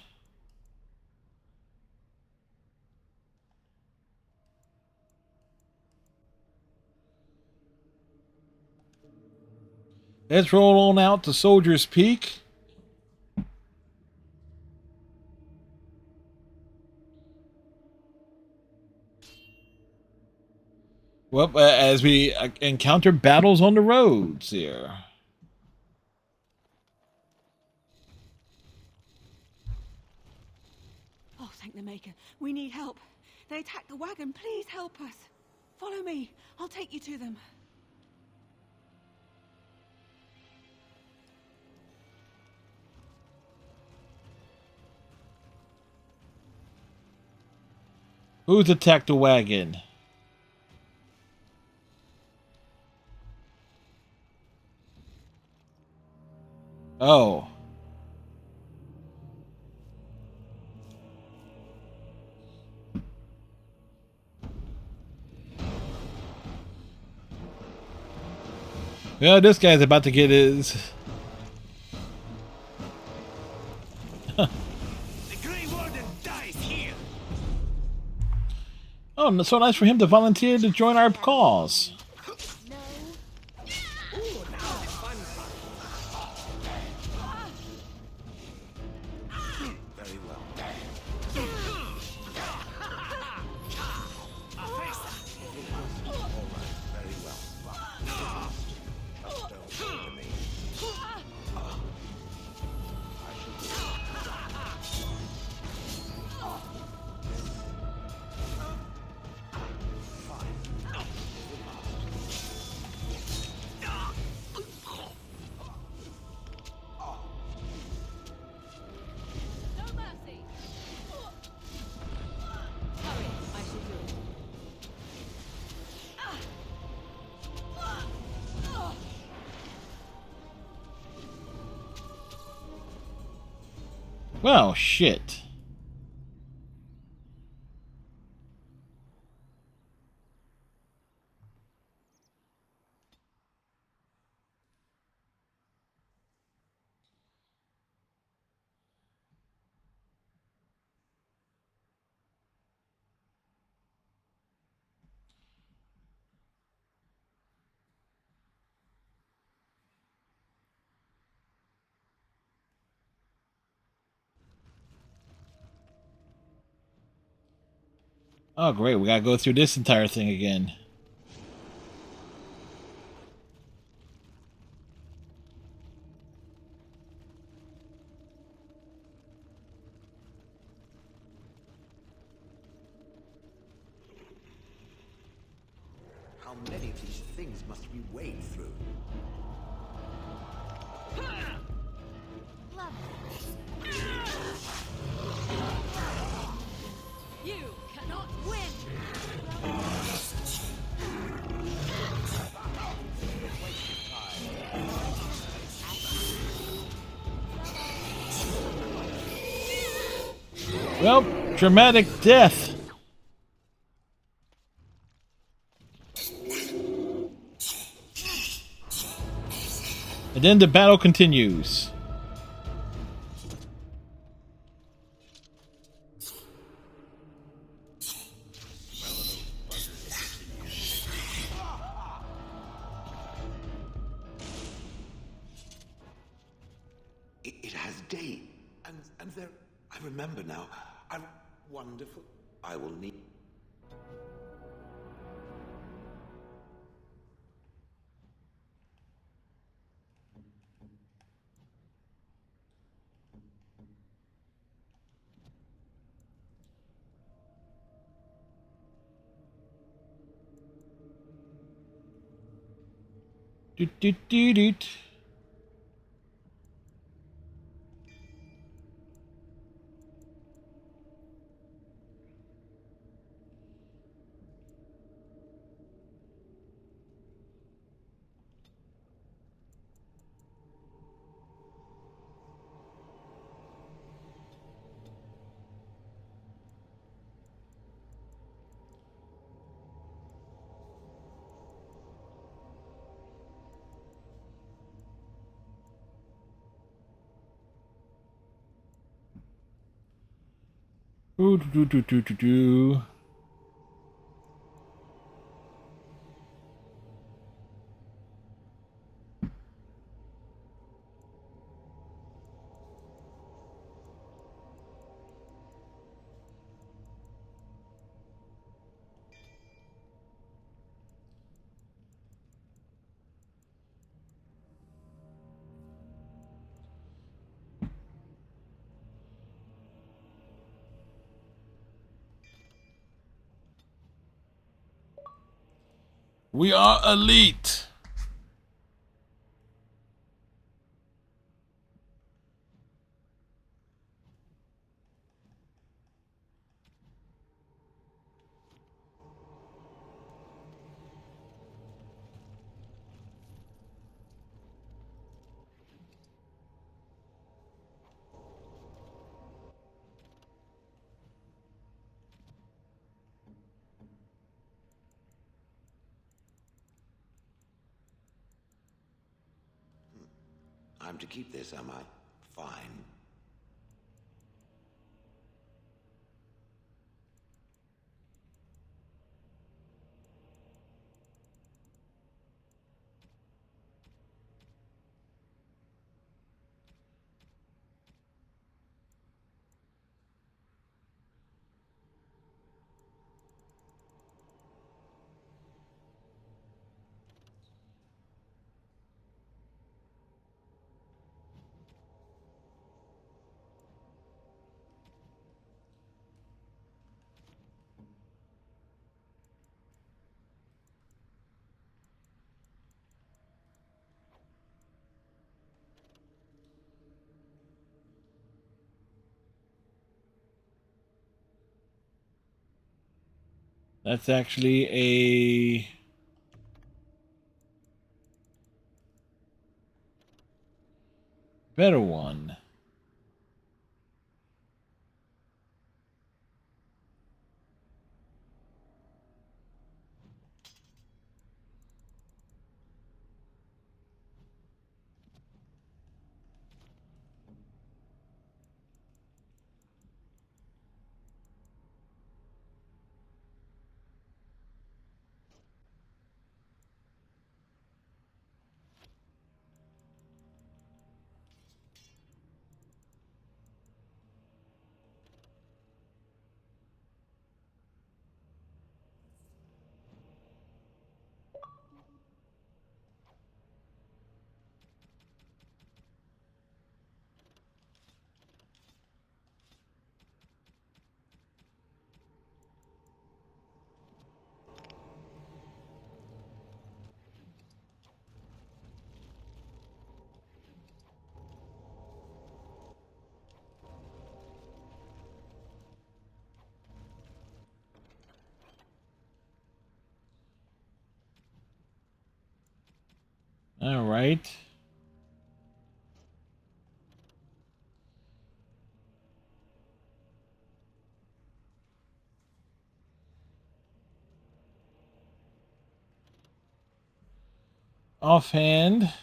Let's roll on out to Soldier's Peak. Well, as we encounter battles on the roads here. Oh, thank the Maker. We need help. They attacked the wagon. Please help us. Follow me. I'll take you to them. Who's attacked the wagon? Oh. Yeah, this guy's about to get his... The Grey Warden dies here. Oh, so nice for him to volunteer to join our cause. Very well. Very well. Just don't to me. No mercy. Hurry, I shall do it. Well, shit. Oh, great. We gotta go through this entire thing again. how many of these things must we wade through? You cannot win! Well, dramatic death. And then the battle continues. It has date, and there. I remember now. I'm wonderful. I will need. Doot, doot, doot, doot. Ooh, doo, doo, doo, doo, doo. We are elite. I'm to keep this, am I? Fine. That's actually a better one. All right. Offhand.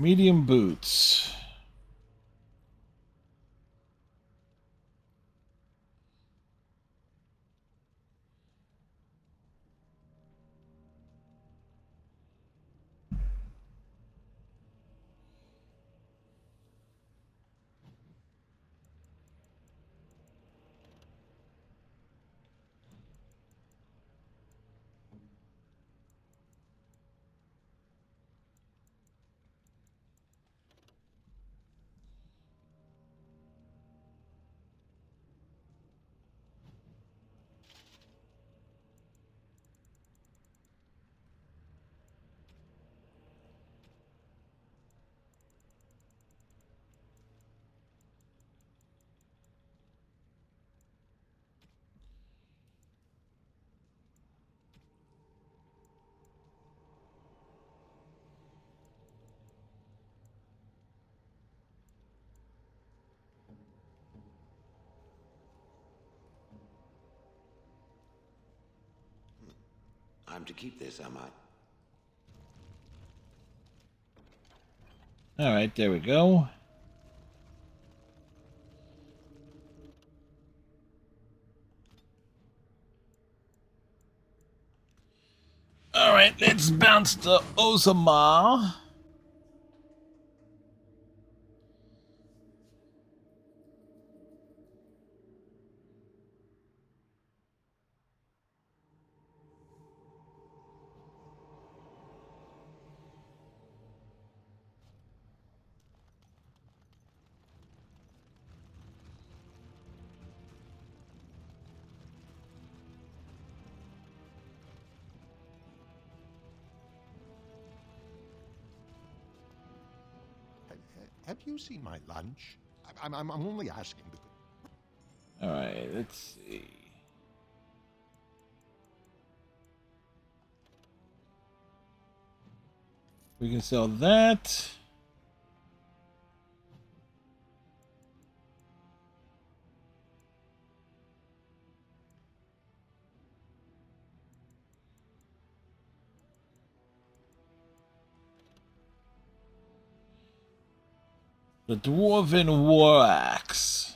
Medium boots. I'm to keep this, am I? All right, there we go. All right, let's bounce to Ozama. Have you seen my lunch? I'm only asking because... All right, let's see. We can sell that. The Dwarven War Axe.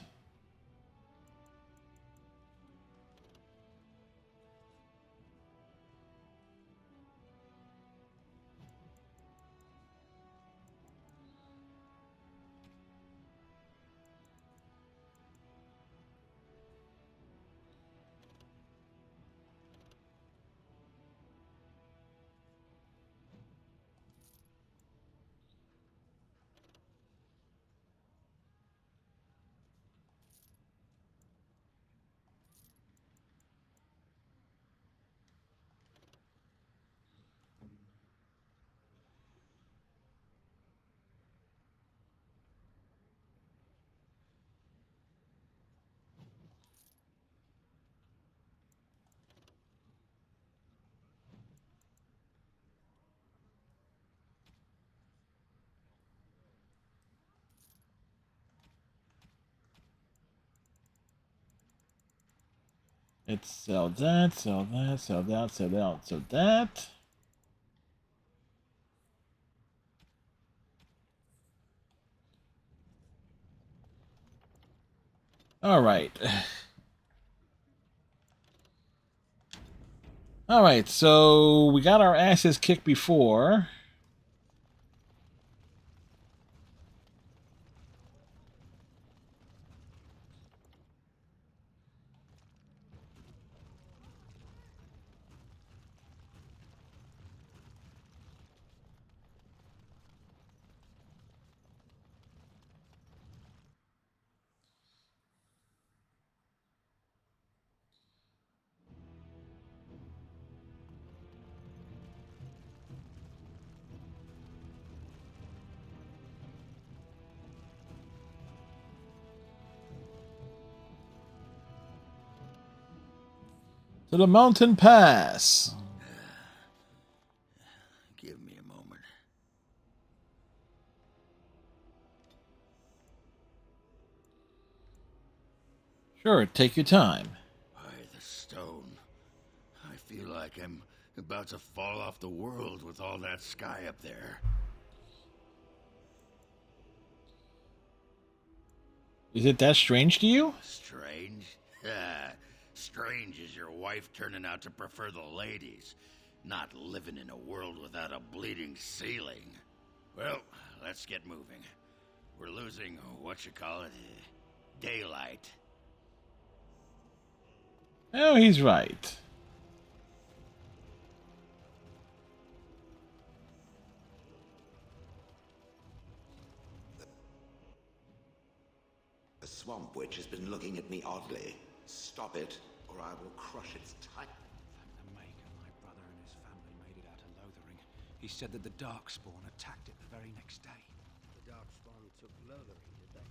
Let's sell that, sell that, sell that, sell that, sell that. All right. All right, so we got our asses kicked before. To the mountain pass. Give me a moment. Sure, take your time. By the stone. I feel like I'm about to fall off the world with all that sky up there. Is it that strange to you? Strange? Strange is your wife turning out to prefer the ladies, not living in a world without a bleeding ceiling. Well, let's get moving. We're losing, daylight. Oh, he's right. The swamp witch has been looking at me oddly. Stop it, or I will crush its tight. Thank the Maker, my brother and his family made it out of Lothering. He said that the Darkspawn attacked it the very next day. The Darkspawn took Lothering, did they?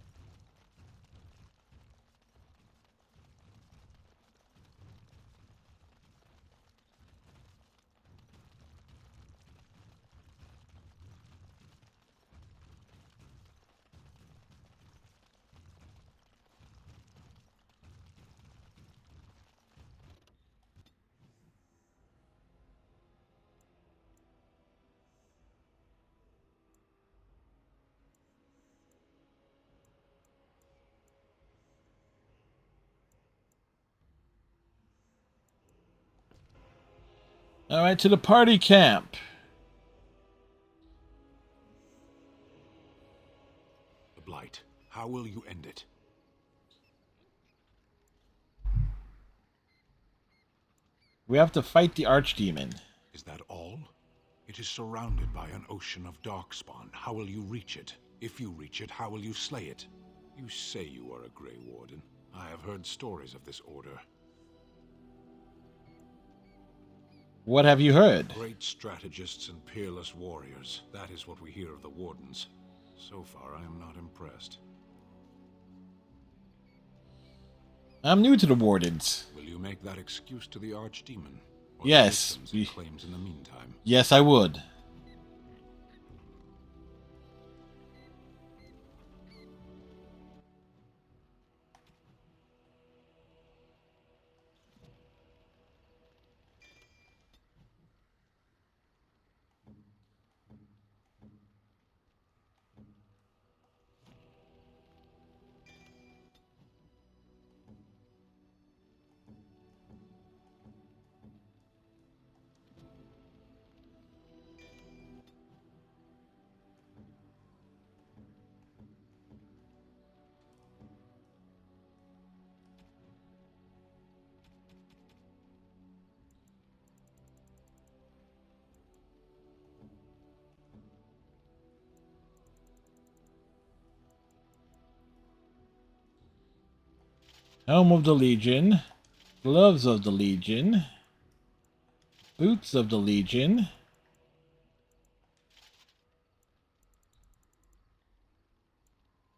All right, to the party camp. The Blight. How will you end it? We have to fight the archdemon. Is that all? It is surrounded by an ocean of darkspawn. How will you reach it? If you reach it, how will you slay it? You say you are a Grey Warden. I have heard stories of this order. What have you heard? Great strategists and peerless warriors. That is what we hear of the Wardens. So far, I am not impressed. I'm new to the Wardens. Will you make that excuse to the Archdemon? Or Yes. The victims it claims in the meantime? Yes, I would. Helm of the Legion. Gloves of the Legion. Boots of the Legion.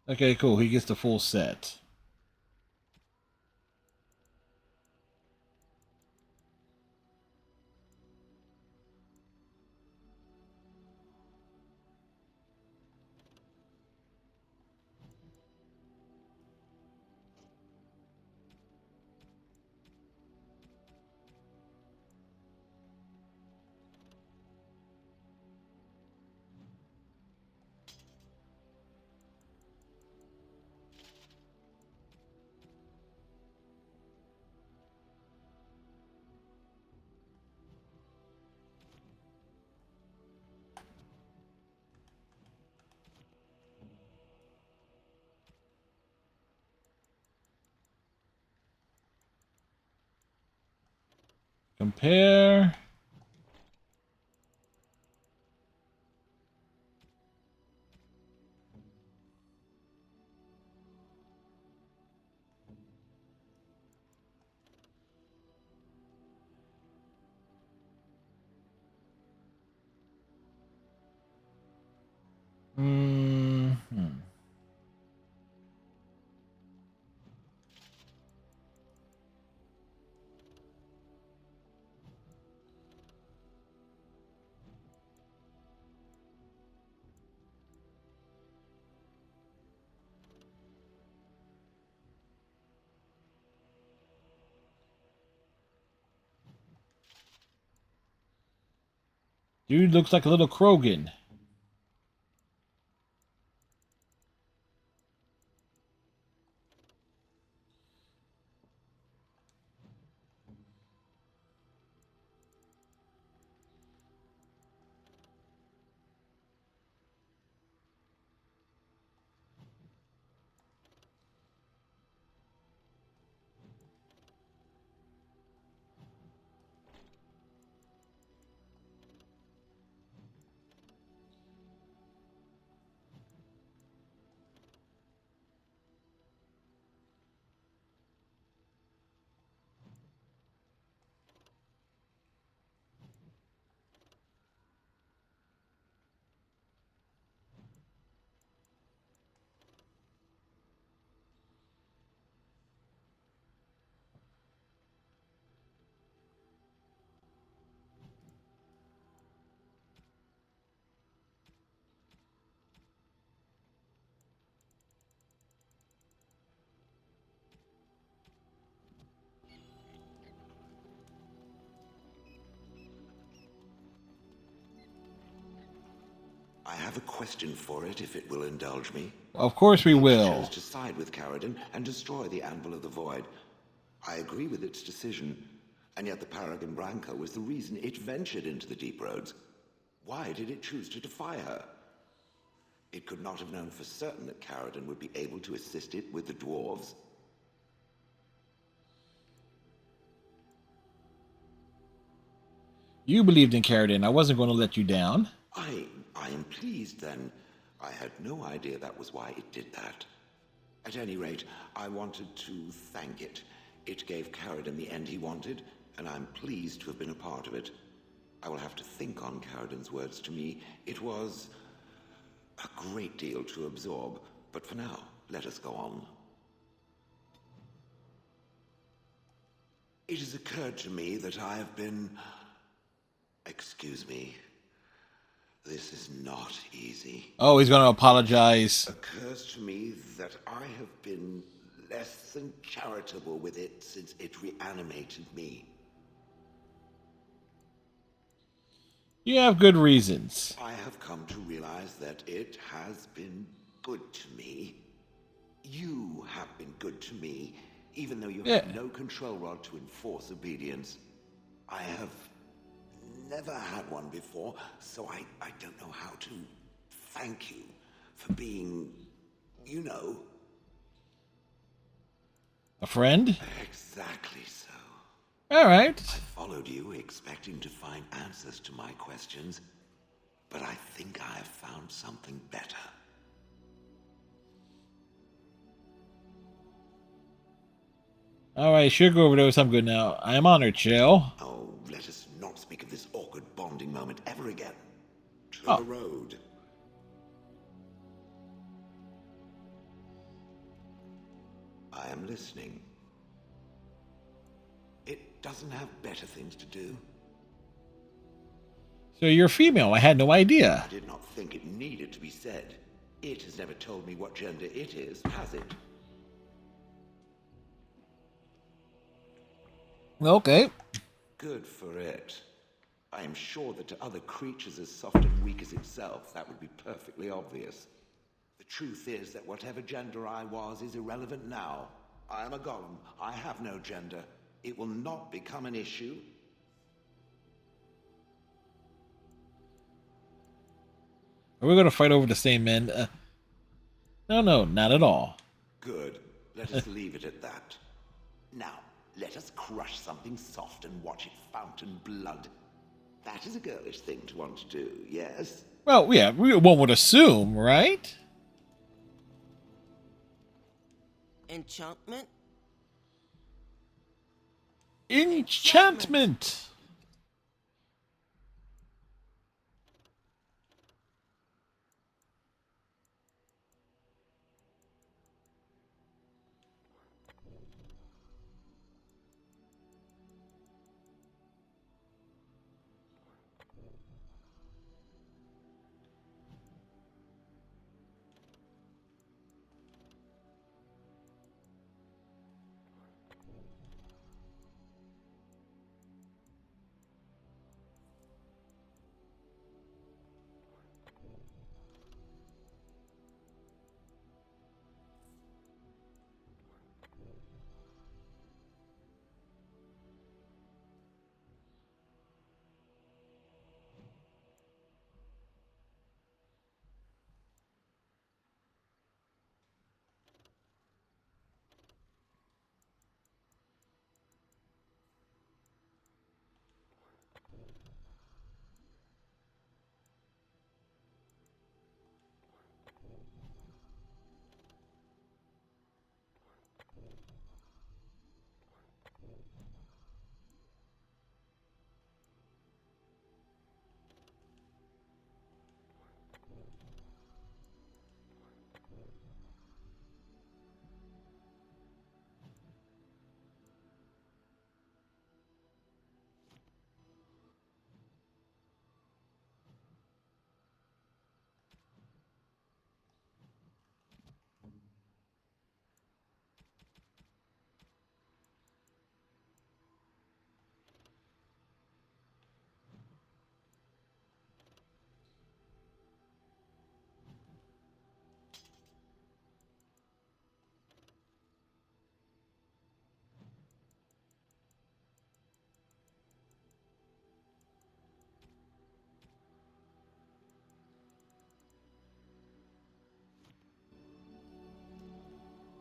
Okay, cool. He gets the full set. Compare. Hmm. Dude looks like a little Krogan. I have a question for it, if it will indulge me. Of course we It will. chose to side with Caradon and destroy the Anvil of the Void. I agree with its decision, and yet the Paragon Branca was the reason it ventured into the Deep Roads. Why did it choose to defy her? It could not have known for certain that Caradon would be able to assist it with the dwarves. You believed in Caradon. I wasn't going to let you down. I am pleased, then. I had no idea that was why it did that. At any rate, I wanted to thank it. It gave Caradon the end he wanted, and I'm pleased to have been a part of it. I will have to think on Caradon's words to me. It was a great deal to absorb, but for now, let us go on. It has occurred to me that I have been... Excuse me. This is not easy. Oh, he's going to apologize. Occurs to me that I have been less than charitable with it since it reanimated me. You have good reasons. I have come to realize that it has been good to me. You have been good to me, even though you have no control rod to enforce obedience. I have never had one before, so I don't know how to thank you for being, you know... A friend? Exactly so. All right. I followed you, expecting to find answers to my questions, but I think I have found something better. All right, sure, go over there with something good now. I am honored, Jill. Oh, let us not speak of this awkward bonding moment ever again. To the road. I am listening. It doesn't have better things to do. So you're female. I had no idea. I did not think it needed to be said. It has never told me what gender it is, has it? Okay. Good for it. I am sure that to other creatures as soft and weak as itself, that would be perfectly obvious. The truth is that whatever gender I was is irrelevant now. I am a golem. I have no gender. It will not become an issue. Are we going to fight over the same men? No, not at all. Good. Let us leave it at that. Now, let us crush something soft and watch it fountain blood. That is a girlish thing to want to do, yes? Well, yeah, one would assume, right? Enchantment? Enchantment!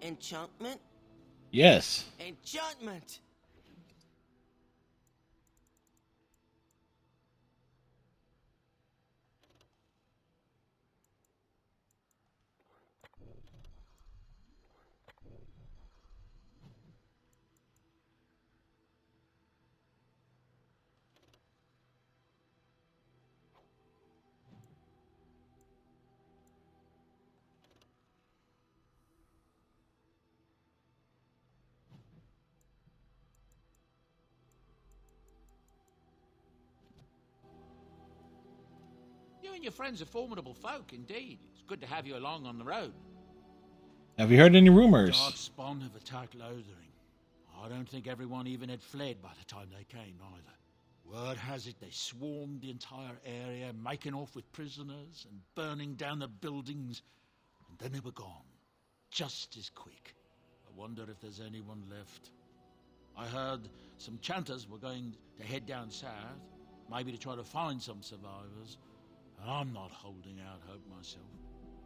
Enchantment? Yes. Enchantment! You and your friends are formidable folk, indeed. It's good to have you along on the road. Have you heard any rumors? Darkspawn have attacked Lothering. I don't think everyone even had fled by the time they came, either. Word has it they swarmed the entire area, making off with prisoners and burning down the buildings. And then they were gone. Just as quick. I wonder if there's anyone left. I heard some chanters were going to head down south, maybe to try to find some survivors. And I'm not holding out hope myself.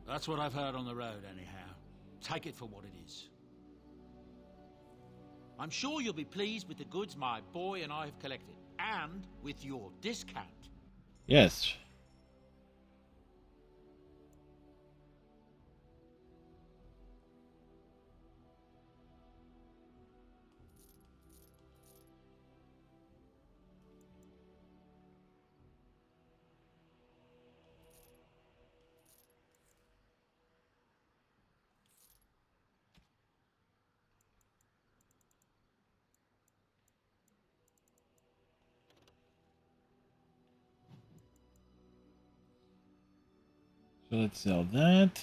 That's what I've heard on the road, anyhow. Take it for what it is. I'm sure you'll be pleased with the goods my boy and I have collected, and with your discount. Yes. So let's sell that.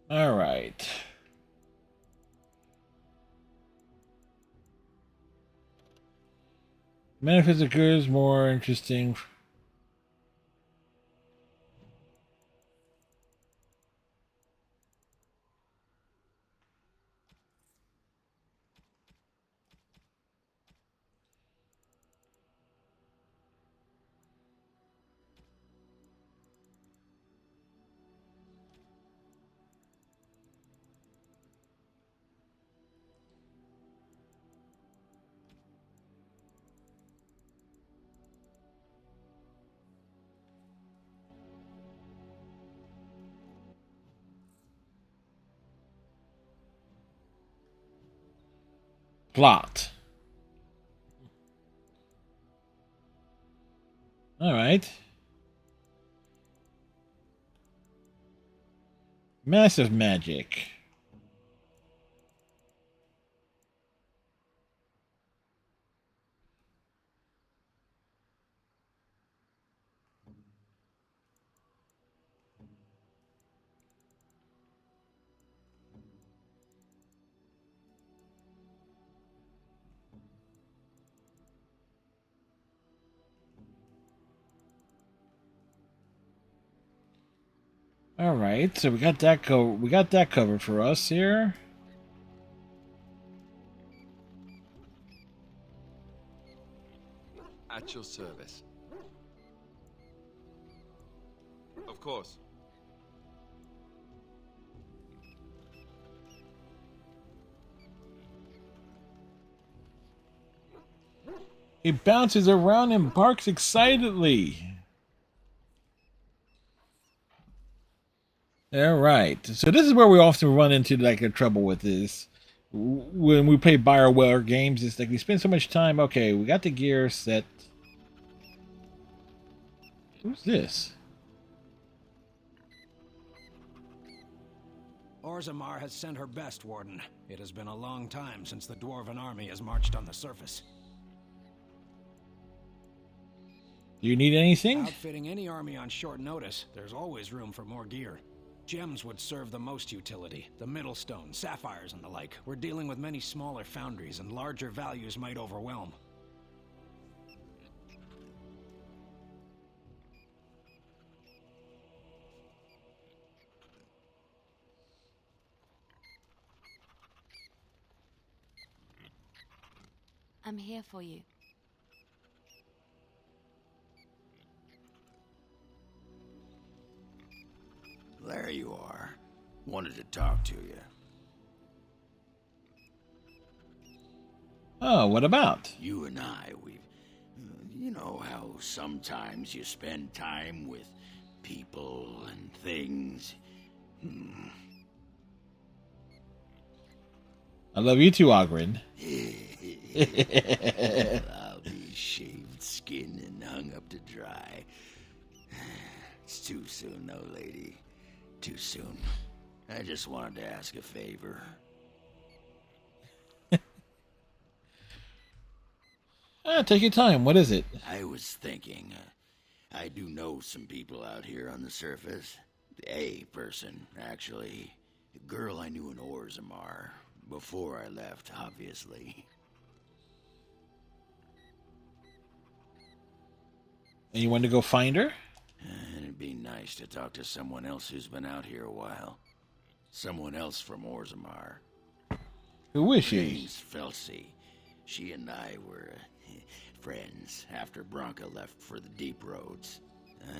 All right. Metaphysical is more interesting. Plot. All right. Massive magic. All right, so we got that covered for us here. At your service. Of course. It bounces around and barks excitedly. All right, so this is where we often run into like the trouble with this. When we play BioWare games, it's like we spend so much time. Okay, we got the gear set. Who's this? Orzammar has sent her best, Warden. It has been a long time since the Dwarven army has marched on the surface. Do you need anything? Outfitting any army on short notice, there's always room for more gear. Gems would serve the most utility. The Middlestone, sapphires, and the like. We're dealing with many smaller foundries, and larger values might overwhelm. I'm here for you. There you are. Wanted to talk to you. Oh, what about? You and I, you know how sometimes you spend time with people and things. I love you too, Ogren. I'll be shaved skin and hung up to dry. It's too soon, though, lady. Too soon. I just wanted to ask a favor. Take your time. What is it? I was thinking, I do know some people out here on the surface. A person, actually. A girl I knew in Orzammar. Before I left, obviously. And you want to go find her? It'd be nice to talk to someone else who's been out here a while. Someone else from Orzammar. Who is Her she? name's Felsi. She and I were friends after Branca left for the deep roads.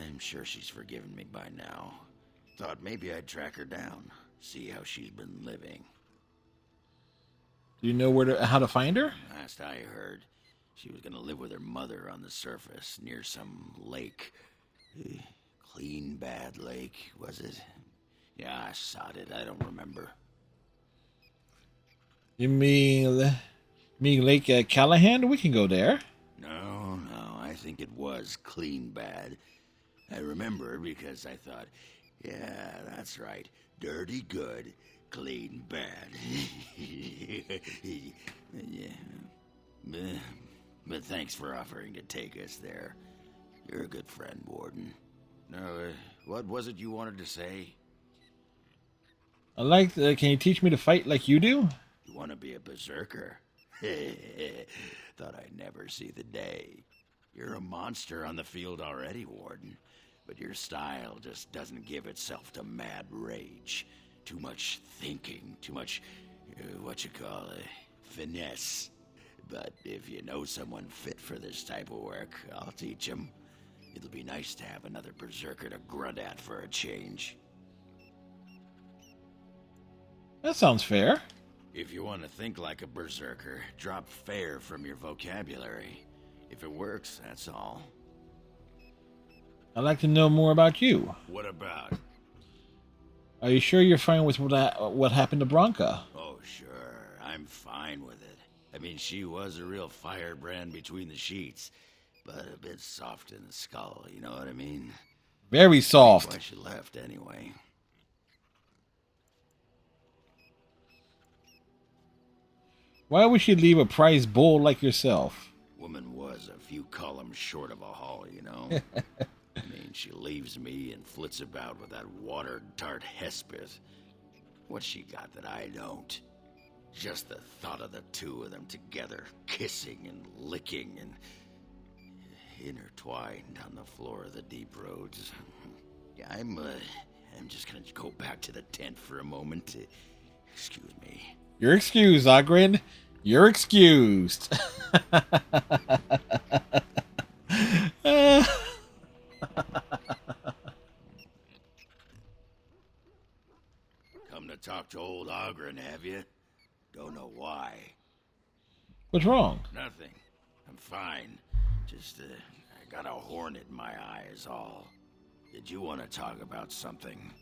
I'm sure she's forgiven me by now. Thought maybe I'd track her down, see how she's been living. Do you know how to find her? Last I heard, she was gonna live with her mother on the surface near some lake. Clean Bad Lake, was it? Yeah, I sod it. I don't remember. You mean Lake Callahan? We can go there. No, I think it was Clean Bad. I remember because I thought, yeah, that's right. Dirty good, clean bad. Yeah. But thanks for offering to take us there. You're a good friend, Warden. No, what was it you wanted to say? I like. Can you teach me to fight like you do? You want to be a berserker? Thought I'd never see the day. You're a monster on the field already, Warden. But your style just doesn't give itself to mad rage. Too much thinking, too much, finesse. But if you know someone fit for this type of work, I'll teach him. It'll be nice to have another berserker to grunt at for a change. That sounds fair. If you want to think like a berserker, drop fair from your vocabulary. If it works, that's all. I'd like to know more about you. What about? Are you sure you're fine with what happened to Branca? Oh, sure. I'm fine with it. I mean, she was a real firebrand between the sheets, but a bit soft in the skull, you know what I mean? Very soft. That's why she left, anyway. Why would she leave a prize bull like yourself? Woman was a few columns short of a haul, you know? I mean, she leaves me and flits about with that water-tart Hespeth. What's she got that I don't? Just the thought of the two of them together, kissing and licking and intertwined on the floor of the deep roads. Yeah, I'm just gonna go back to the tent for a moment. Excuse me. You're excused, Ogren. You're excused. Come to talk to old Ogren, have you? Don't know why. What's wrong? Nothing. I'm fine. Just, I got a hornet in my eye is all. Did you want to talk about something?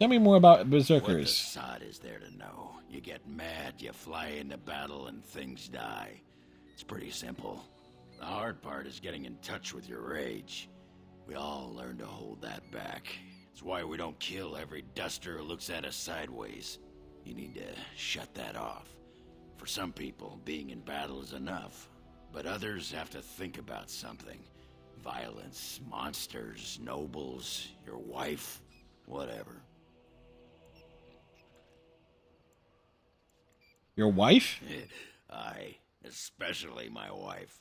Tell me more about What the berserkers. sod is there to know? You get mad, you fly into battle, and things die. It's pretty simple. The hard part is getting in touch with your rage. We all learn to hold that back. It's why we don't kill every duster who looks at us sideways. You need to shut that off. For some people, being in battle is enough. But others have to think about something. Violence, monsters, nobles, your wife, whatever. Your wife? Aye, especially my wife.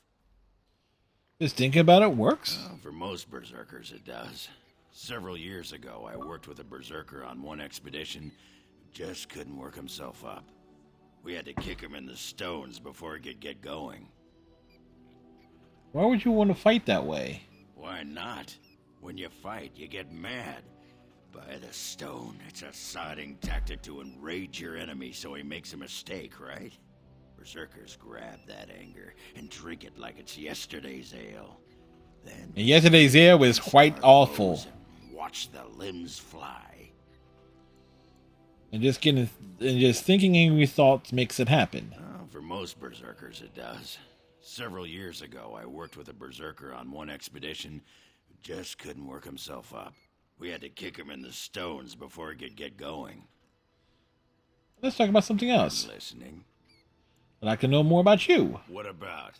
Just thinking about it works? Well, for most berserkers, it does. Several years ago, I worked with a berserker on one expedition who just couldn't work himself up. We had to kick him in the stones before he could get going. Why would you want to fight that way? Why not? When you fight, you get mad. By the stone, it's a sodding tactic to enrage your enemy so he makes a mistake, right? Berserkers grab that anger and drink it like it's yesterday's ale. Then And yesterday's ale was quite awful. watch the limbs fly. And just thinking angry thoughts makes it happen. For most berserkers, it does. Several years ago, I worked with a berserker on one expedition who just couldn't work himself up. We had to kick him in the stones before he could get going. Let's talk about something else. I'm listening. I'd like to know more about you. What about?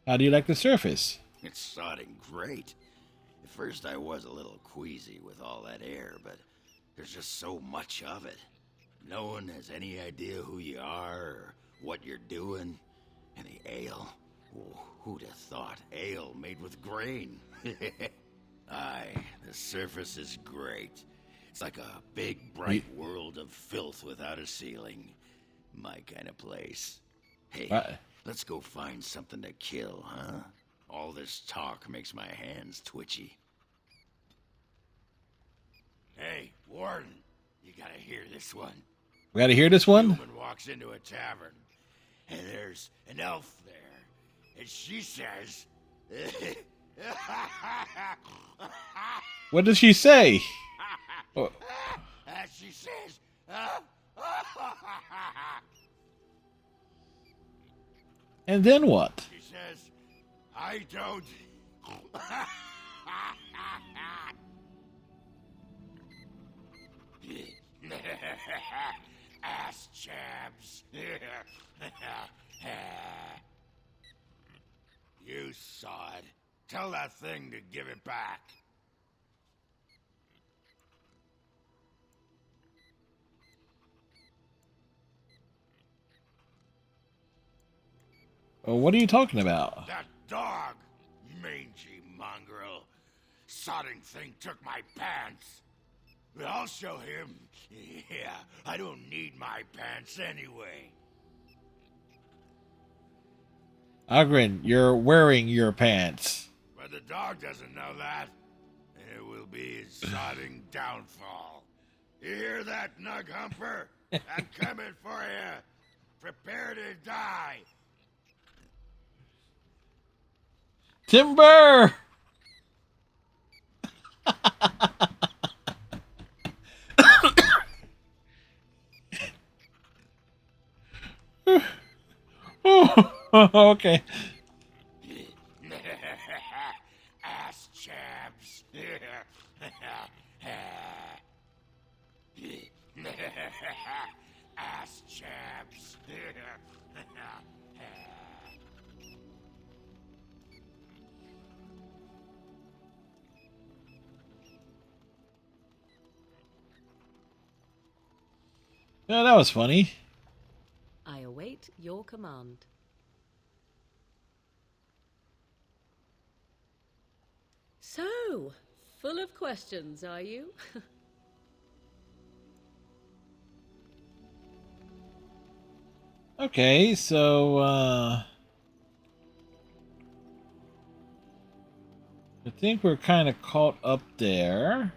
How do you like the surface? It's sodding great. At first I was a little queasy with all that air, but there's just so much of it. No one has any idea who you are or what you're doing. And the ale? Oh, who'd have thought ale made with grain? Aye, the surface is great. It's like a big, bright world of filth without a ceiling. My kind of place. Hey, let's go find something to kill, huh? All this talk makes my hands twitchy. Hey, Warden, you gotta hear this one. We gotta hear this one? A human walks into a tavern, and there's an elf there, and she says... What does she say? Oh. She says... And then what? She says, I don't... Ass chaps. You saw it. Tell that thing to give it back. What are you talking about? That dog, mangy mongrel. Sodding thing took my pants. I'll show him. Yeah, I don't need my pants anyway. Ogren, you're wearing your pants. But the dog doesn't know that. It will be his sodding downfall. You hear that, Nug Humper? I'm coming for you. Prepare to die. Timber! Okay. Ass chaps. Ass chaps. Yeah, that was funny. I await your command. So, full of questions, are you? Okay, so, I think we're kind of caught up there.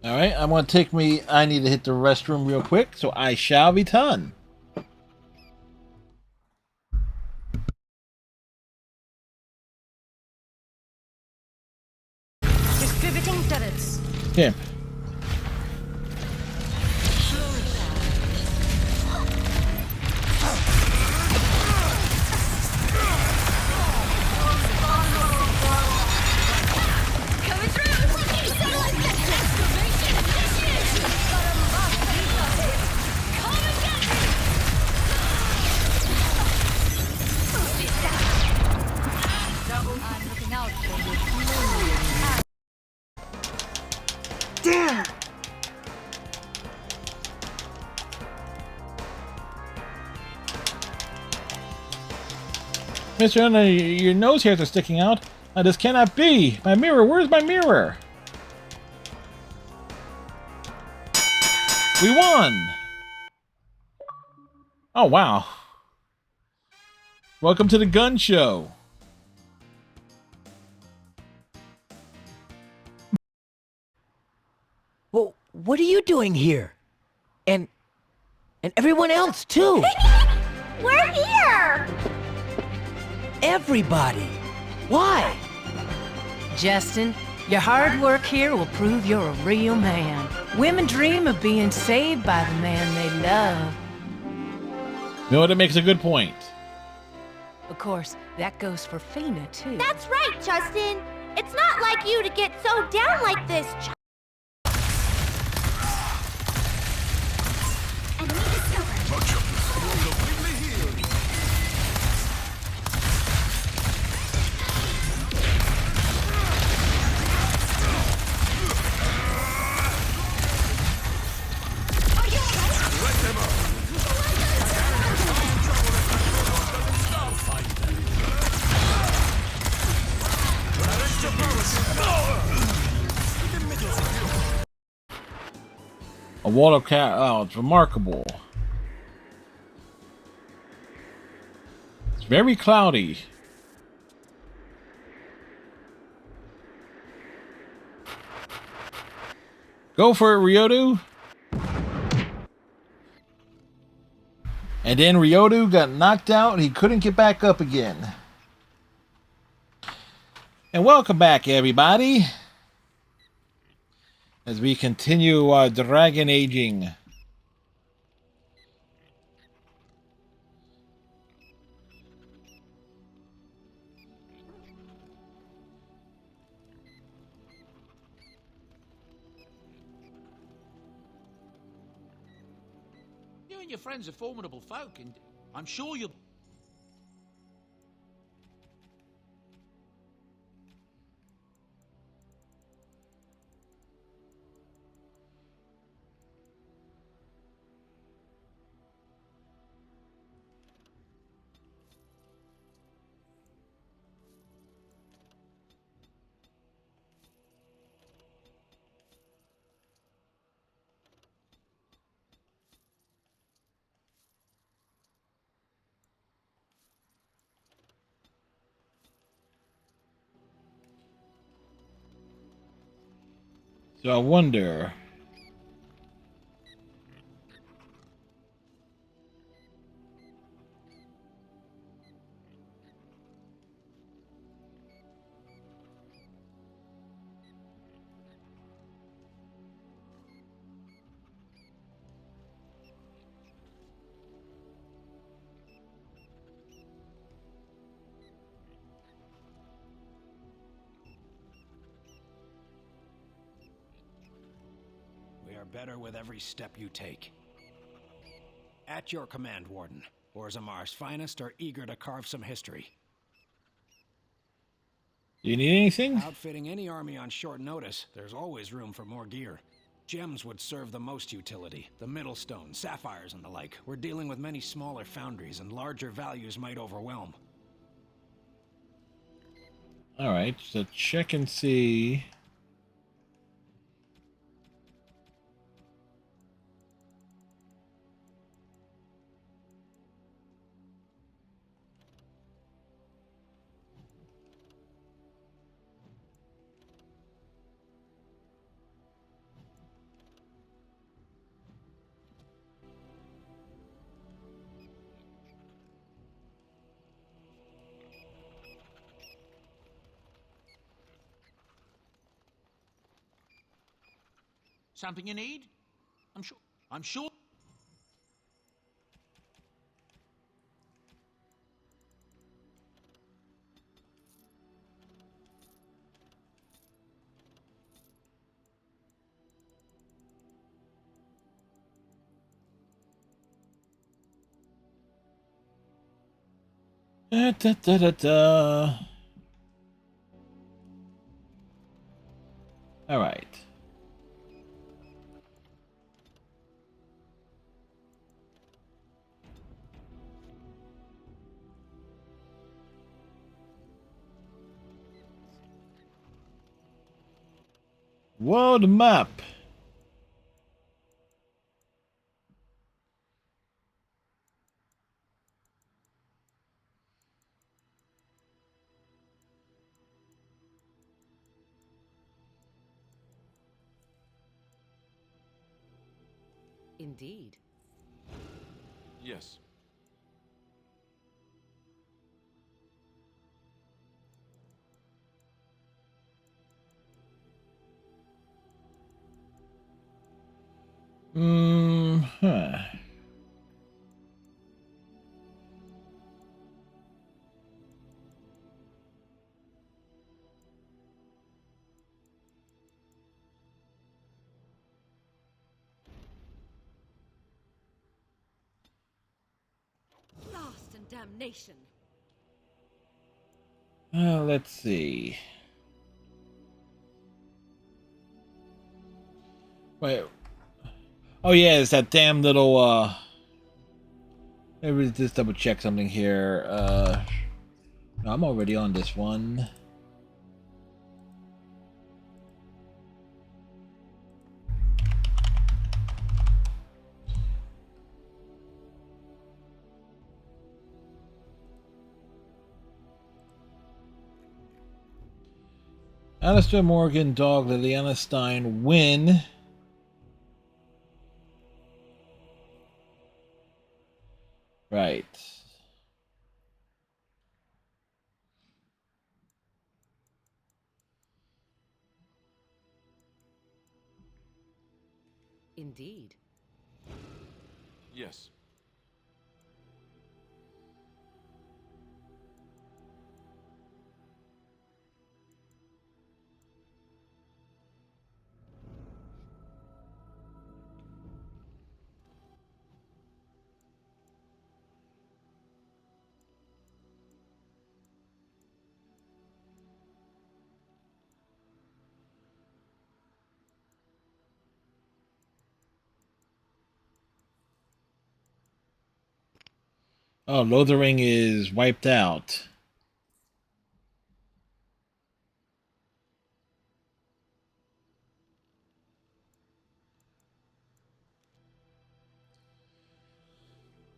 Alright, I'm going to take me... I need to hit the restroom real quick, so I shall return. Distributing turrets. Here. Damn! Mr. Hunter, your nose hairs are sticking out. Now, this cannot be! My mirror! Where's my mirror? We won! Oh, wow. Welcome to the gun show. Well, what are you doing here? And everyone else, too! We're here! Everybody! Why? Justin, your hard work here will prove you're a real man. Women dream of being saved by the man they love. You know what? That makes a good point. Of course, that goes for Fina, too. That's right, Justin! It's not like you to get so down like this, A wall of cat. Oh, it's remarkable. It's very cloudy. Go for it, Ryodu. And then Ryodu got knocked out. He couldn't get back up again. And welcome back, everybody, as we continue our dragon aging. You and your friends are formidable folk, and I'm sure you'll... So I wonder... We are better with every step you take. At your command, Warden. Orzamar's finest are eager to carve some history. You need anything? Outfitting any army on short notice, there's always room for more gear. Gems would serve the most utility. The middle stone, sapphires and the like. We're dealing with many smaller foundries, and larger values might overwhelm. Alright, so check and see... Something you need? I'm sure... Da, da, da, da, da. All right. World map. Indeed. Yes. Huh. Blast and damnation. Let's see. Wait. Oh yeah, it's that damn little let me just double check something here. No, I'm already on this one. Alistair Morgan, Dog, Liliana Stein win. Right. Indeed. Yes. Oh, Lothering is wiped out.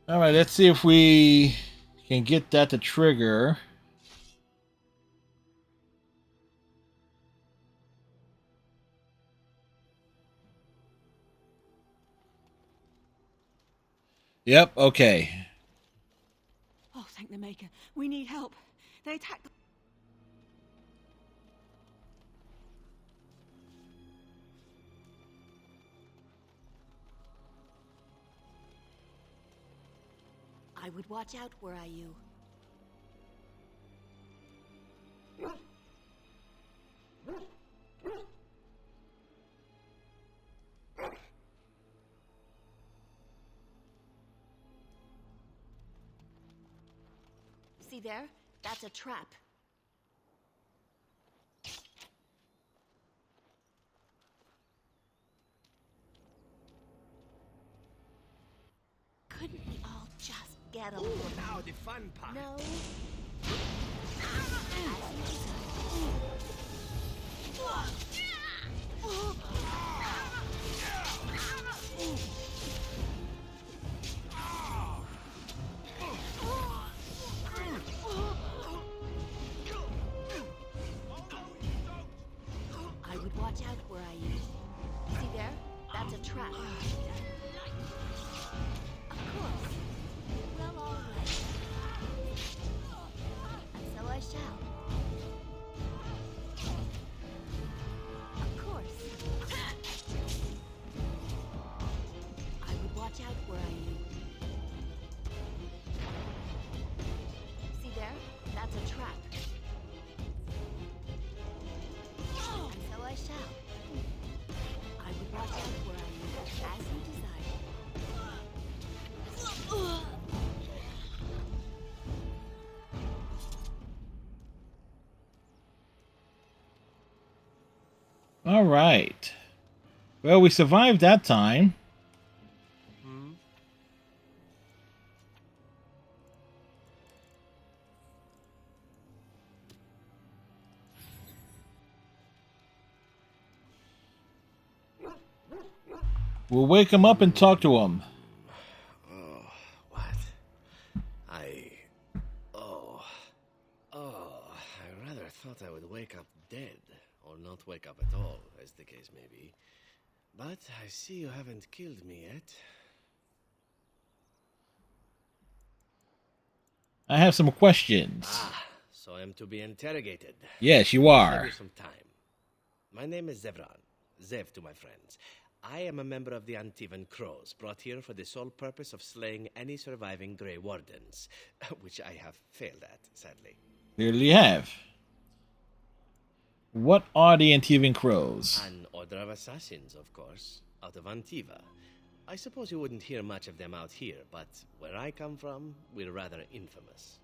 Alright, let's see if we can get that to trigger. Yep, okay. Oh, thank the Maker. We need help. They attacked. I would watch out, were I you. See there? That's a trap. Couldn't we all just get along? Now the fun part. No. I would watch out where I use. See there? That's a trap. Of course. Well, all right. And so I shall. Of course. I would watch out where I use. See there? That's a trap. And so I shall. I would watch out where I use, as you desire. All right. Well, we survived that time. We'll wake him up and talk to him. Oh, what? Oh, I rather thought I would wake up dead, or not wake up at all, as the case may be. But I see you haven't killed me yet. I have some questions. Ah, so I'm to be interrogated. Yes, you I'll are. Have you some time. My name is Zevran. Zev to my friends. I am a member of the Antivan Crows, brought here for the sole purpose of slaying any surviving Grey Wardens, which I have failed at, sadly. Clearly you have. What are the Antivan Crows? An order of assassins, of course, out of Antiva. I suppose you wouldn't hear much of them out here, but where I come from, we're rather infamous.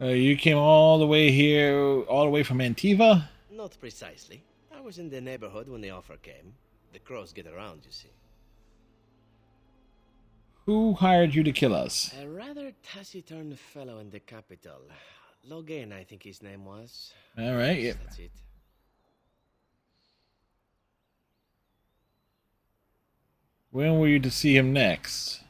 You came all the way here, all the way from Antiva? Not precisely. I was in the neighborhood when the offer came. The Crows get around, you see. Who hired you to kill us? A rather taciturn fellow in the capital. Logan, I think his name was. All right, Yes, yep. That's it. When were you to see him next?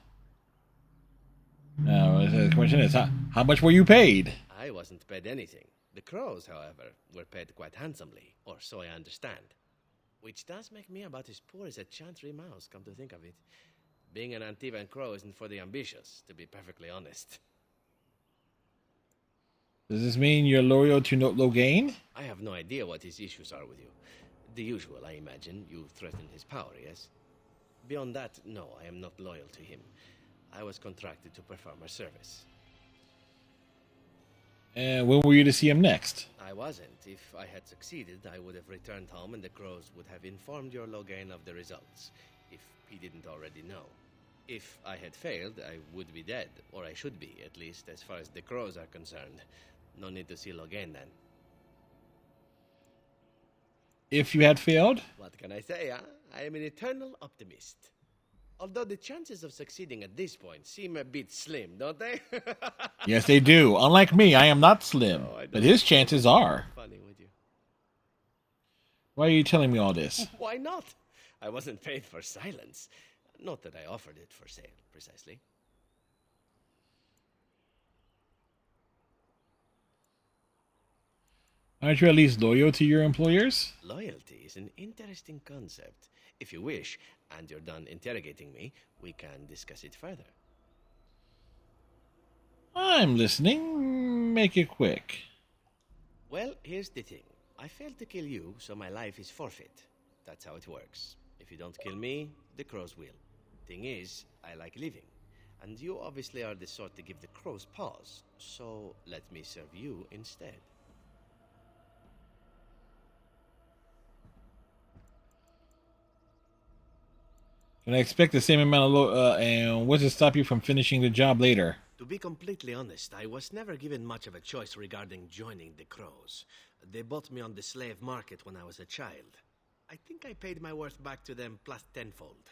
Now, the question is, how much were you paid? I wasn't paid anything. The Crows, however, were paid quite handsomely, or so I understand. Which does make me about as poor as a Chantry mouse, come to think of it. Being an Antivan Crow isn't for the ambitious, to be perfectly honest. Does this mean you're loyal to Logain? I have no idea what his issues are with you. The usual, I imagine. You threaten his power, yes? Beyond that, no, I am not loyal to him. I was contracted to perform a service. And when were you to see him next? I wasn't. If I had succeeded, I would have returned home and the Crows would have informed your Logain of the results, if he didn't already know. If I had failed, I would be dead, or I should be, at least as far as the Crows are concerned. No need to see Logain then. If you had failed? What can I say, huh? I am an eternal optimist. Although the chances of succeeding at this point seem a bit slim, don't they? Yes, they do. Unlike me, I am not slim, but his chances are. Funny, would you? Why are you telling me all this? Why not? I wasn't paid for silence. Not that I offered it for sale, precisely. Aren't you at least loyal to your employers? Loyalty is an interesting concept. If you wish, and you're done interrogating me, we can discuss it further. I'm listening. Make it quick. Well, here's the thing. I failed to kill you, so my life is forfeit. That's how it works. If you don't kill me, the Crows will. Thing is, I like living. And you obviously are the sort to give the Crows pause, so let me serve you instead. Can I expect the same amount of and what does stop you from finishing the job later? To be completely honest, I was never given much of a choice regarding joining the Crows. They bought me on the slave market when I was a child. I think I paid my worth back to them plus tenfold.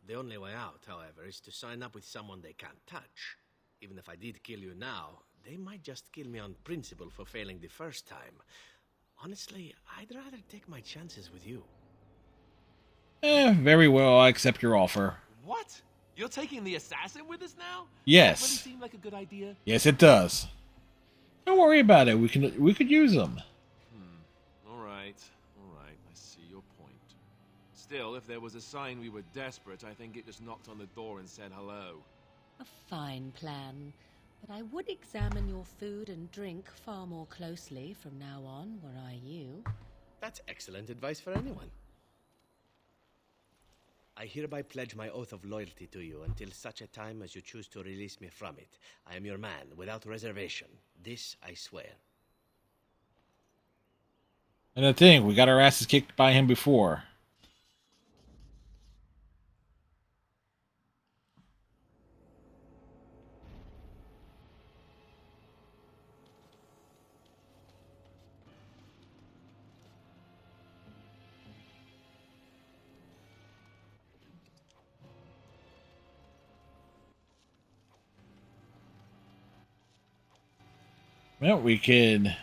The only way out, however, is to sign up with someone they can't touch. Even if I did kill you now, they might just kill me on principle for failing the first time. Honestly, I'd rather take my chances with you. Very well, I accept your offer. What? You're taking the assassin with us now? Yes. Does that really seem like a good idea? Yes, it does. Don't worry about it. We could use them. All right. I see your point. Still, if there was a sign we were desperate, I think it just knocked on the door and said hello. A fine plan. But I would examine your food and drink far more closely from now on, were I you. That's excellent advice for anyone. I hereby pledge my oath of loyalty to you until such a time as you choose to release me from it. I am your man, without reservation. This I swear. And the thing, we got our asses kicked by him before. Well, we could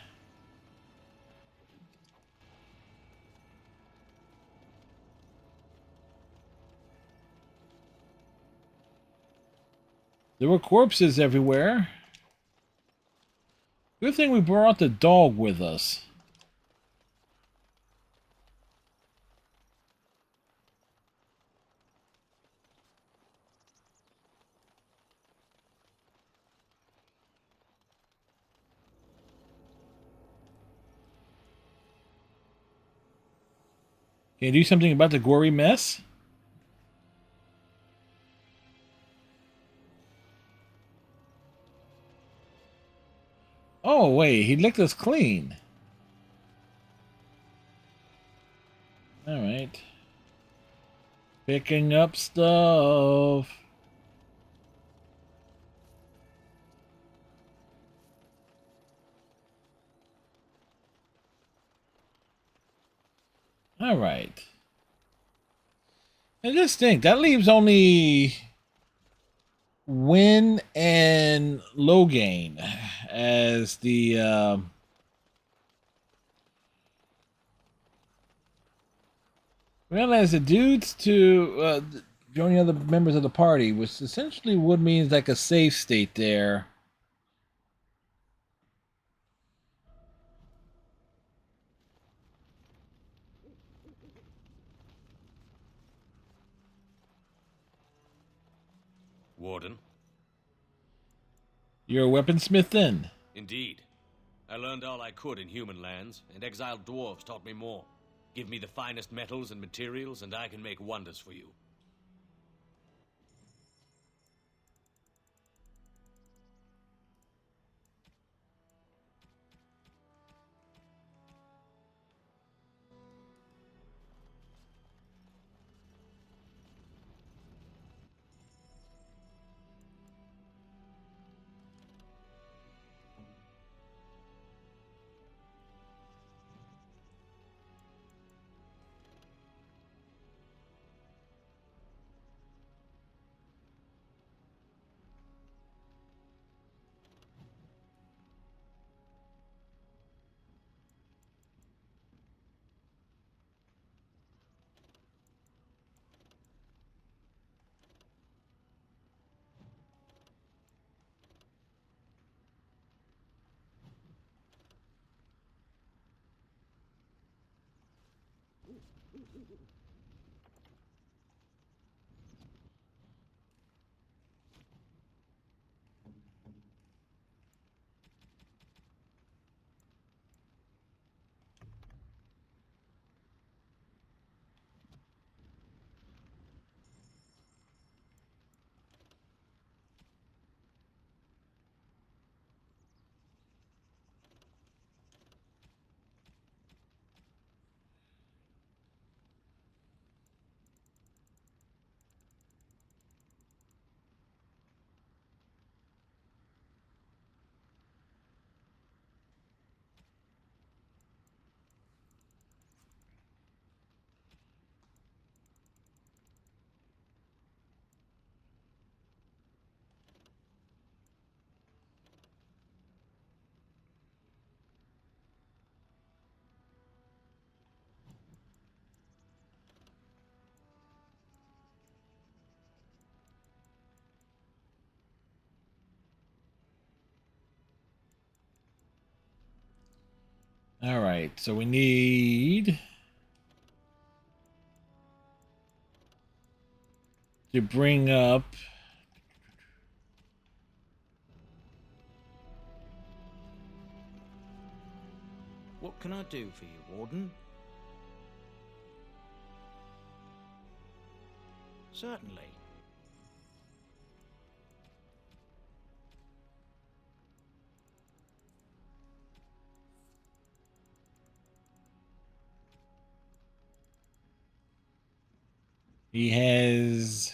There were corpses everywhere. Good thing we brought the dog with us. Can you do something about the gory mess? Oh, wait, he licked us clean. Alright. Picking up stuff. Alright. I just think that leaves only Win and Logain as the well, as the dudes to join the other members of the party, which essentially would mean like a safe state there. Warden? You're a weaponsmith then? Indeed. I learned all I could in human lands, and exiled dwarves taught me more. Give me the finest metals and materials, and I can make wonders for you. Alright, so we need to bring up What can I do for you, Warden? Certainly. he has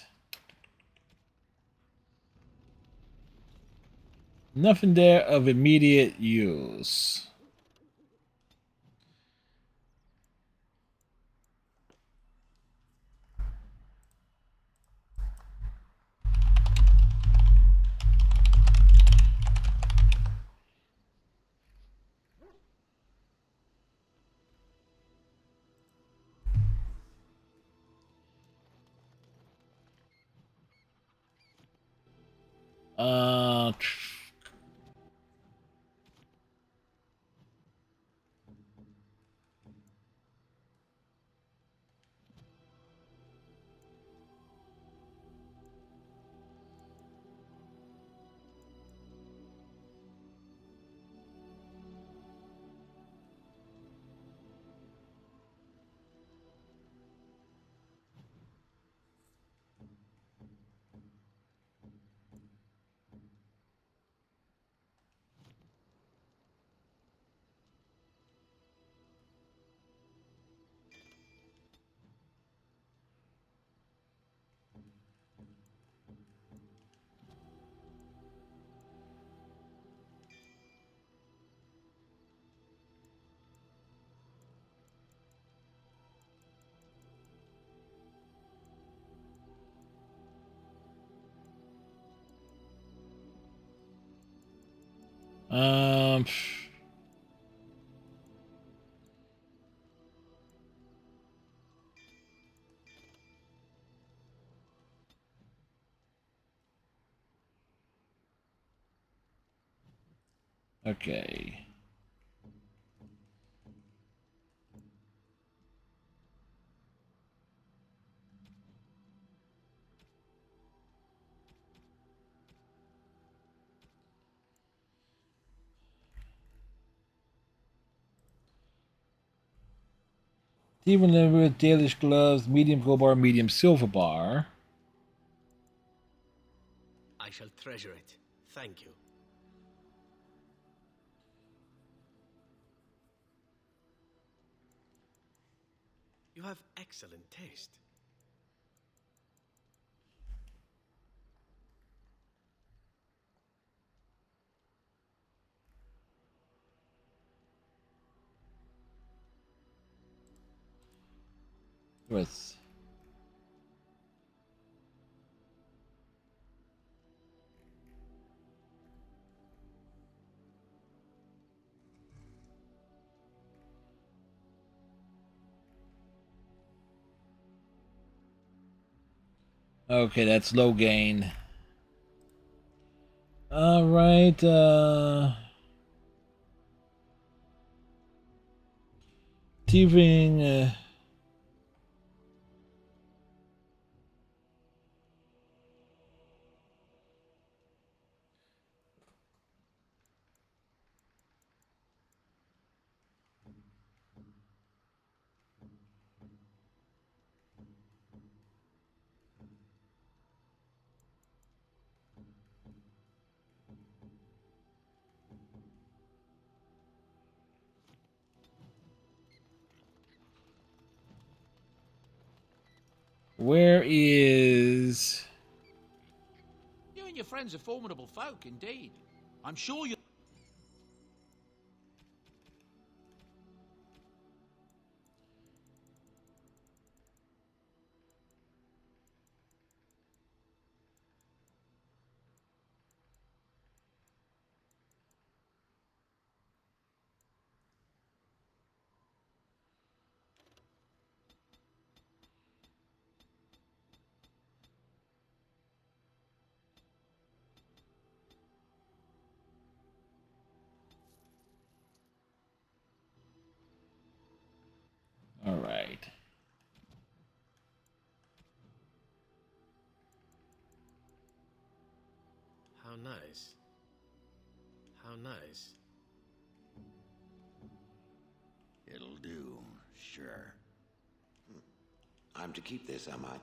nothing there of immediate use. Uh. Um. Okay. Steven Limited, Dalish gloves, medium gold bar, medium silver bar. I shall treasure it. Thank you. You have excellent taste. With okay, that's low gain. All right. Thieving. Where is? You and your friends are formidable folk, indeed. I'm sure you. All right. How nice. How nice. It'll do, sure. I'm to keep this, am I?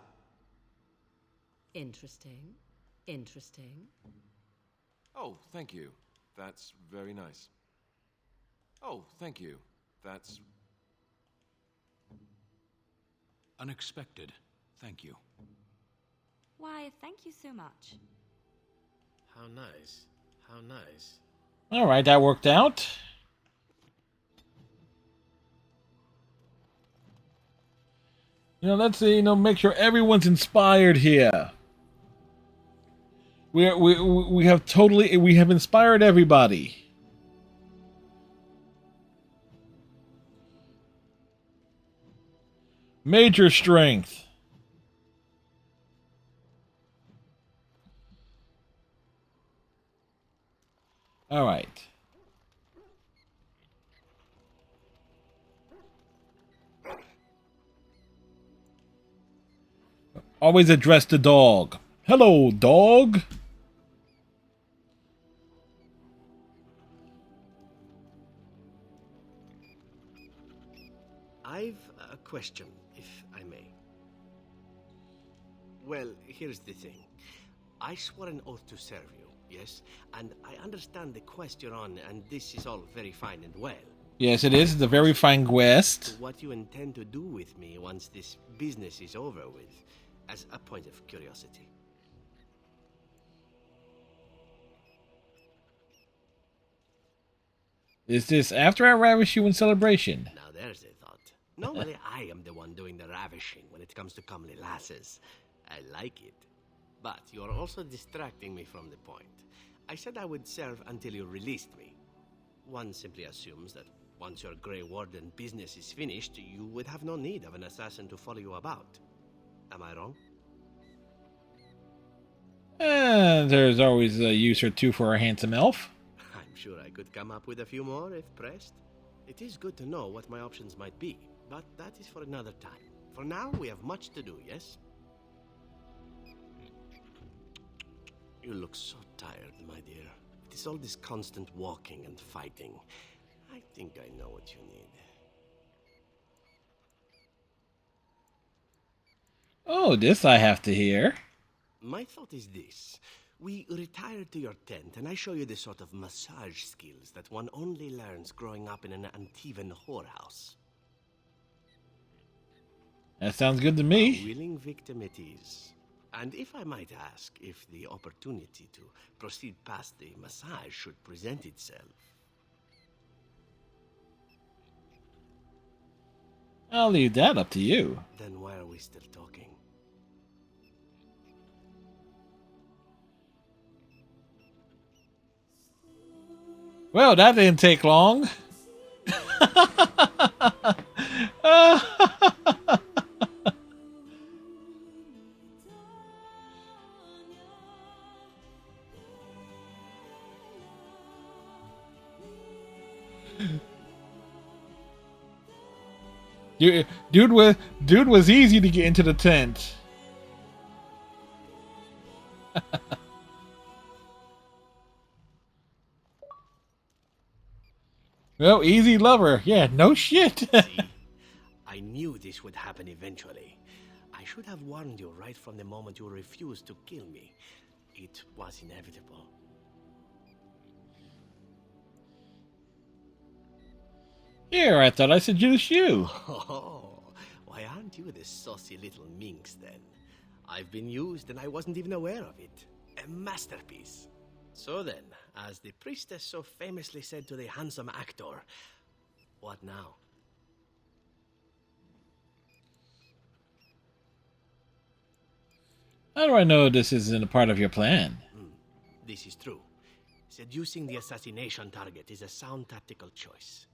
Interesting. Interesting. Oh, thank you. That's very nice. Oh, thank you. That's... Unexpected. Thank you. Why, thank you so much. How nice. How nice. All right, that worked out. Let's make sure everyone's inspired here. We have inspired everybody. Major strength. . All right. Always address the dog. Hello, dog. I've a question, if I may. Well, here's the thing. I swore an oath to serve you, yes? And I understand the quest you're on, and this is all very fine and well. Yes, it is. It's a very fine quest. What you intend to do with me once this business is over with, as a point of curiosity. Is this after I ravish you in celebration? Now there's a thought. Normally I am the one doing the ravishing when it comes to comely lasses. I like it. But you're also distracting me from the point. I said I would serve until you released me. One simply assumes that once your Grey Warden business is finished, you would have no need of an assassin to follow you about. Am I wrong? There's always a use or two for a handsome elf. I'm sure I could come up with a few more if pressed. It is good to know what my options might be, but that is for another time. For now, we have much to do, yes? You look so tired, my dear. It is all this constant walking and fighting. I think I know what you need. Oh, this I have to hear. My thought is this. We retire to your tent, and I show you the sort of massage skills that one only learns growing up in an Antivan whorehouse. That sounds good to me. A willing victim it is. And if I might ask, if the opportunity to proceed past the massage should present itself. I'll leave that up to you. Then why are we still talking? Well, that didn't take long. Dude was easy to get into the tent. Well, easy lover. Yeah, no shit. See, I knew this would happen eventually. I should have warned you right from the moment you refused to kill me. It was inevitable. Here, I thought I seduced you. Oh, why aren't you the saucy little minx then? I've been used and I wasn't even aware of it. A masterpiece. So then, as the priestess so famously said to the handsome actor, what now? How do I know this isn't a part of your plan? This is true. Seducing the assassination target is a sound tactical choice.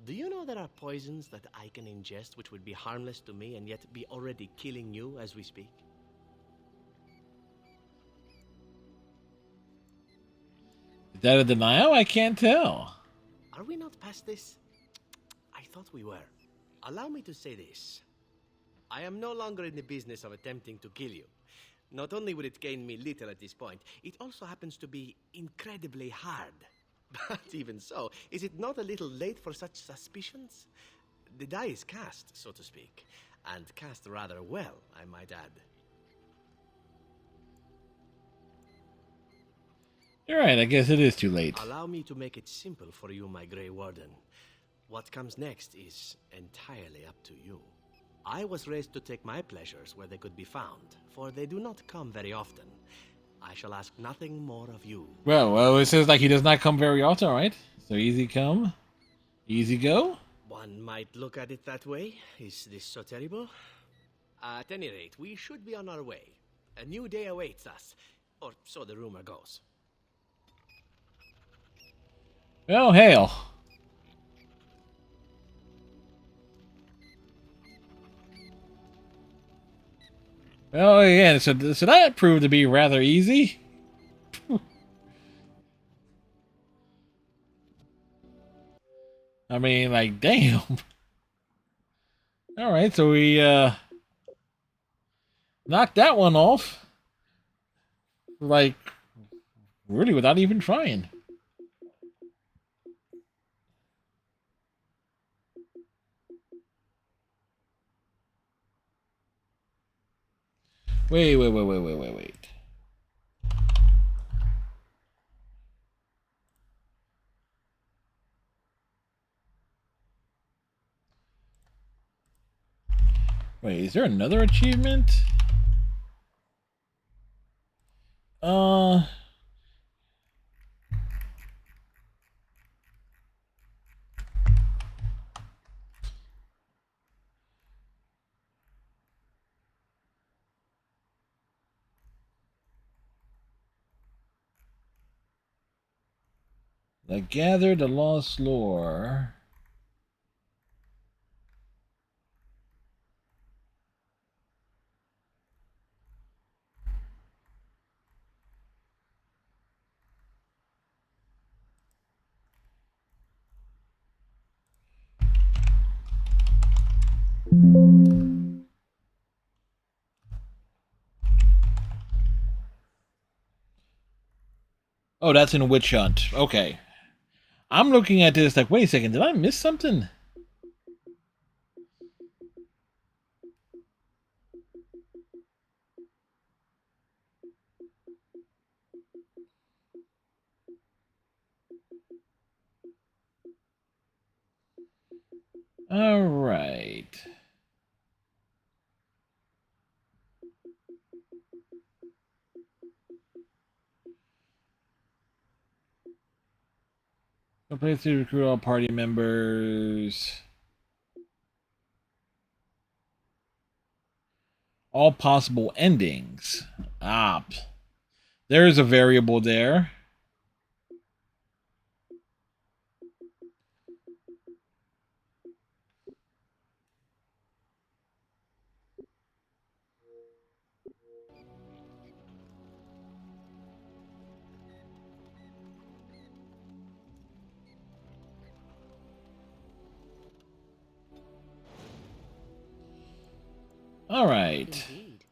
Do you know there are poisons that I can ingest which would be harmless to me and yet be already killing you as we speak? Is that a denial? I can't tell. Are we not past this? I thought we were. Allow me to say this. I am no longer in the business of attempting to kill you. Not only would it gain me little at this point, it also happens to be incredibly hard. But even so, is it not a little late for such suspicions? The die is cast, so to speak, and cast rather well, I might add. You're right, I guess it is too late. Allow me to make it simple for you, my Grey Warden. What comes next is entirely up to you. I was raised to take my pleasures where they could be found, for they do not come very often. I shall ask nothing more of you. Well, it says like he does not come very often, right? So easy come, easy go? One might look at it that way. Is this so terrible? At any rate, we should be on our way. A new day awaits us, or so the rumor goes. Oh, hail. Oh, yeah, so that proved to be rather easy. I mean, like, damn. All right, so we knocked that one off. Like, really, without even trying. Wait. Wait, is there another achievement? Uh... Gather the lost lore. Oh, that's in Witch Hunt. Okay. I'm looking at this like, wait a second, did I miss something? All right. Place to recruit all party members. All possible endings. Ah, there's a variable there. All right. Indeed.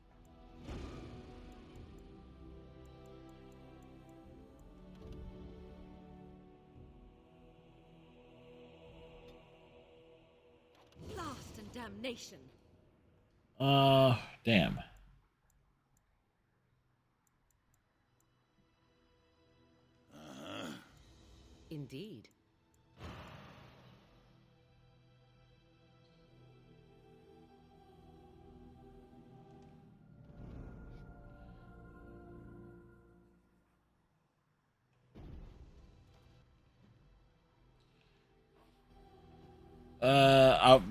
Blast and damnation. Damn. Indeed.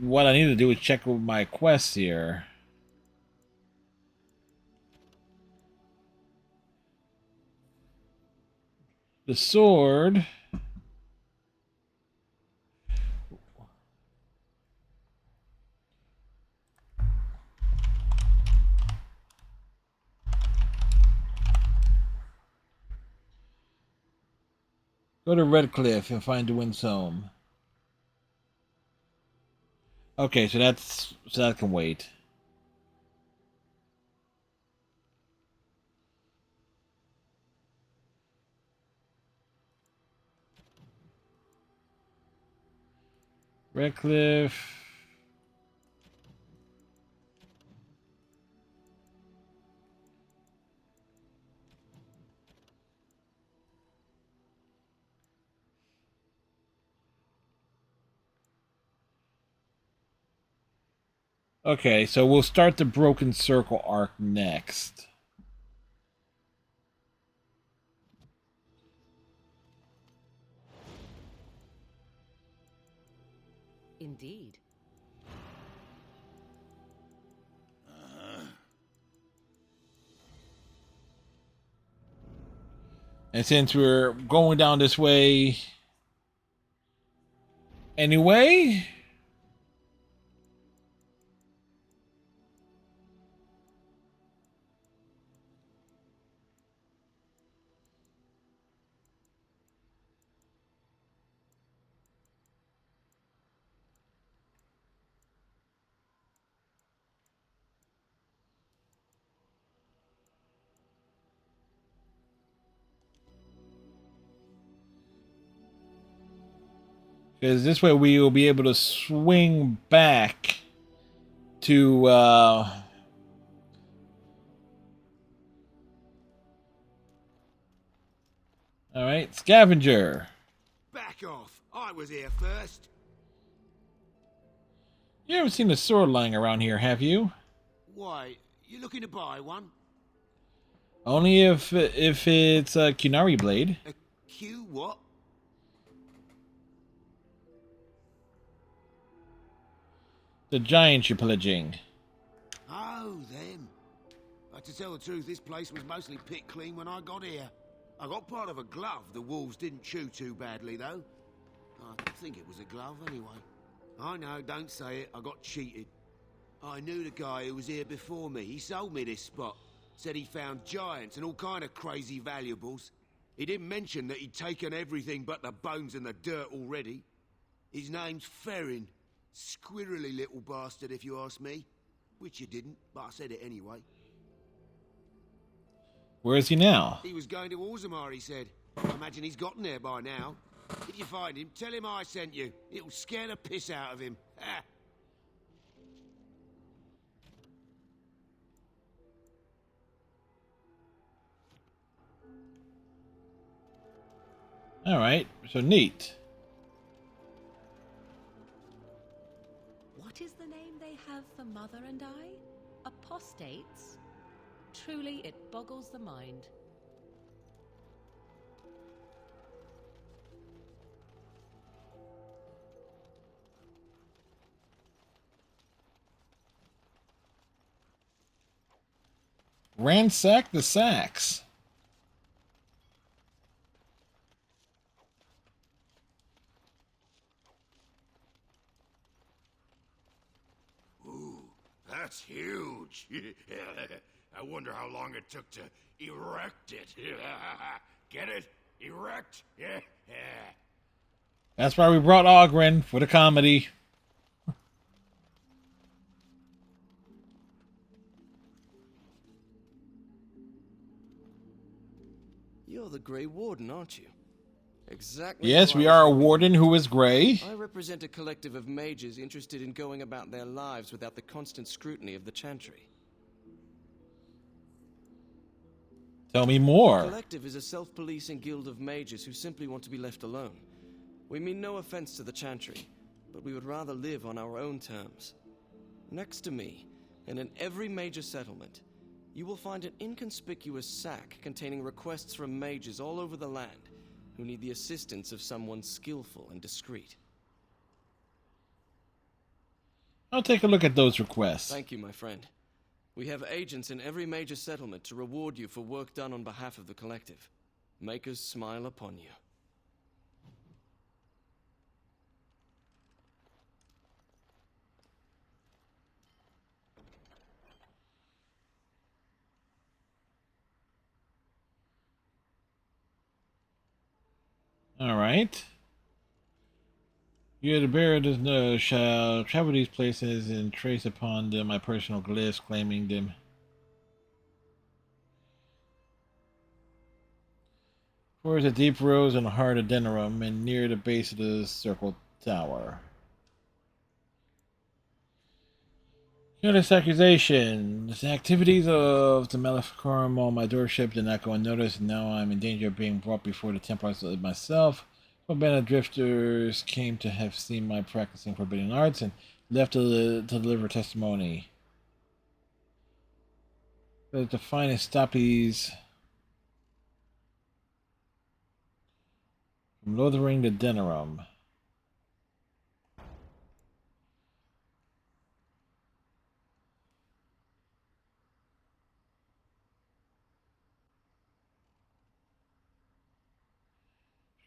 What I need to do is check with my quests here. The sword. Go to Redcliffe and find Dwyn's home. Okay, so that can wait. Redcliffe. Okay, so we'll start the Broken Circle arc next. Indeed. And since we're going down this way anyway, Because this way we will be able to swing back to all right, scavenger. Back off! I was here first. You haven't seen a sword lying around here, have you? Why, you looking to buy one? Only if it's a Kunari blade. A Q what? The giant you're pillaging. Oh, them. But to tell the truth, this place was mostly picked clean when I got here. I got part of a glove the wolves didn't chew too badly, though. I think it was a glove, anyway. I know, don't say it. I got cheated. I knew the guy who was here before me. He sold me this spot. Said he found giants and all kind of crazy valuables. He didn't mention that he'd taken everything but the bones and the dirt already. His name's Ferrin. Squirrely little bastard, if you ask me. Which you didn't, but I said it anyway. Where is he now? He was going to Orzammar, he said. I imagine he's gotten there by now. If you find him, tell him I sent you. It'll scare the piss out of him. Ha! All right, so neat. What is the name they have for Mother and I? Apostates? Truly, it boggles the mind. Ransack the sacks. Ooh, that's huge. I wonder how long it took to erect it. Get it? Erect? Yeah. That's why we brought Ogren for the comedy. You're the Grey Warden, aren't you? Exactly. Yes, we are a warden who is grey. I represent a collective of mages interested in going about their lives without the constant scrutiny of the Chantry. Tell me more. The collective is a self-policing guild of mages who simply want to be left alone. We mean no offense to the Chantry, but we would rather live on our own terms. Next to me, and in every major settlement, you will find an inconspicuous sack containing requests from mages all over the land who need the assistance of someone skillful and discreet. I'll take a look at those requests. Thank you, my friend. We have agents in every major settlement to reward you for work done on behalf of the collective. Make us smile upon you. All right. You, the bearer does know, shall travel these places and trace upon them my personal glyphs, claiming them. Towards the deep rose in the heart of Denerim and near the base of the circle tower. Hear this accusation. The activities of the Maleficorum on my doorstep did not go unnoticed, and now I'm in danger of being brought before the Templars myself. A band of drifters came to have seen my practicing forbidden arts and left to deliver testimony. But the finest stop these from Lothering to Denerim.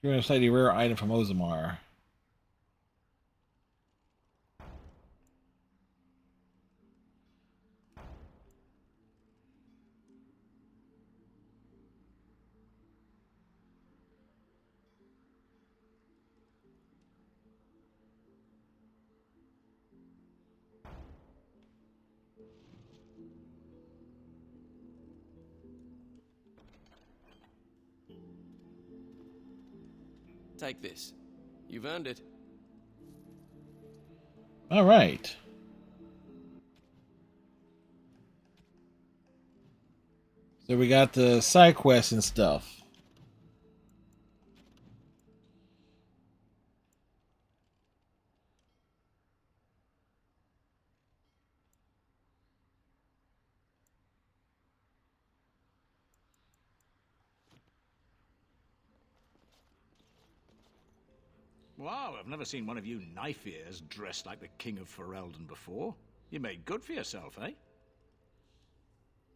You're a slightly rare item from Orzammar. Take this. You've earned it. All right. So we got the side quests and stuff. Wow, I've never seen one of you knife ears dressed like the King of Ferelden before. You made good for yourself, eh?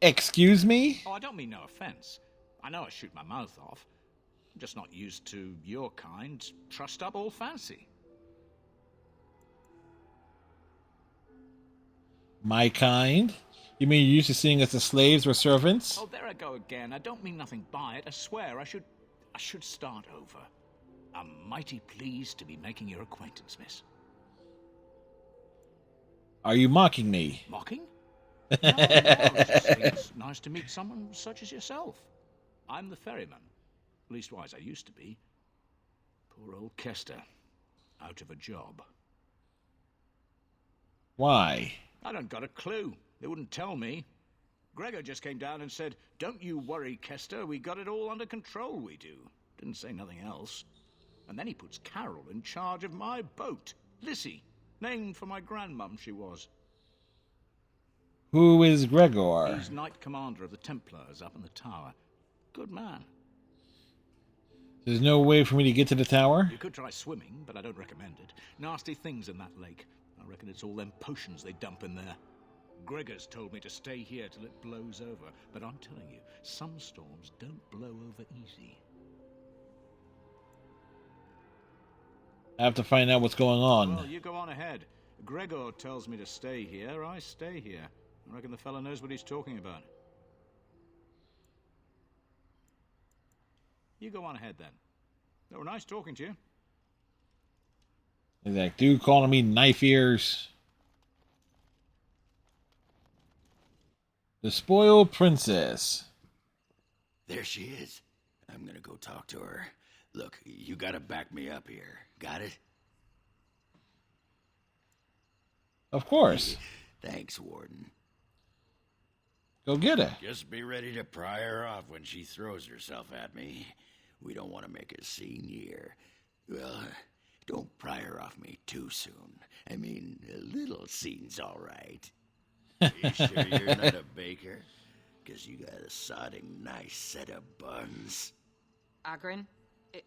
Excuse me? Oh, I don't mean no offense. I know I shoot my mouth off. I'm just not used to your kind, trussed up all fancy. My kind? You mean you're used to seeing us as slaves or servants? Oh, there I go again. I don't mean nothing by it. I swear I should start over. I'm mighty pleased to be making your acquaintance, miss. Are you mocking me? Mocking? No, I was just saying it's nice to meet someone such as yourself. I'm the ferryman. Leastwise, I used to be. Poor old Kester. Out of a job. Why? I don't got a clue. They wouldn't tell me. Gregor just came down and said, "Don't you worry, Kester. We got it all under control, we do." Didn't say nothing else. And then he puts Carol in charge of my boat. Lissy. Named for my grandmum, she was. Who is Gregor? He's Knight Commander of the Templars up in the tower. Good man. There's no way for me to get to the tower? You could try swimming, but I don't recommend it. Nasty things in that lake. I reckon it's all them potions they dump in there. Gregor's told me to stay here till it blows over, but I'm telling you, some storms don't blow over easy. I have to find out what's going on. Well, you go on ahead. Gregor tells me to stay here, I stay here. I reckon the fella knows what he's talking about. You go on ahead, then. They were nice talking to you. He's like, dude calling me knife ears. The spoiled princess. There she is. I'm gonna go talk to her. Look, you gotta back me up here. Got it? Of course. Thanks, Warden. Go get her. Just be ready to pry her off when she throws herself at me. We don't want to make a scene here. Well, don't pry her off me too soon. I mean, a little scene's all right. You sure you're not a baker? Because you got a sodding nice set of buns. Agrin,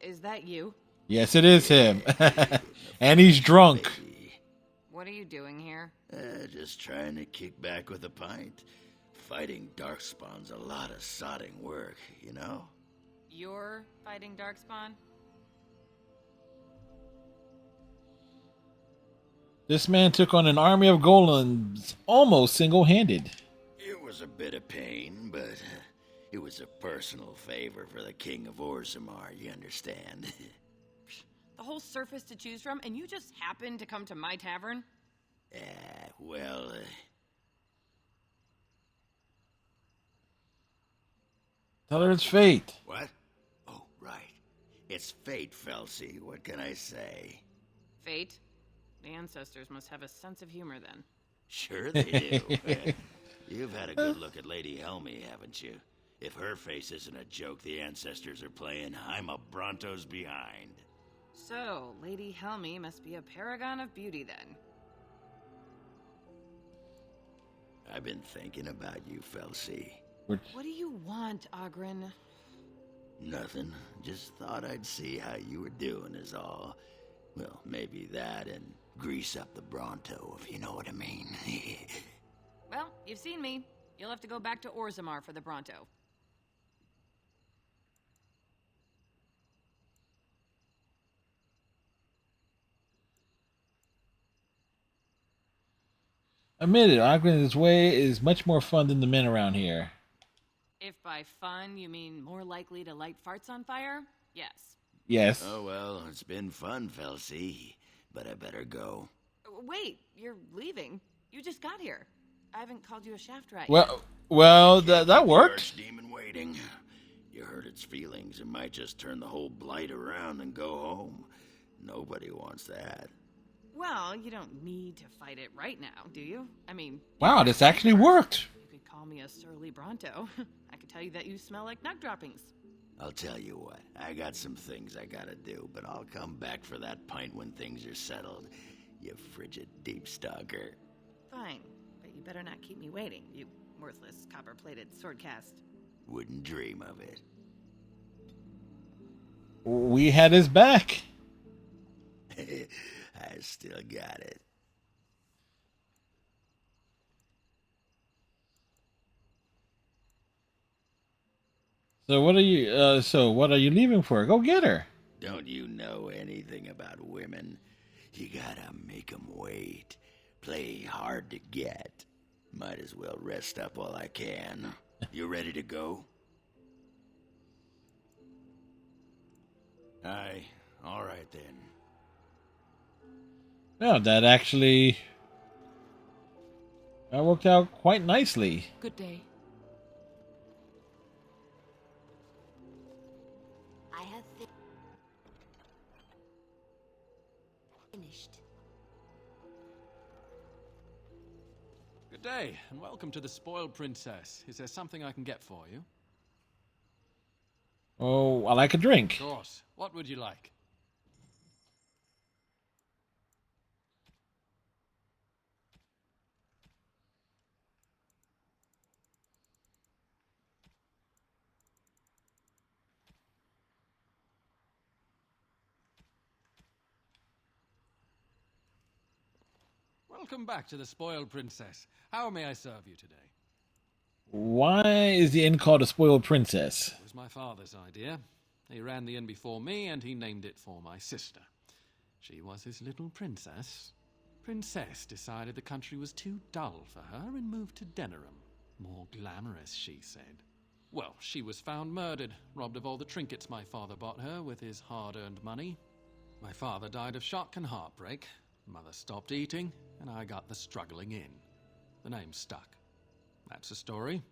is that you? Yes, it is him. And he's drunk. What are you doing here? Just trying to kick back with a pint. Fighting Darkspawn's a lot of sodding work, you know? You're fighting Darkspawn? This man took on an army of golems almost single-handed. It was a bit of pain, but it was a personal favor for the King of Orzammar, you understand? The whole surface to choose from, and you just happened to come to my tavern? Well, Tell her it's fate. What? Oh, right. It's fate, Felsi. What can I say? Fate? The ancestors must have a sense of humor then. Sure they do. You've had a good look at Lady Helmy, haven't you? If her face isn't a joke the ancestors are playing, I'm a Bronto's behind. So, Lady Helmy must be a paragon of beauty then. I've been thinking about you, Felsi. What do you want, Agrin? Nothing. Just thought I'd see how you were doing is all. Well, maybe that and grease up the Bronto, if you know what I mean. Well, you've seen me. You'll have to go back to Orzammar for the Bronto. Admit it, Ogren's way is much more fun than the men around here. If by fun you mean more likely to light farts on fire, yes. Yes. Oh, well, it's been fun, Felsi, but I better go. Wait, you're leaving? You just got here. I haven't called you a shaft rat Well, yet. well, that worked. Demon waiting. You hurt its feelings. It might just turn the whole blight around and go home. Nobody wants that. Well, you don't need to fight it right now, do you? I mean... Wow, this actually worked. You could call me a surly Bronto. I could tell you that you smell like nut droppings. I'll tell you what, I got some things I gotta do, but I'll come back for that pint when things are settled, you frigid deep stalker. Fine, but you better not keep me waiting, you worthless copper-plated swordcast. Wouldn't dream of it. We had his back. I still got it. So what are you leaving for? Go get her. Don't you know anything about women? You gotta make 'em wait. Play hard to get. Might as well rest up while I can. You ready to go? Aye, all right then. Well, that actually worked out quite nicely. Good day. I have finished. Good day, and welcome to the Spoiled Princess. Is there something I can get for you? Oh, I like a drink. Of course. What would you like? Welcome back to the Spoiled Princess. How may I serve you today? Why is the inn called a Spoiled Princess? It was my father's idea. He ran the inn before me, and he named it for my sister. She was his little princess. Princess decided the country was too dull for her and moved to Denerim. More glamorous, she said. Well, she was found murdered, robbed of all the trinkets my father bought her with his hard-earned money. My father died of shock and heartbreak. Mother stopped eating, and I got the struggling inn. The name stuck. That's the story.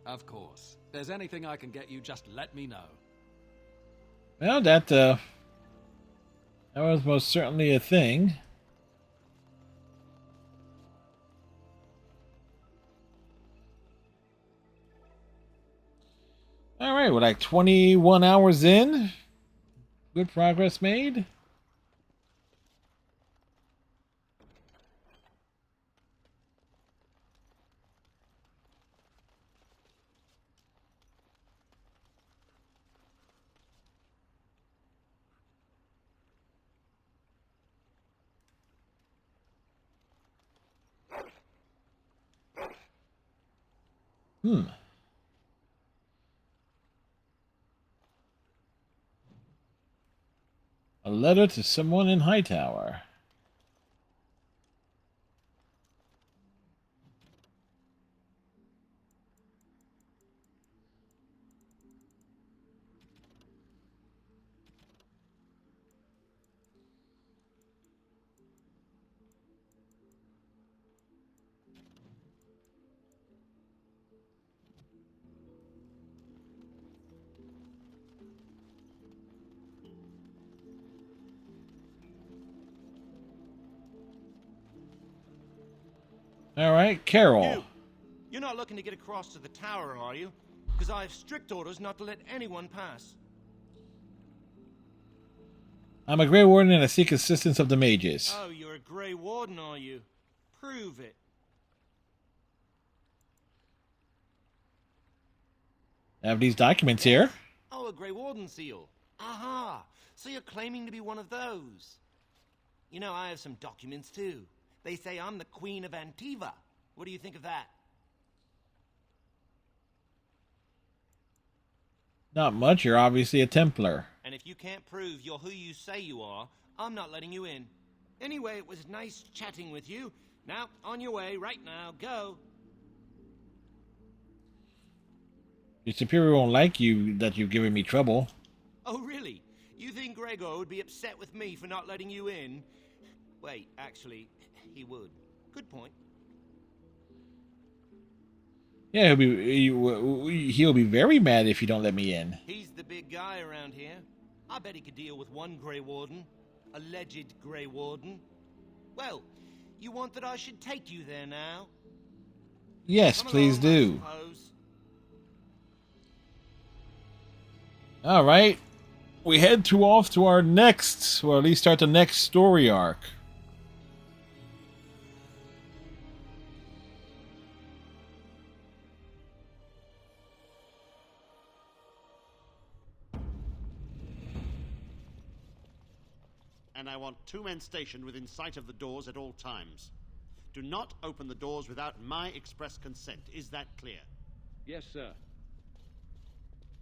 Of course. If there's anything I can get you, just let me know. Well, that was most certainly a thing. All right, we're like 21 hours in. Good progress made. A letter to someone in Hightower. All right, Carol. You're not looking to get across to the tower, are you? Because I have strict orders not to let anyone pass. I'm a Grey Warden and I seek assistance of the mages. Oh, you're a Grey Warden, are you? Prove it. I have these documents here. Oh, a Grey Warden seal. Aha! So you're claiming to be one of those. You know, I have some documents too. They say I'm the Queen of Antiva. What do you think of that? Not much. You're obviously a Templar. And if you can't prove you're who you say you are, I'm not letting you in. Anyway, it was nice chatting with you. Now, on your way, right now, go. Your superior won't like you that you've given me trouble. Oh, really? You think Gregor would be upset with me for not letting you in? Wait, actually, he would. Good point. Yeah, he'll be very mad if you don't let me in. He's the big guy around here. I bet he could deal with one Grey Warden. alleged Grey Warden. Well, you want that I should take you there now? Yes, Come please along, I do. suppose. All right. We head off to our next, or at least start the next story arc. And I want 2 men stationed within sight of the doors at all times. Do not open the doors without my express consent. Is that clear? Yes, sir.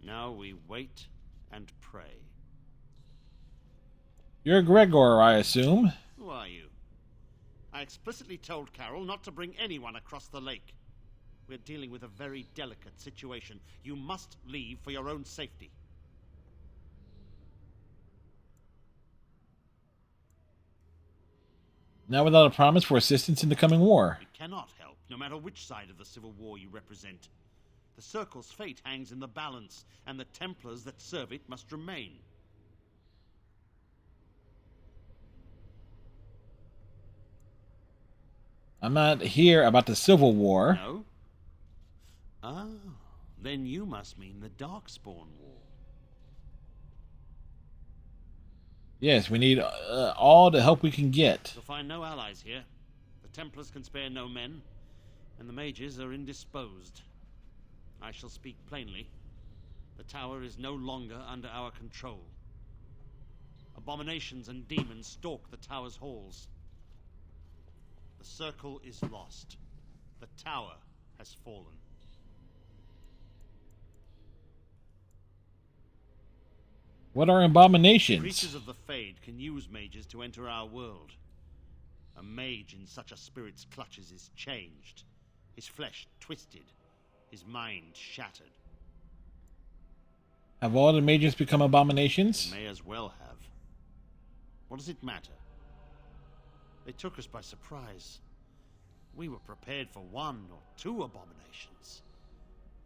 Now we wait and pray. You're Gregor, I assume. Who are you? I explicitly told Carol not to bring anyone across the lake. We're dealing with a very delicate situation. You must leave for your own safety. Now without a promise for assistance in the coming war. We cannot help, no matter which side of the civil war you represent. The Circle's fate hangs in the balance, and the Templars that serve it must remain. I'm not here about the Civil War. No? Oh, then you must mean the Darkspawn War. Yes, we need all the help we can get. You'll find no allies here. The Templars can spare no men, and the mages are indisposed. I shall speak plainly. The tower is no longer under our control. Abominations and demons stalk the tower's halls. The circle is lost. The tower has fallen. What are abominations? Creatures of the Fade can use mages to enter our world. A mage in such a spirit's clutches is changed, his flesh twisted, his mind shattered. Have all the mages become abominations? May as well have. What does it matter? They took us by surprise. We were prepared for 1 or 2 abominations,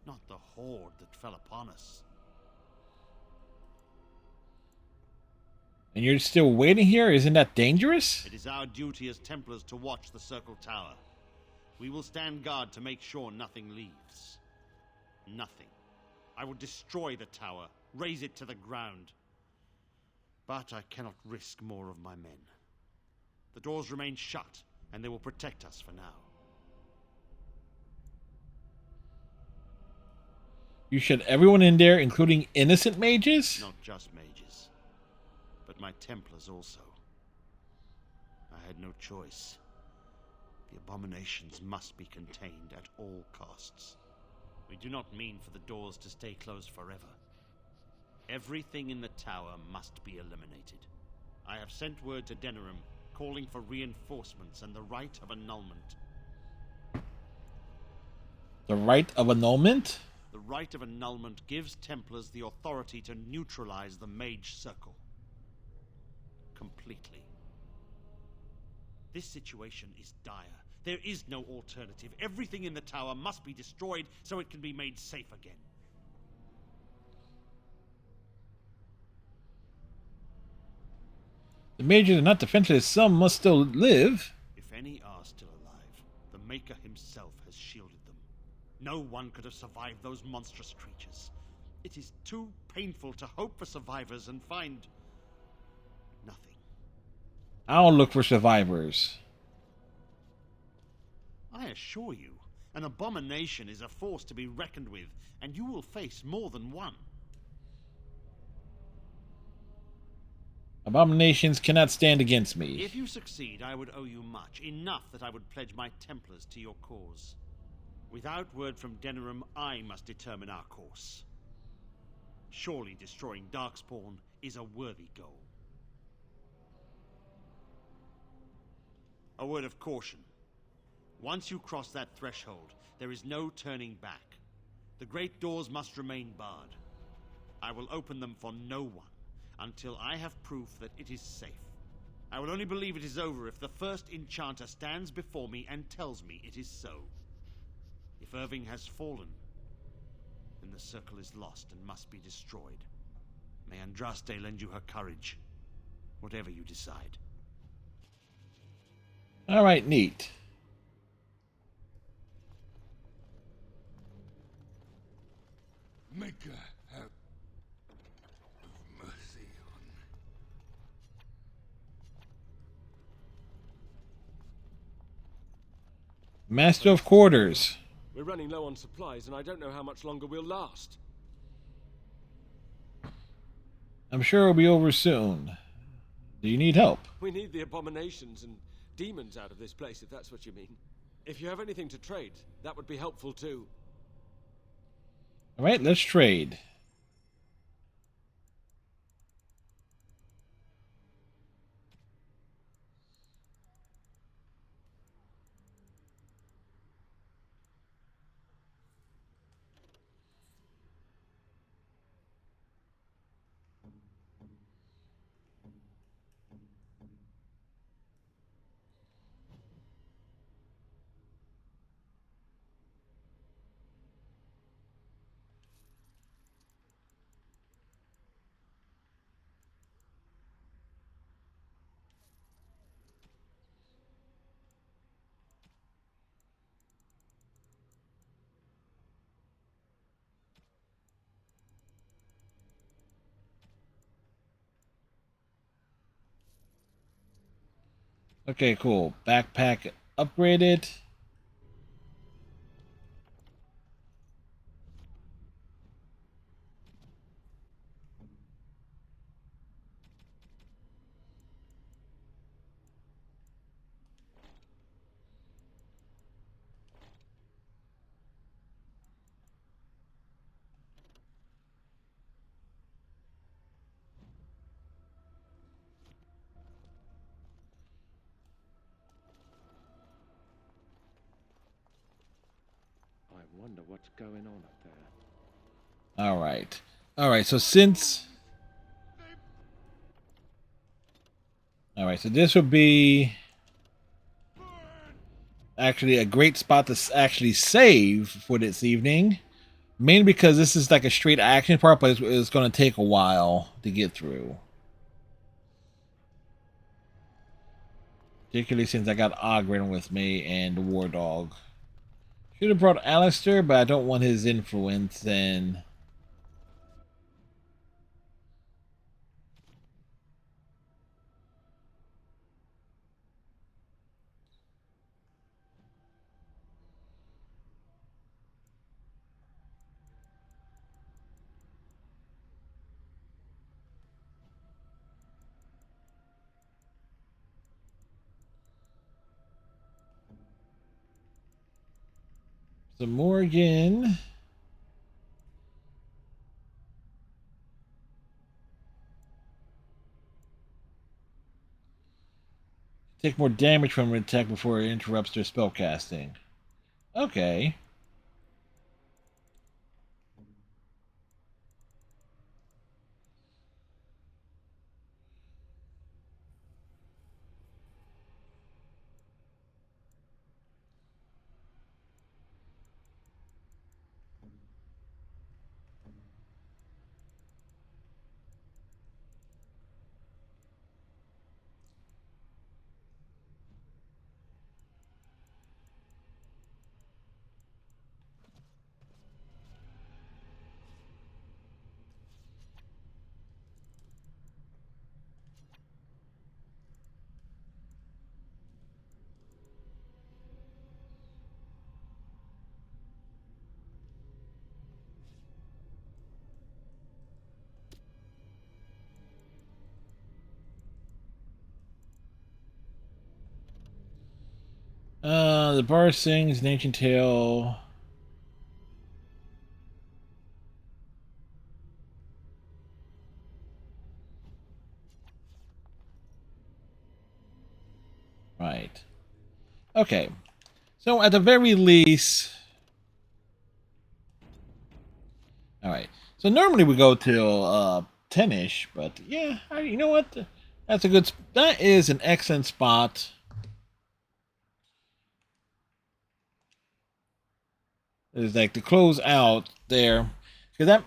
not the horde that fell upon us. And you're still waiting here? Isn't that dangerous? It is our duty as Templars to watch the Circle Tower. We will stand guard to make sure nothing leaves. Nothing. I will destroy the tower, raze it to the ground. But I cannot risk more of my men. The doors remain shut, and they will protect us for now. You shut everyone in there, including innocent mages? Not just mages, but my Templars also. I had no choice. The abominations must be contained at all costs. We do not mean for the doors to stay closed forever. Everything in the tower must be eliminated. I have sent word to Denerim, calling for reinforcements and the right of annulment. The right of annulment? The right of annulment gives Templars the authority to neutralize the Mage Circle. Completely. This situation is dire. There is no alternative. Everything in the tower must be destroyed so it can be made safe again. The mages are not defenseless. Some must still live. If any are still alive, the Maker himself has shielded them. No one could have survived those monstrous creatures. It is too painful to hope for survivors and find nothing. I'll look for survivors. I assure you, an abomination is a force to be reckoned with, and you will face more than one. Abominations cannot stand against me. If you succeed, I would owe you much. Enough that I would pledge my Templars to your cause. Without word from Denerim, I must determine our course. Surely destroying Darkspawn is a worthy goal. A word of caution. Once you cross that threshold, there is no turning back. The great doors must remain barred. I will open them for no one until I have proof that it is safe. I will only believe it is over if the first enchanter stands before me and tells me it is so. If Irving has fallen, then the circle is lost and must be destroyed. May Andraste lend you her courage. Whatever you decide. All right, neat. Maker, have mercy on me. Master of Quarters. We're running low on supplies, and I don't know how much longer we'll last. I'm sure it'll be over soon. Do you need help? We need the abominations and demons out of this place, if that's what you mean. If you have anything to trade, that would be helpful too. All right, let's trade. Okay, cool. Backpack upgraded. I wonder what's going on up there. All right. All right, so since... All right, so this would be actually a great spot to actually save for this evening. Mainly because this is like a straight action part, but it's going to take a while to get through. Particularly since I got Ogren with me and the War Dog. Should have brought Alistair, but I don't want his influence and... So Morgan... Take more damage from an attack before it interrupts their spellcasting. Okay. The bar sings an ancient tale. Right. Okay. So at the very least... Alright. So normally we go till 10-ish, but yeah, you know what? That's a good... That is an excellent spot. It's like to close out there. Because that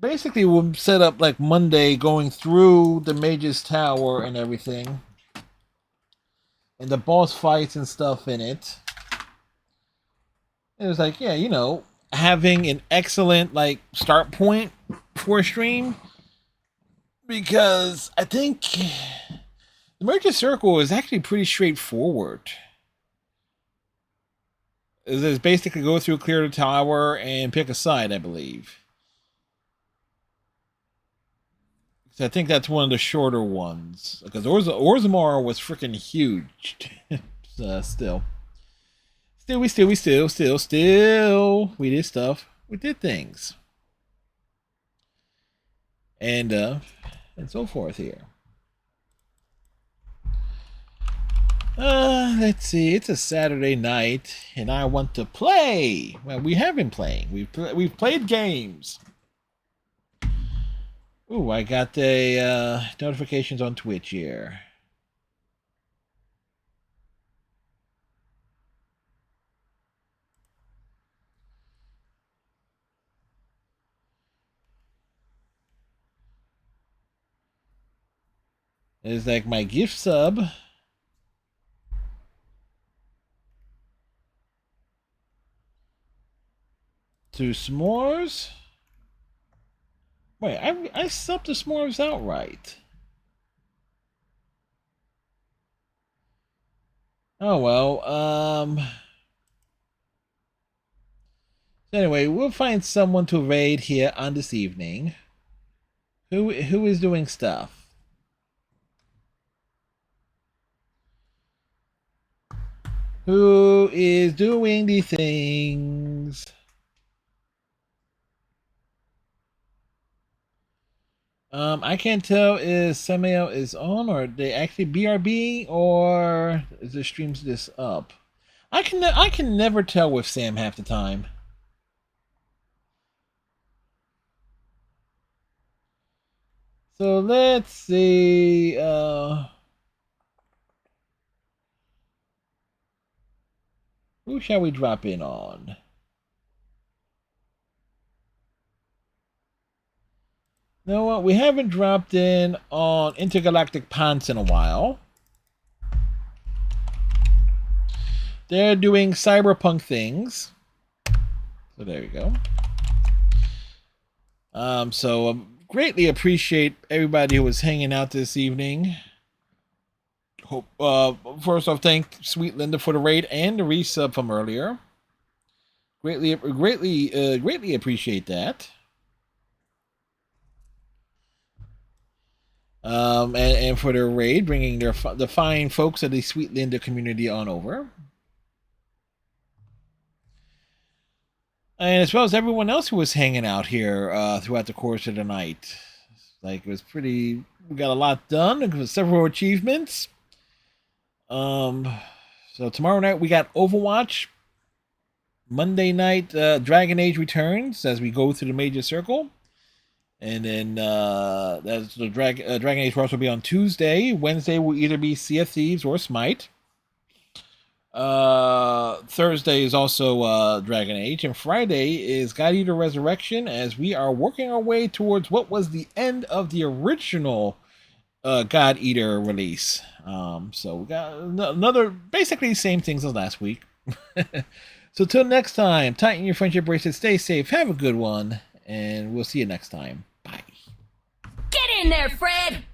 basically we'll set up like Monday going through the Mage's Tower and everything. And the boss fights and stuff in it. It was like, yeah, you know, having an excellent like start point for a stream. Because I think the Merchant Circle is actually pretty straightforward. It's basically go through, clear the tower, and pick a side, I believe. So I think that's one of the shorter ones. Because Orzammar was freaking huge. Still. We did stuff. We did things. And so forth here. Let's see. It's a Saturday night, and I want to play. Well, we have been playing. We've played games. Ooh, I got the notifications on Twitch here. It's like my gift sub. To S'mores? Wait, I subbed to S'mores outright. Oh well, anyway, we'll find someone to raid here on this evening. Who is doing stuff? Who is doing the things? I can't tell if Samuel is on or they actually BRB or is the streams this up. I can never tell with Sam half the time. So let's see. Who shall we drop in on? You know what? We haven't dropped in on Intergalactic Pants in a while. They're doing cyberpunk things. So there you go. Greatly appreciate everybody who was hanging out this evening. Hope first off, thank Sweet Linda for the raid and the resub from earlier. Greatly appreciate that. And for their raid, bringing the fine folks of the Sweet Linda community on over. And as well as everyone else who was hanging out here throughout the course of the night. Like, it was we got a lot done. There was several achievements. So tomorrow night we got Overwatch. Monday night, Dragon Age returns as we go through the Major Circle. And then that's the Dragon Age will also be on Tuesday. Wednesday will either be Sea of Thieves or Smite. Thursday is also Dragon Age, and Friday is God Eater Resurrection, as we are working our way towards what was the end of the original God Eater release. So we got another, basically the same things as last week. So till next time, tighten your friendship bracelet, stay safe, have a good one, and we'll see you next time. Bye. Get in there, Fred!